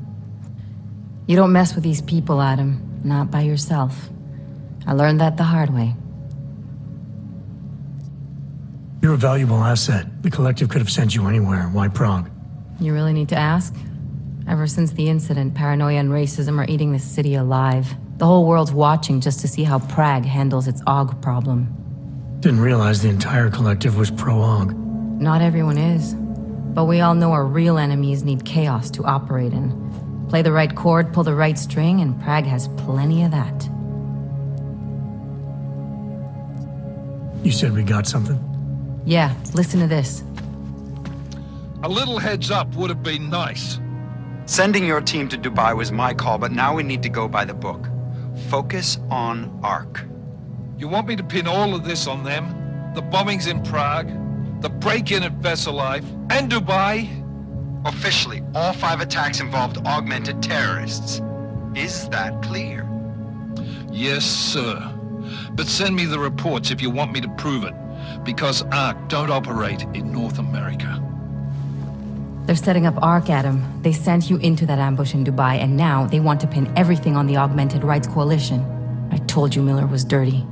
You don't mess with these people, Adam. Not by yourself. I learned that the hard way. You're a valuable asset. The collective could have sent you anywhere. Why Prague? You really need to ask? Ever since the incident, paranoia and racism are eating this city alive. The whole world's watching just to see how Prague handles its AUG problem. Didn't realize the entire collective was pro-AUG. Not everyone is. But we all know our real enemies need chaos to operate in. Play the right chord, pull the right string, and Prague has plenty of that. You said we got something? Yeah, listen to this. A little heads up would have been nice. Sending your team to Dubai was my call, but now we need to go by the book. Focus on ARC. You want me to pin all of this on them? The bombings in Prague, the break-in at Vesellife, and Dubai? Officially, all 5 attacks involved augmented terrorists. Is that clear? Yes, sir. But send me the reports if you want me to prove it, because ARC don't operate in North America. They're setting up ARC, Adam. They sent you into that ambush in Dubai, and now they want to pin everything on the Augmented Rights Coalition. I told you Miller was dirty.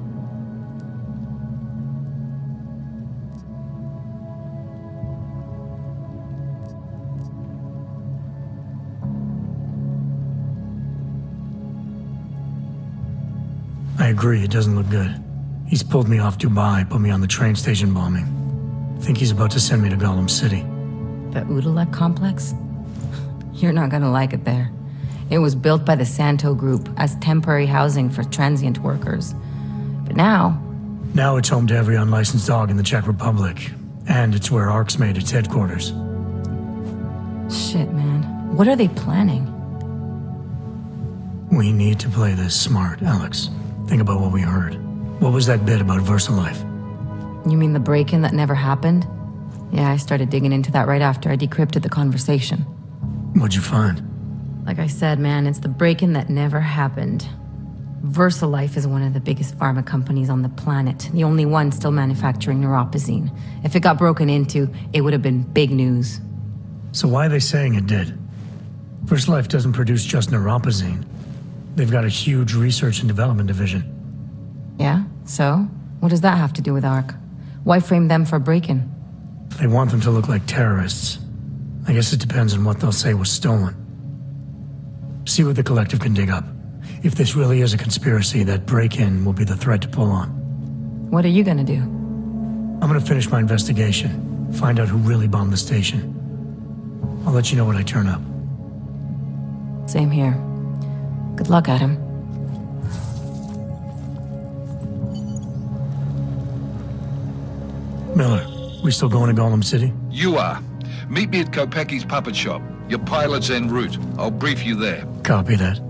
I agree, it doesn't look good. He's pulled me off Dubai, put me on the train station bombing. Think he's about to send me to Gollum City. The Udalek complex? You're not gonna like it there. It was built by the Santo Group as temporary housing for transient workers. But now... Now it's home to every unlicensed dog in the Czech Republic. And it's where ARC's made its headquarters. Shit, man. What are they planning? We need to play this smart, Alex. Think about what we heard. What was that bit about VersaLife? You mean the break-in that never happened? Yeah, I started digging into that right after I decrypted the conversation. What'd you find? Like I said, man, it's the break-in that never happened. VersaLife is one of the biggest pharma companies on the planet, the only one still manufacturing neuropozyne. If it got broken into, it would have been big news. So why are they saying it did? VersaLife doesn't produce just neuropozyne. They've got a huge research and development division. Yeah? So? What does that have to do with ARC? Why frame them for break-in? They want them to look like terrorists. I guess it depends on what they'll say was stolen. See what the collective can dig up. If this really is a conspiracy, that break-in will be the thread to pull on. What are you gonna do? I'm gonna finish my investigation. Find out who really bombed the station. I'll let you know when I turn up. Same here. Good luck, Adam. Miller, we still going to Gollum City? You are. Meet me at Kopecki's puppet shop. Your pilot's en route. I'll brief you there. Copy that.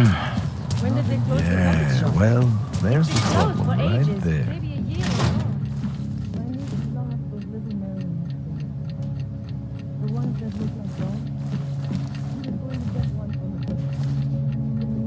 When did they close the record Yeah, shop? well, there's the It's closed problem for right ages. there. Maybe a year or more. My niece lost those little marionettes. The ones that look like dolls. She was going to get one for her birthday.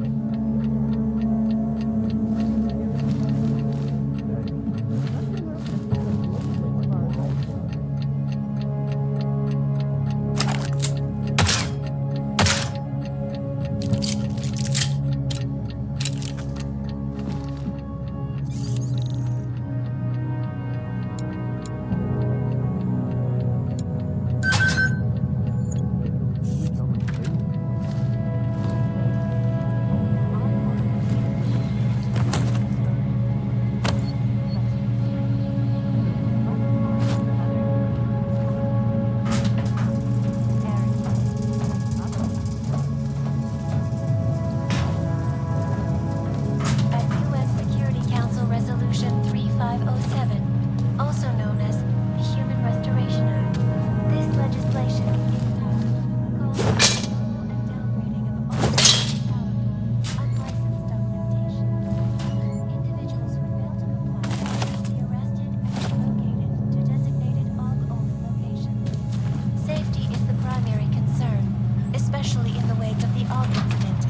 A U.S. Security Council Resolution 3507, also known as the Human Restoration Act. This legislation calls for the removal and downgrading of all powerful, unlicensed documentation. Individuals who fail to comply will be arrested and relocated to designated AUG-only locations. Safety is the primary concern, especially in the wake of the AUG incident,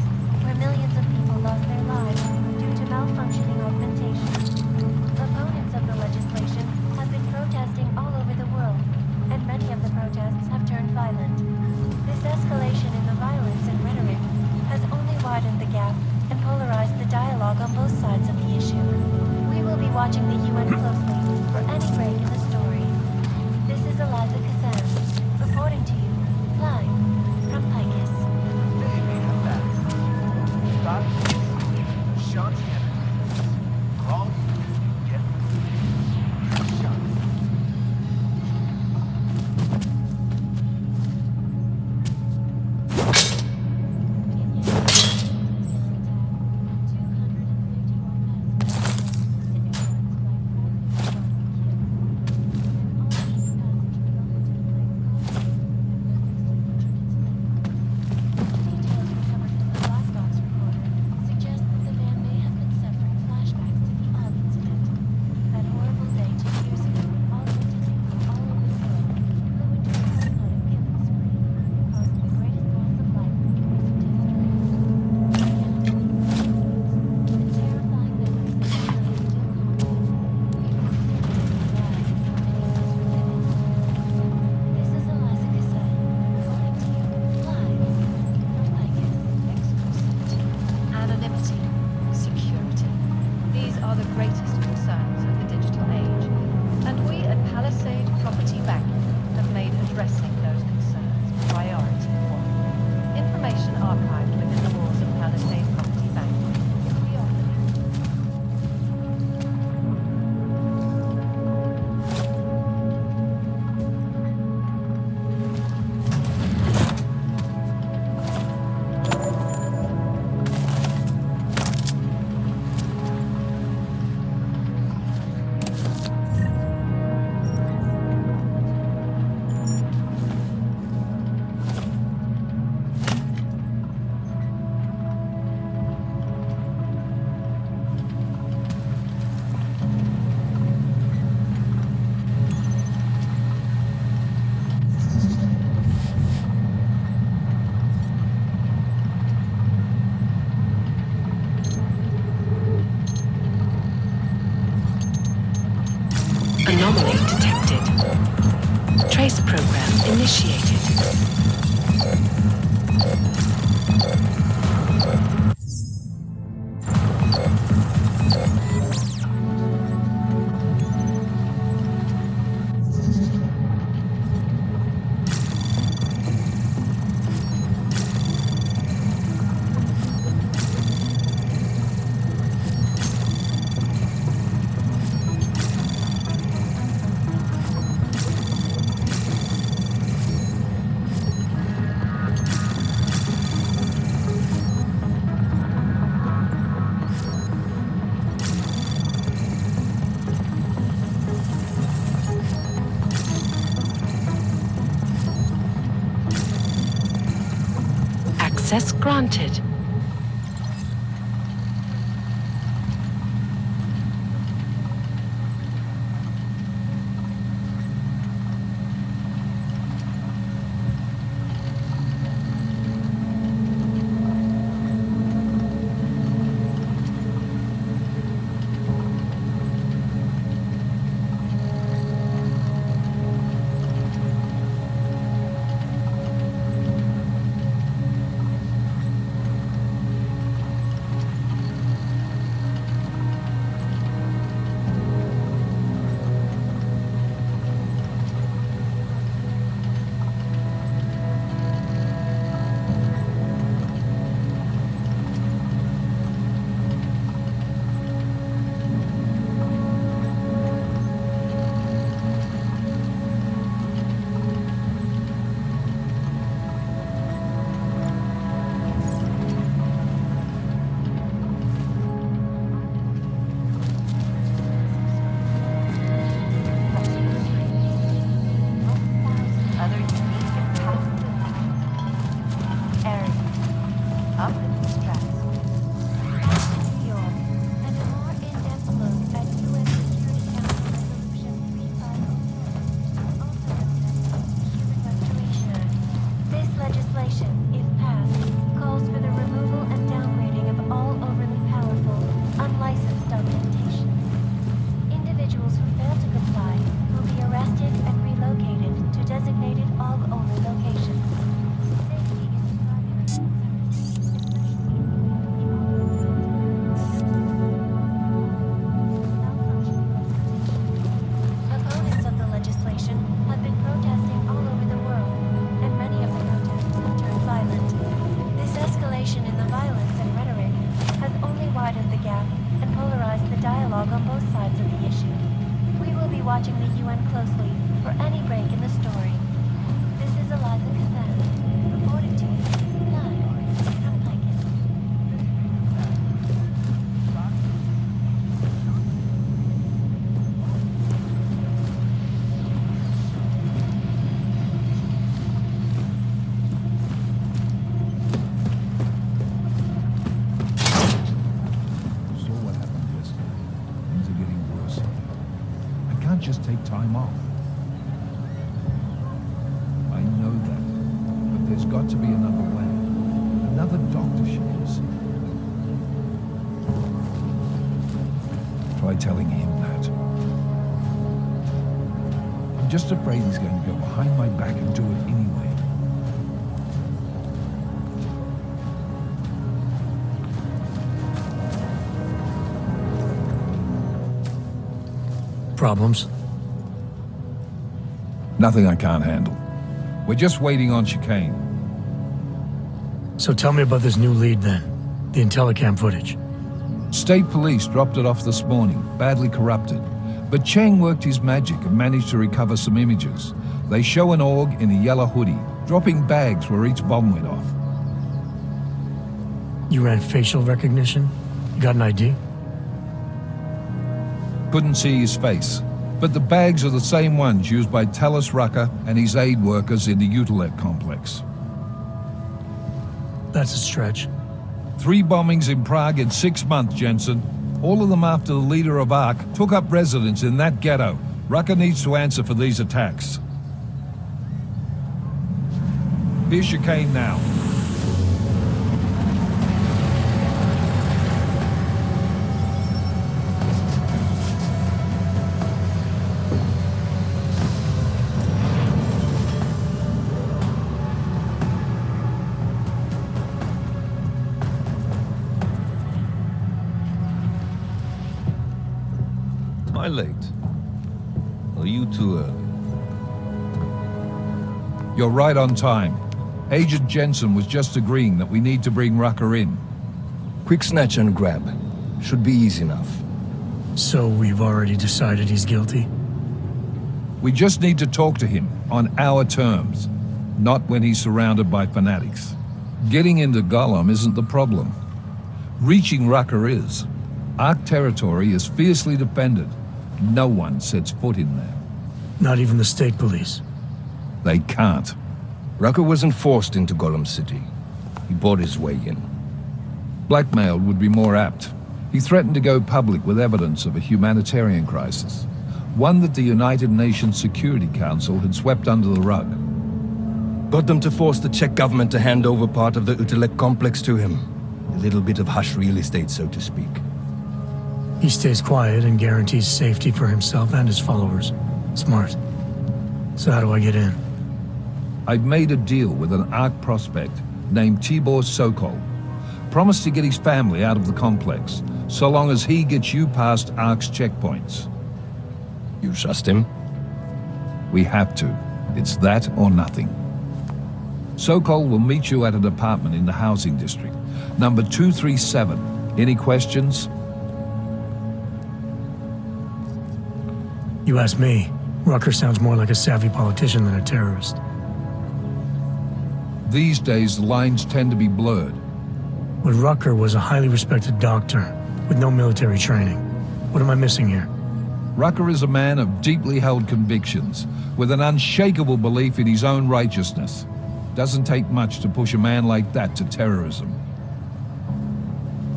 where millions of people lost their lives due to malfunctioning augmentation. Opponents of the legislation have been protesting all over the world, and many of the protests have turned violent. This escalation in the violence and rhetoric has only widened the gap and polarized the dialogue on both sides of the issue. We will be watching the UN closely for any break in the story. This is Eliza Kazan, reporting to you, live from Picus. Anonymity, security. These are the greatest concerns of the digital age. And we at Palisade Property Bank have made addressing those concerns priority one. Information archived within the walls of Palisade Property Bank. We are Anomaly detected. Trace program initiated. Access granted. dialogue on both sides of the issue. We will be watching the UN closely for any break in the story. This is Eliza Kazan, reporting to you live from Piken. Saw what happened yesterday. Things are getting worse. I can't just take time off. I know that, but there's got to be another way. Another doctorship or something. Try telling him that. I'm just afraid he's going to go behind my back and do it anyway. Problems? Nothing I can't handle. We're just waiting on chicane. So tell me about this new lead then. The Intellicam footage. State police dropped it off this morning, badly corrupted. But Cheng worked his magic and managed to recover some images. They show an org in a yellow hoodie, dropping bags where each bomb went off. You ran facial recognition? You got an ID? Couldn't see his face. But the bags are the same ones used by Talos Rucker and his aid workers in the Utilec complex. That's a stretch. 3 bombings in Prague in 6 months, Jensen. All of them after the leader of ARC took up residence in that ghetto. Rucker needs to answer for these attacks. Here's chicane now. Am I late? Are you too early? You're right on time. Agent Jensen was just agreeing that we need to bring Rucker in. Quick snatch and grab. Should be easy enough. So we've already decided he's guilty? We just need to talk to him on our terms, not when he's surrounded by fanatics. Getting into Gollum isn't the problem. Reaching Rucker is. ARC territory is fiercely defended. No one sets foot in there. Not even the state police? They can't. Rucker wasn't forced into Gollum City. He bought his way in. Blackmailed would be more apt. He threatened to go public with evidence of a humanitarian crisis. One that the United Nations Security Council had swept under the rug. Got them to force the Czech government to hand over part of the Utilec complex to him. A little bit of hush real estate, so to speak. He stays quiet and guarantees safety for himself and his followers. Smart. So how do I get in? I've made a deal with an ARC prospect named Tibor Sokol. Promised to get his family out of the complex, so long as he gets you past ARC's checkpoints. You trust him? We have to. It's that or nothing. Sokol will meet you at an apartment in the housing district. Number 237. Any questions? You ask me. Rucker sounds more like a savvy politician than a terrorist. These days, the lines tend to be blurred. But Rucker was a highly respected doctor, with no military training. What am I missing here? Rucker is a man of deeply held convictions, with an unshakable belief in his own righteousness. Doesn't take much to push a man like that to terrorism.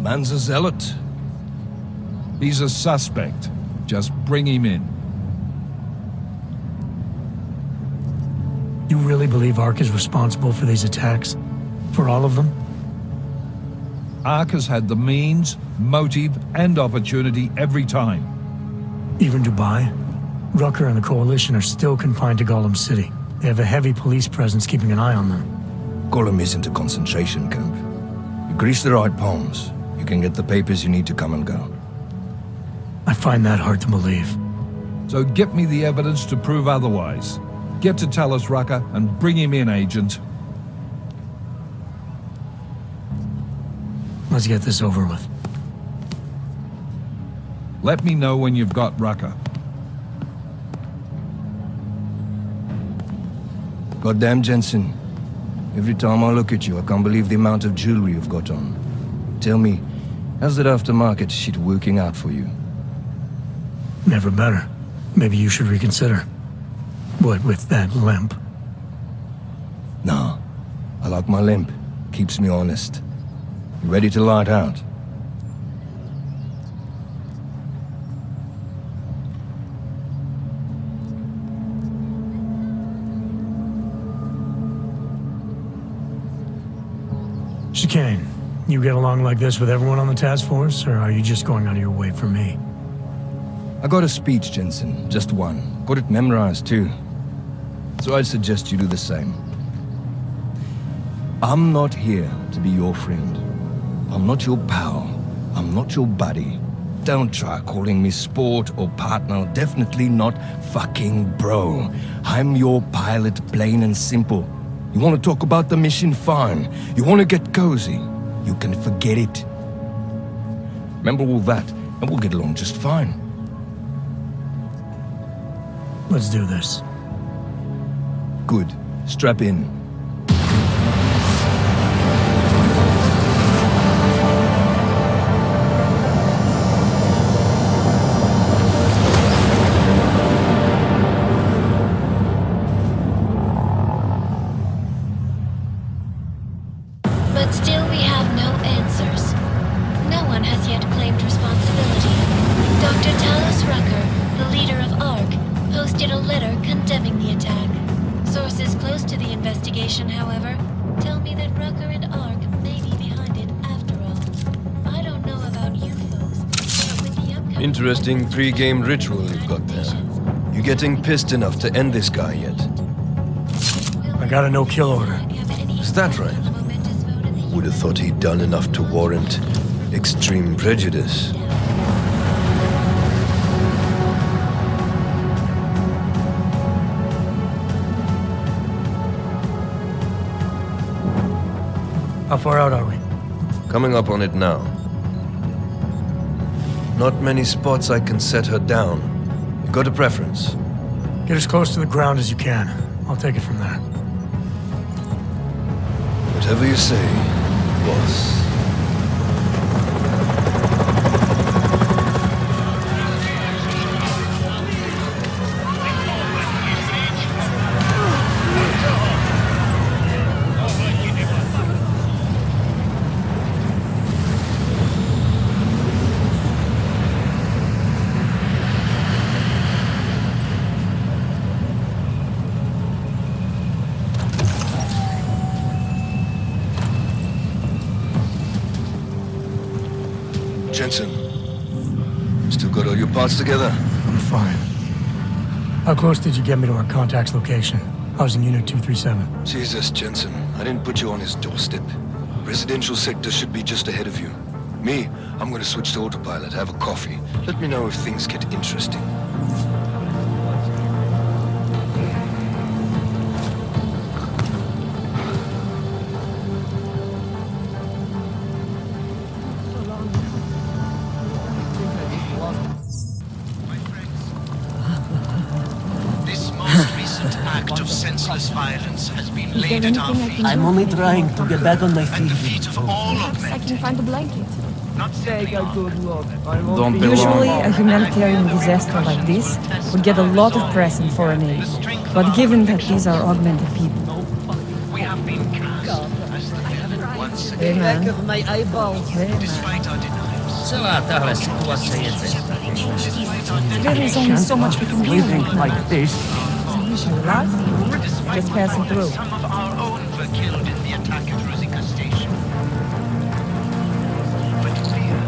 Man's a zealot. He's a suspect. Just bring him in. You really believe ARC is responsible for these attacks? For all of them? ARC has had the means, motive, and opportunity every time. Even Dubai? Rucker and the Coalition are still confined to Gollum City. They have a heavy police presence keeping an eye on them. Gollum isn't a concentration camp. You grease the right palms, you can get the papers you need to come and go. I find that hard to believe. So get me the evidence to prove otherwise. Get to Talos Rucker and bring him in, Agent. Let's get this over with. Let me know when you've got Rucker. Goddamn, Jensen. Every time I look at you, I can't believe the amount of jewelry you've got on. Tell me, how's that aftermarket shit working out for you? Never better. Maybe you should reconsider. What with that limp? No. I like my limp. Keeps me honest. You ready to light out? Chicane, you get along like this with everyone on the task force, or are you just going out of your way for me? I got a speech, Jensen. Just one. Got it memorized, too. So I'd suggest you do the same. I'm not here to be your friend. I'm not your pal. I'm not your buddy. Don't try calling me sport or partner. Definitely not fucking bro. I'm your pilot, plain and simple. You want to talk about the mission? Fine. You want to get cozy? You can forget it. Remember all that, and we'll get along just fine. Let's do this. Good. Strap in. But still we have no answers. No one has yet claimed responsibility. Dr. Talos Rucker, the leader of ARC, posted a letter condemning the attack. Sources close to the investigation, however, tell me that Rucker and ARC may be behind it after all. I don't know about you folks, but with the upcoming... Interesting pre-game ritual you've got there. You getting pissed enough to end this guy yet? I got a no-kill order. Is that right? Would have thought he'd done enough to warrant extreme prejudice. How far out are we? Coming up on it now. Not many spots I can set her down. You got a preference? Get as close to the ground as you can. I'll take it from there. Whatever you say, boss. Jensen, still got all your parts together? I'm fine. How close did you get me to our contact's location? I was in Unit 237. Jesus, Jensen, I didn't put you on his doorstep. Residential sector should be just ahead of you. Me, I'm gonna switch to autopilot, have a coffee. Let me know if things get interesting. Violence has been laid at our feet. I'm only trying to get back on my feet. I can find a blanket. Not take a good look. Don't be Usually, a humanitarian disaster like this would get a lot of press in foreign aid. But given that these are augmented people... We have been cast as the villain once Hey, again. man. Back of my eyeballs. Despite our denials. Celá tahle situace je There is only so much we can do Living right now. like this. Relax. Just passing through. Some of our own were killed in the attack at Rosica Station. But fear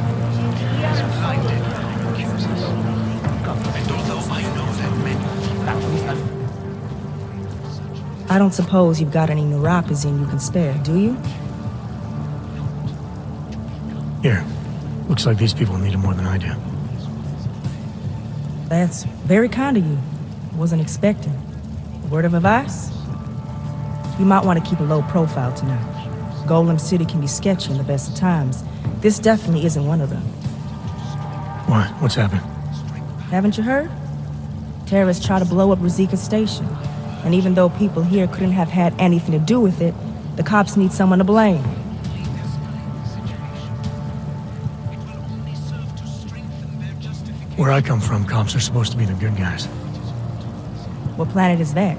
has blinded our accusers. And although I know that many... I don't suppose you've got any neuropazine you can spare, do you? Here. Looks like these people need it more than I do. That's very kind of you. Wasn't expecting. A word of advice? You might want to keep a low profile tonight. Golem City can be sketchy in the best of times. This definitely isn't one of them. What? What's happened? Haven't you heard? Terrorists try to blow up Ruzika Station. And even though people here couldn't have had anything to do with it, the cops need someone to blame. Where I come from, cops are supposed to be the good guys. What planet is that?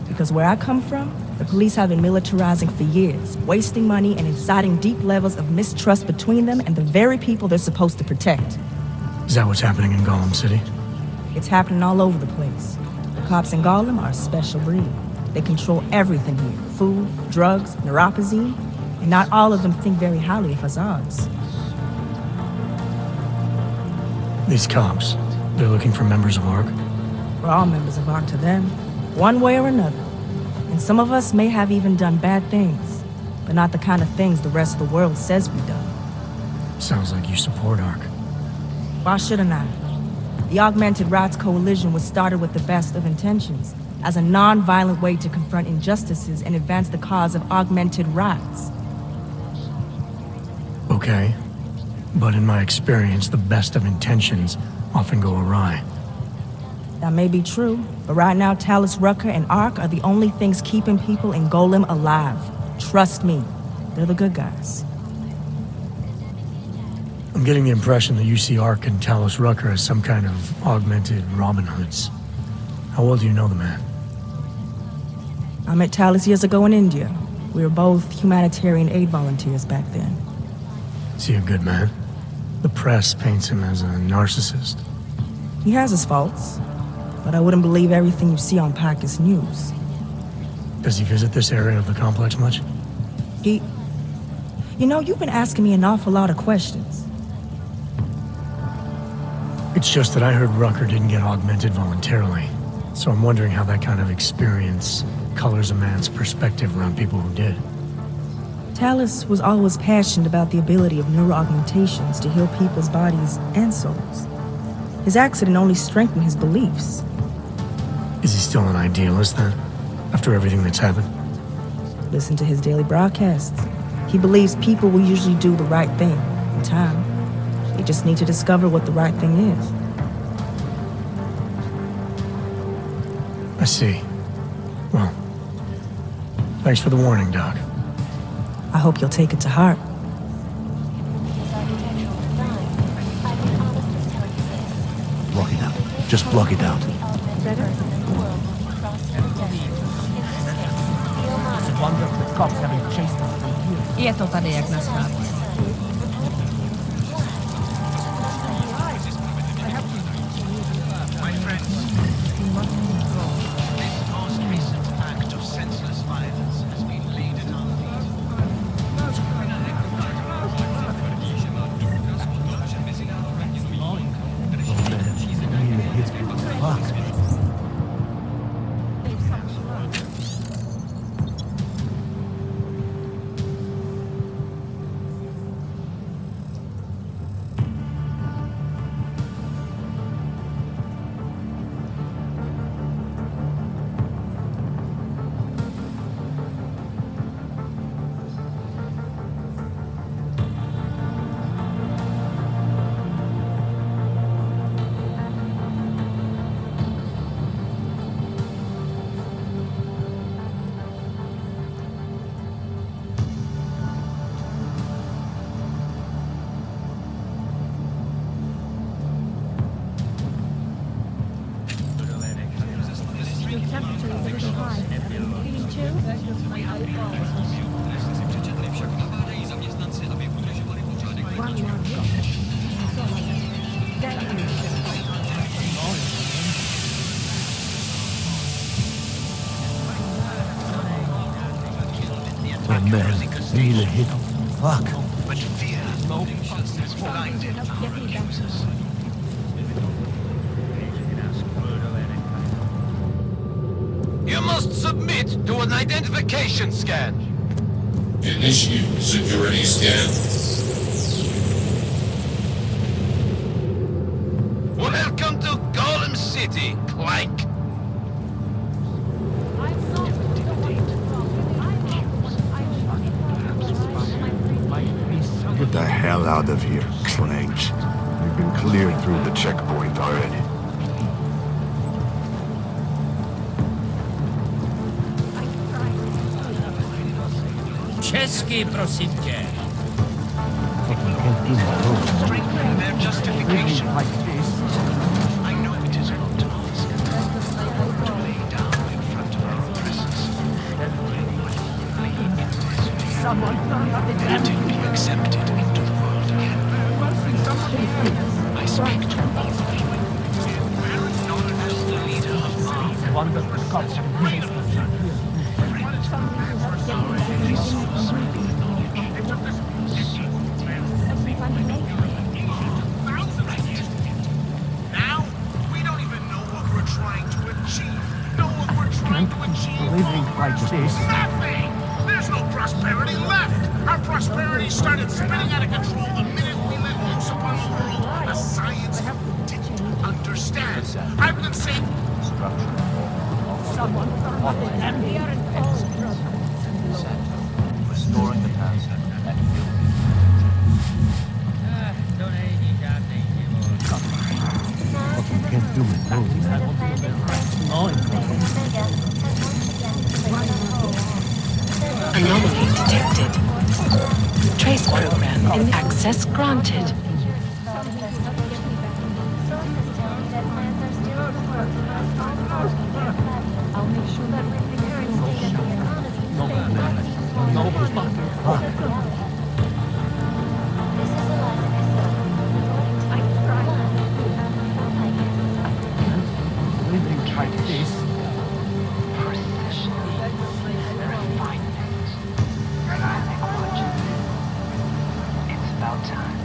Because where I come from, the police have been militarizing for years, wasting money and inciting deep levels of mistrust between them and the very people they're supposed to protect. Is that what's happening in Gollum City? It's happening all over the place. The cops in Gollum are a special breed. They control everything here. Food, drugs, neuropozyne, and not all of them think very highly of Azad's. These cops, they're looking for members of ARC? We're all members of ARC to them, one way or another. And some of us may have even done bad things, but not the kind of things the rest of the world says we done. Sounds like you support ARC. Why shouldn't I? The Augmented Rights Coalition was started with the best of intentions, as a non-violent way to confront injustices and advance the cause of augmented rights. Okay. But in my experience, the best of intentions often go awry. That may be true, but right now Talus Rucker and ARC are the only things keeping people in Golem alive. Trust me, they're the good guys. I'm getting the impression that you see ARC and Talus Rucker as some kind of augmented Robin Hoods. How well do you know the man? I met Talus years ago in India. We were both humanitarian aid volunteers back then. Is he a good man? The press paints him as a narcissist. He has his faults, but I wouldn't believe everything you see on Pacus News. Does he visit this area of the complex much? You know, you've been asking me an awful lot of questions. It's just that I heard Rucker didn't get augmented voluntarily, so I'm wondering how that kind of experience colors a man's perspective around people who did. Talus was always passionate about the ability of neuroaugmentations to heal people's bodies and souls. His accident only strengthened his beliefs. Is he still an idealist then, after everything that's happened? Listen to his daily broadcasts. He believes people will usually do the right thing in time. They just need to discover what the right thing is. I see. Well, thanks for the warning, Doc. I hope you'll take it to heart. Block it out. Just block it out. Wonder if the cops haven't chased us from here. Ito padayag na sa My friends, this most recent act of senseless violence has been laid at our feet. Fuck. Oh man, nearly hit him. Fuck. But fear has blinded our accusers. You must submit to an identification scan. Initiate security scan. Welcome to Golem City, Clank. Get the hell out of here, Clank. been cleared through the checkpoint already. Česky, prosím tě. Strengthen their justification. I know it is not to ask to lay down in front of our oppressors. Let it be accepted into the world again. I speak to all of you. Not as the leader of armed, freedom. Now, we don't even know what we're trying to achieve. Know what we're trying to achieve? Living like this. Nothing! There's no prosperity left! Our prosperity started spinning out of control the minute we let loose upon the world a science didn't understand. I've been saying... Someone and we are in Restoring the past. Can't do it. Anomaly detected. Trace program in access granted. I'll make sure that with the current state of the economy, Living like this. It's about time.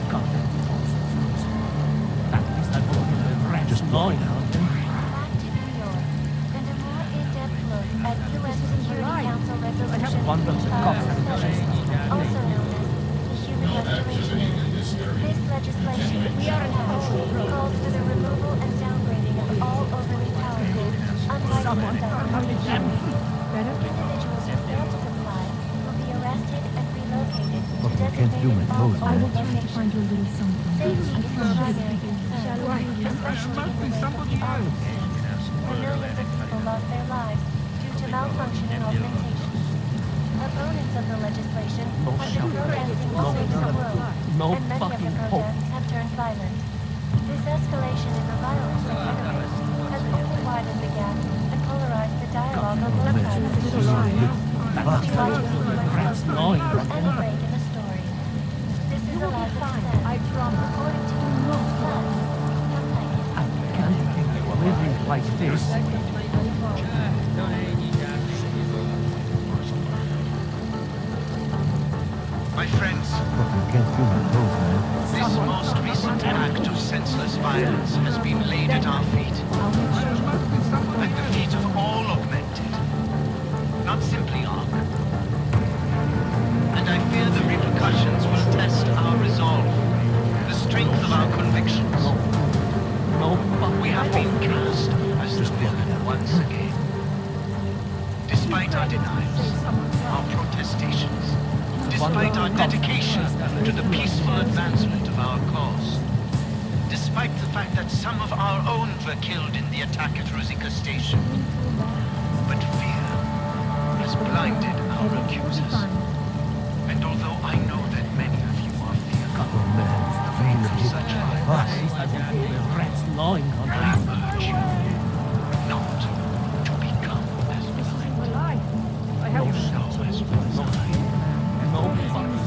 Just blowing out. This legislation calls for the removal and downgrading of all overly powerful, unlicensed individuals who fail to comply will be arrested and relocated to designated all-over locations. Safety is the primary concern, especially in the wake of the arms. Millions of people lost their lives due to malfunction and augmentation. Opponents of the legislation have been protesting all over the world, and many of the protests have turned violent. This escalation in the violence of enemies has only widened the gap and polarized the dialogue on both sides of the issue. Would you like to see what's closely and break in the story? This is a life of sin. I promise. According to you, Living like this. My friends, this most recent act of senseless violence has been laid at our feet. At the feet of all augmented, not simply Ark. And I fear the repercussions will test our resolve, the strength of our convictions. We have been cast as the villain once again. Despite our denials, our protestations, despite our dedication to the peaceful advancement of our cause, despite the fact that some of our own were killed in the attack at Rosika Station. But fear has blinded our accusers. And although I know that many of you are fearful of such violence, I urge you not to become as blind. No, as blind.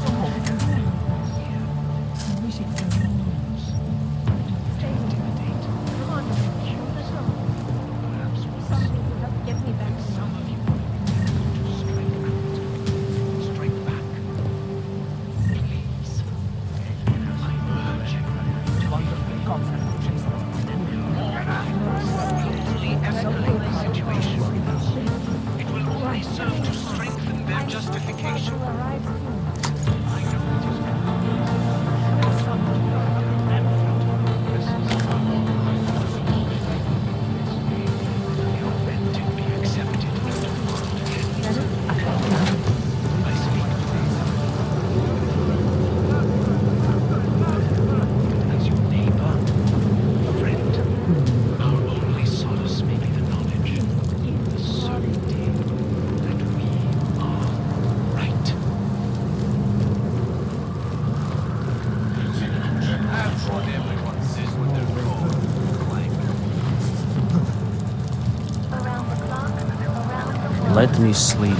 Let me sleep.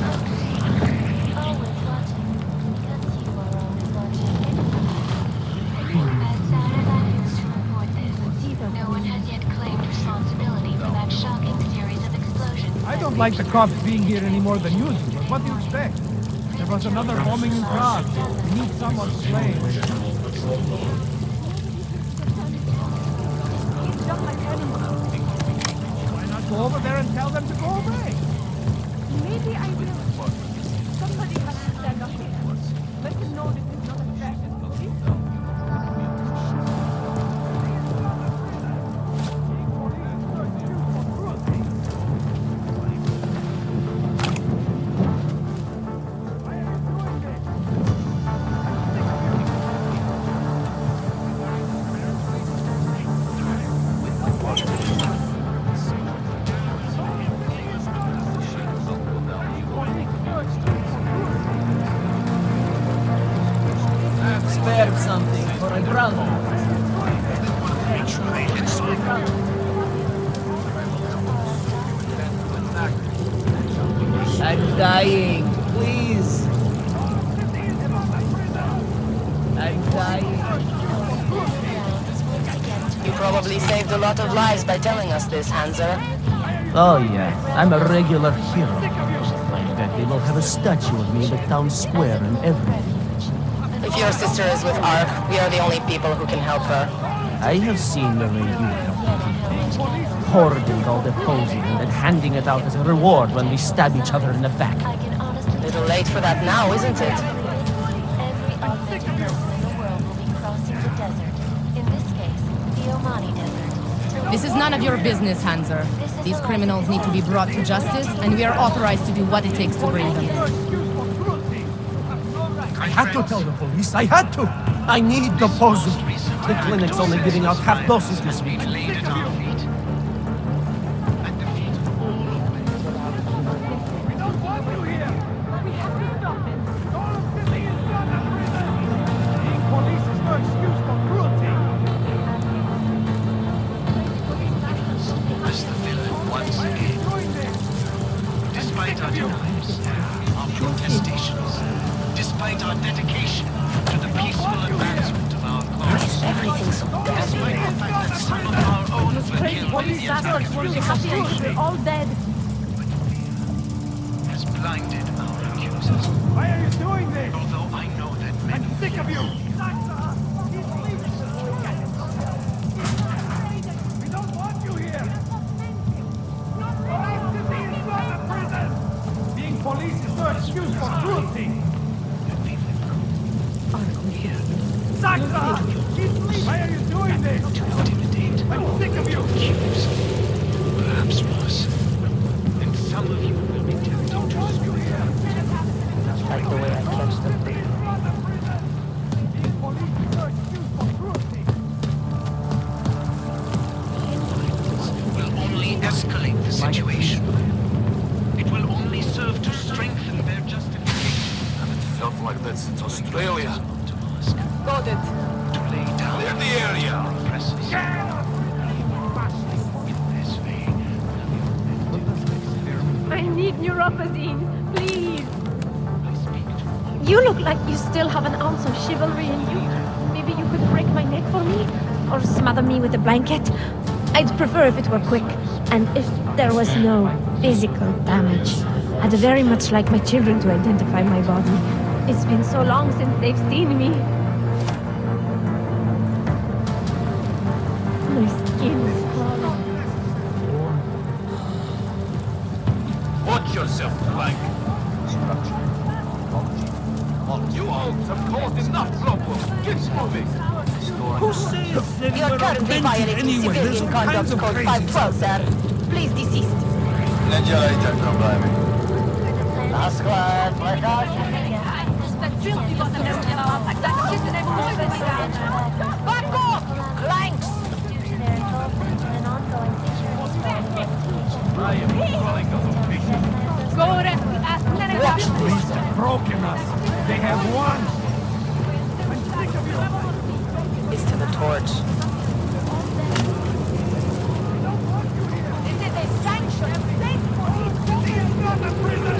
No one has yet claimed responsibility for that shocking series of explosions. I don't like the cops being here any more than usual, but what do you expect? There was another bombing in Prague. We need someone to blame. Why not go over there and tell them to go away? Maybe I will. Somebody has to stand up here. Let them know this is not a fascist police. Spare something for a brother. I'm dying, please. I'm dying. You probably saved a lot of lives by telling us this, Hanser. Oh yeah, I'm a regular hero. I bet they will have a statue of me in the town square and everything. If your sister is with Ark, we are the only people who can help her. I have seen the way you help people. Hoarding all the posing and then handing it out as a reward when we stab each other in the back. Little late for that now, isn't it? Every augmented person in the world will be crossing the desert. In this case, the Omani Desert. This is none of your business, Hanser. These criminals need to be brought to justice, and we are authorized to do what it takes to bring them in. I had to tell the police. I had to. I need the posing. The clinic's only giving out half doses this week. As the villain once again. Despite our denials, our protestations, despite our dedication to the peaceful advancement of our cause, Everything's so despite the fact that some of our own were killed in the attack, We're all dead. has blinded our accusers. Why are you doing this? Although I know that many I'm sick of you! We don't want you here! Being police is no excuse for cruelty! Sakra! Why are you doing this? do not imitate, I'm sick of you! accuse, perhaps worse. And some of you will be tempted to screw Like the way I catch them. will only escalate the situation. It will only serve to strengthen their justification. Haven't felt like that since Australia. Got it. To lay down Clear the area! oppressors. In this way, I need neuropozyne, please. I speak to You look like you still have an ounce of chivalry in you. Maybe you could break my neck for me? Or smother me with a blanket? I'd prefer if it were quick, and if there was no physical damage. I'd very much like my children to identify my body. It's been so long since they've seen me. My skin is crawling. Watch yourself, Frank. You all have caused enough trouble. Get moving. Who says that You are currently violating civilian conduct code 512, sir. Please desist. Не делайте проблемы. На склад, Back off! Clanks! Due to their involvement in an ongoing security I am calling of a picture. Watch Police have broken us. They have won. I'm sick of you. Is to the torch. This is a sanctioned state police. This is not a prison.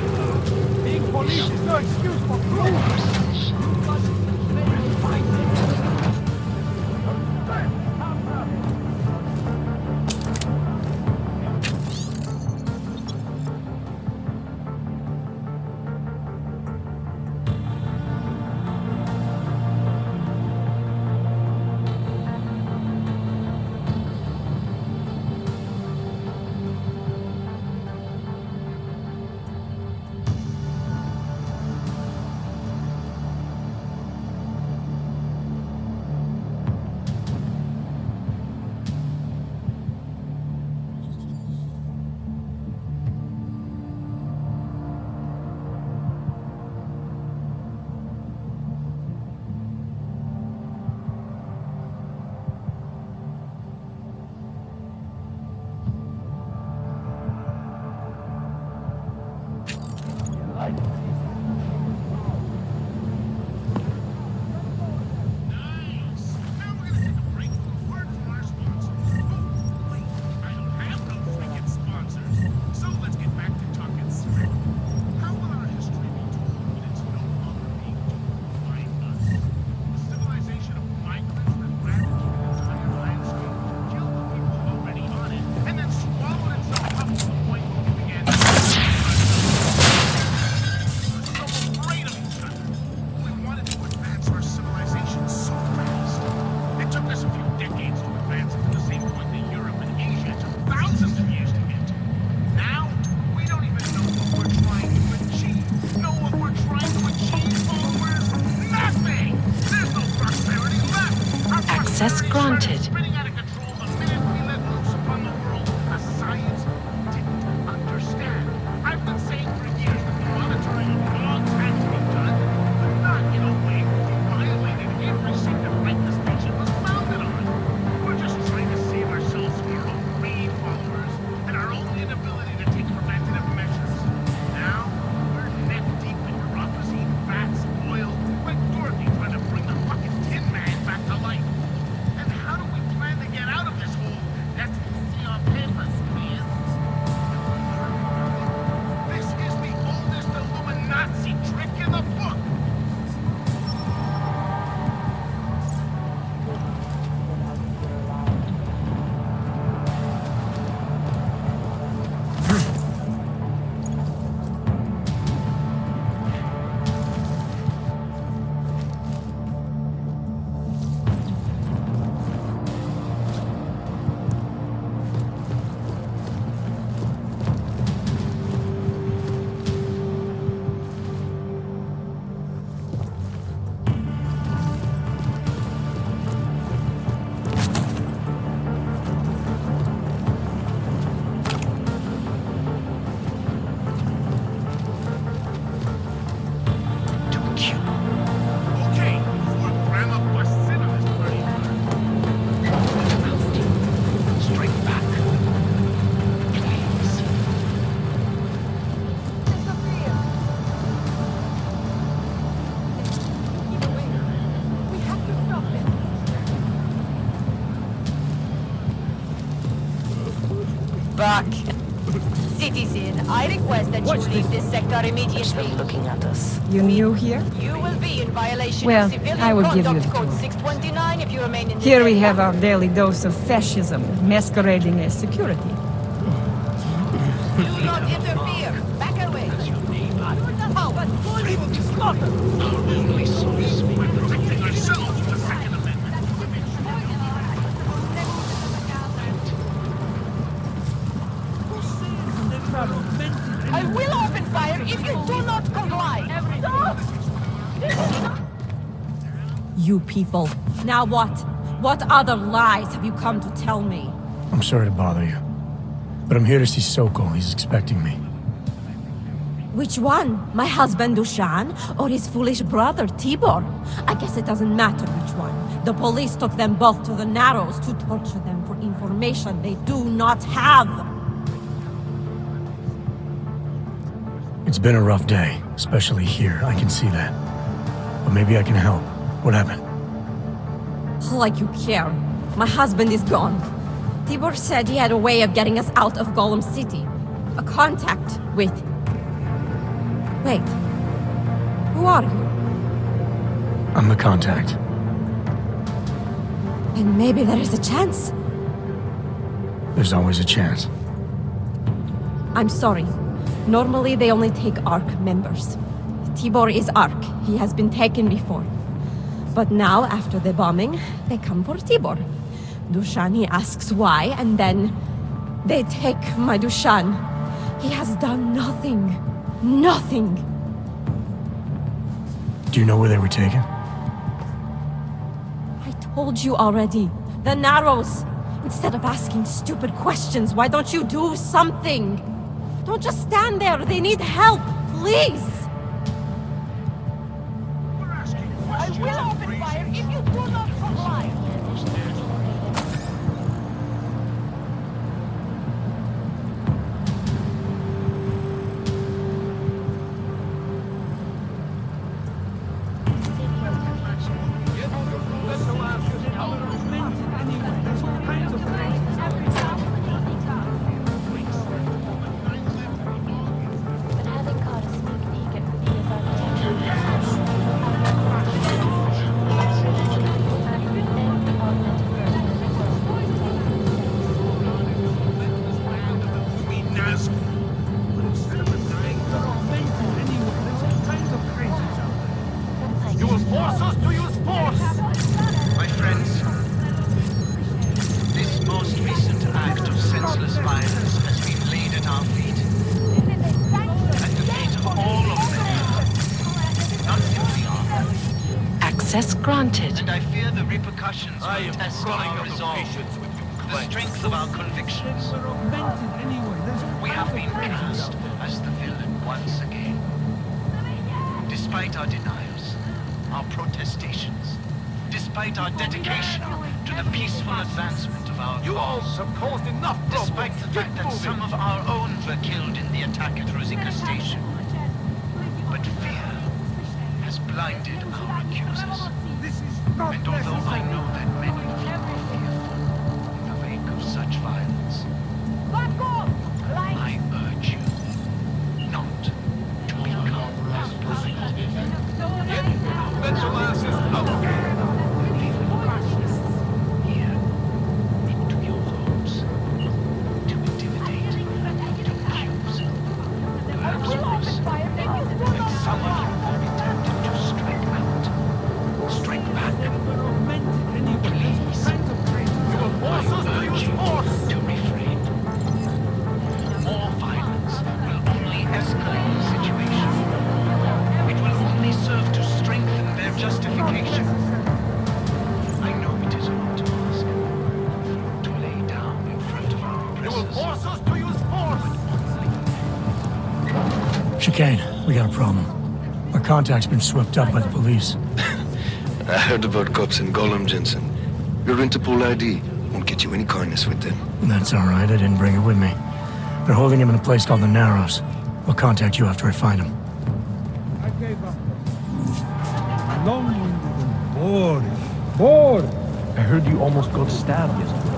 granted. Spinning out of control the minute we let loose upon the world a science didn't understand. I've been saying for years that the monitoring of logs had to be done, but not in a way which violated everything that right the station was founded on. We're just trying to save ourselves from our own greed followers and our own inability to take preventative measures. Now, we're neck deep in bureaucracy, rats, oil, like Dorothy trying to bring the fucking Tin Man back to life. And how do we plan to get out of this hole? That's see on papers, please. This is the oldest Illuminati trick in the book. Okay, before Grandma busts in on this party. Straight back. Please. We have to stop him. Back. Citizen, I request that you leave this sector immediately. Looking at us. You new here? You will be in violation Well, of Civilian I will give you Conduct the Code tour. 629 if you remain in this Here we area. have our daily dose of fascism masquerading as security. Do not interfere. Back away. How? Our only source. We're protecting ourselves with the Second Amendment. I will open fire if you do not comply. Stop! You people. Now what? What other lies have you come to tell me? I'm sorry to bother you, but I'm here to see Sokol. He's expecting me. Which one? My husband Dushan or his foolish brother Tibor? I guess it doesn't matter which one. The police took them both to the Narrows to torture them for information they do not have. It's been a rough day, especially here. I can see that. But maybe I can help. What happened? Like you care. My husband is gone. Tibor said he had a way of getting us out of Golem City. A contact with... Wait. Who are you? I'm the contact. And maybe there is a chance. There's always a chance. I'm sorry. Normally they only take ARC members. Tibor is ARC. He has been taken before. But now, after the bombing, they come for Tibor. Dushani asks why, and then they take my Dushan. He has done nothing. Nothing. Do you know where they were taken? I told you already. The Narrows. Instead of asking stupid questions, why don't you do something? Don't just stand there. They need help. Please. I will open fire if you do not comply. But having caught a sneak peek at Rubia's architecture, Access granted. And I fear the repercussions will test our resolve, the strength of our convictions. We have been cast as the villain once again. Despite our denials, our protestations, despite our dedication to the peaceful advancement of our cause, have caused enough despite the fact that some of our own were killed in the attack at Rosica Station. But fear has blinded our accusers. And although I know that many of you are fearful in the wake of such violence, I urge you not to become as blind. Let your asses out. Here, into your homes, to intimidate, to accuse, perhaps worse. And some of you will be tempted to strike out, strike back. Please, I urge you to refrain. More violence will only escalate the situation. It will only serve to strengthen their justification. I know it is not to ask to lay down in front of our oppressors. You will force us to use force! Chicane, we got a problem. Our contact's been swept up by the police. I heard about cops in Gollum, Jensen. Your Interpol ID won't get you any kindness with them. That's all right, I didn't bring it with me. They're holding him in a place called the Narrows. I'll contact you after I find him. I gave up. Long-winded and boring. Bored! I heard you almost got stabbed yesterday.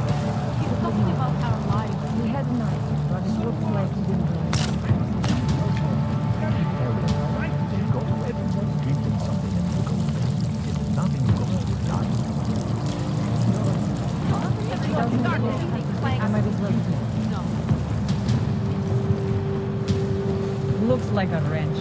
He was talking about our lives. We had a knife, but it looked like he didn't do it. Go to everyone drinking something and you go. There's nothing you go to die. I might as well. No. Looks like a wrench.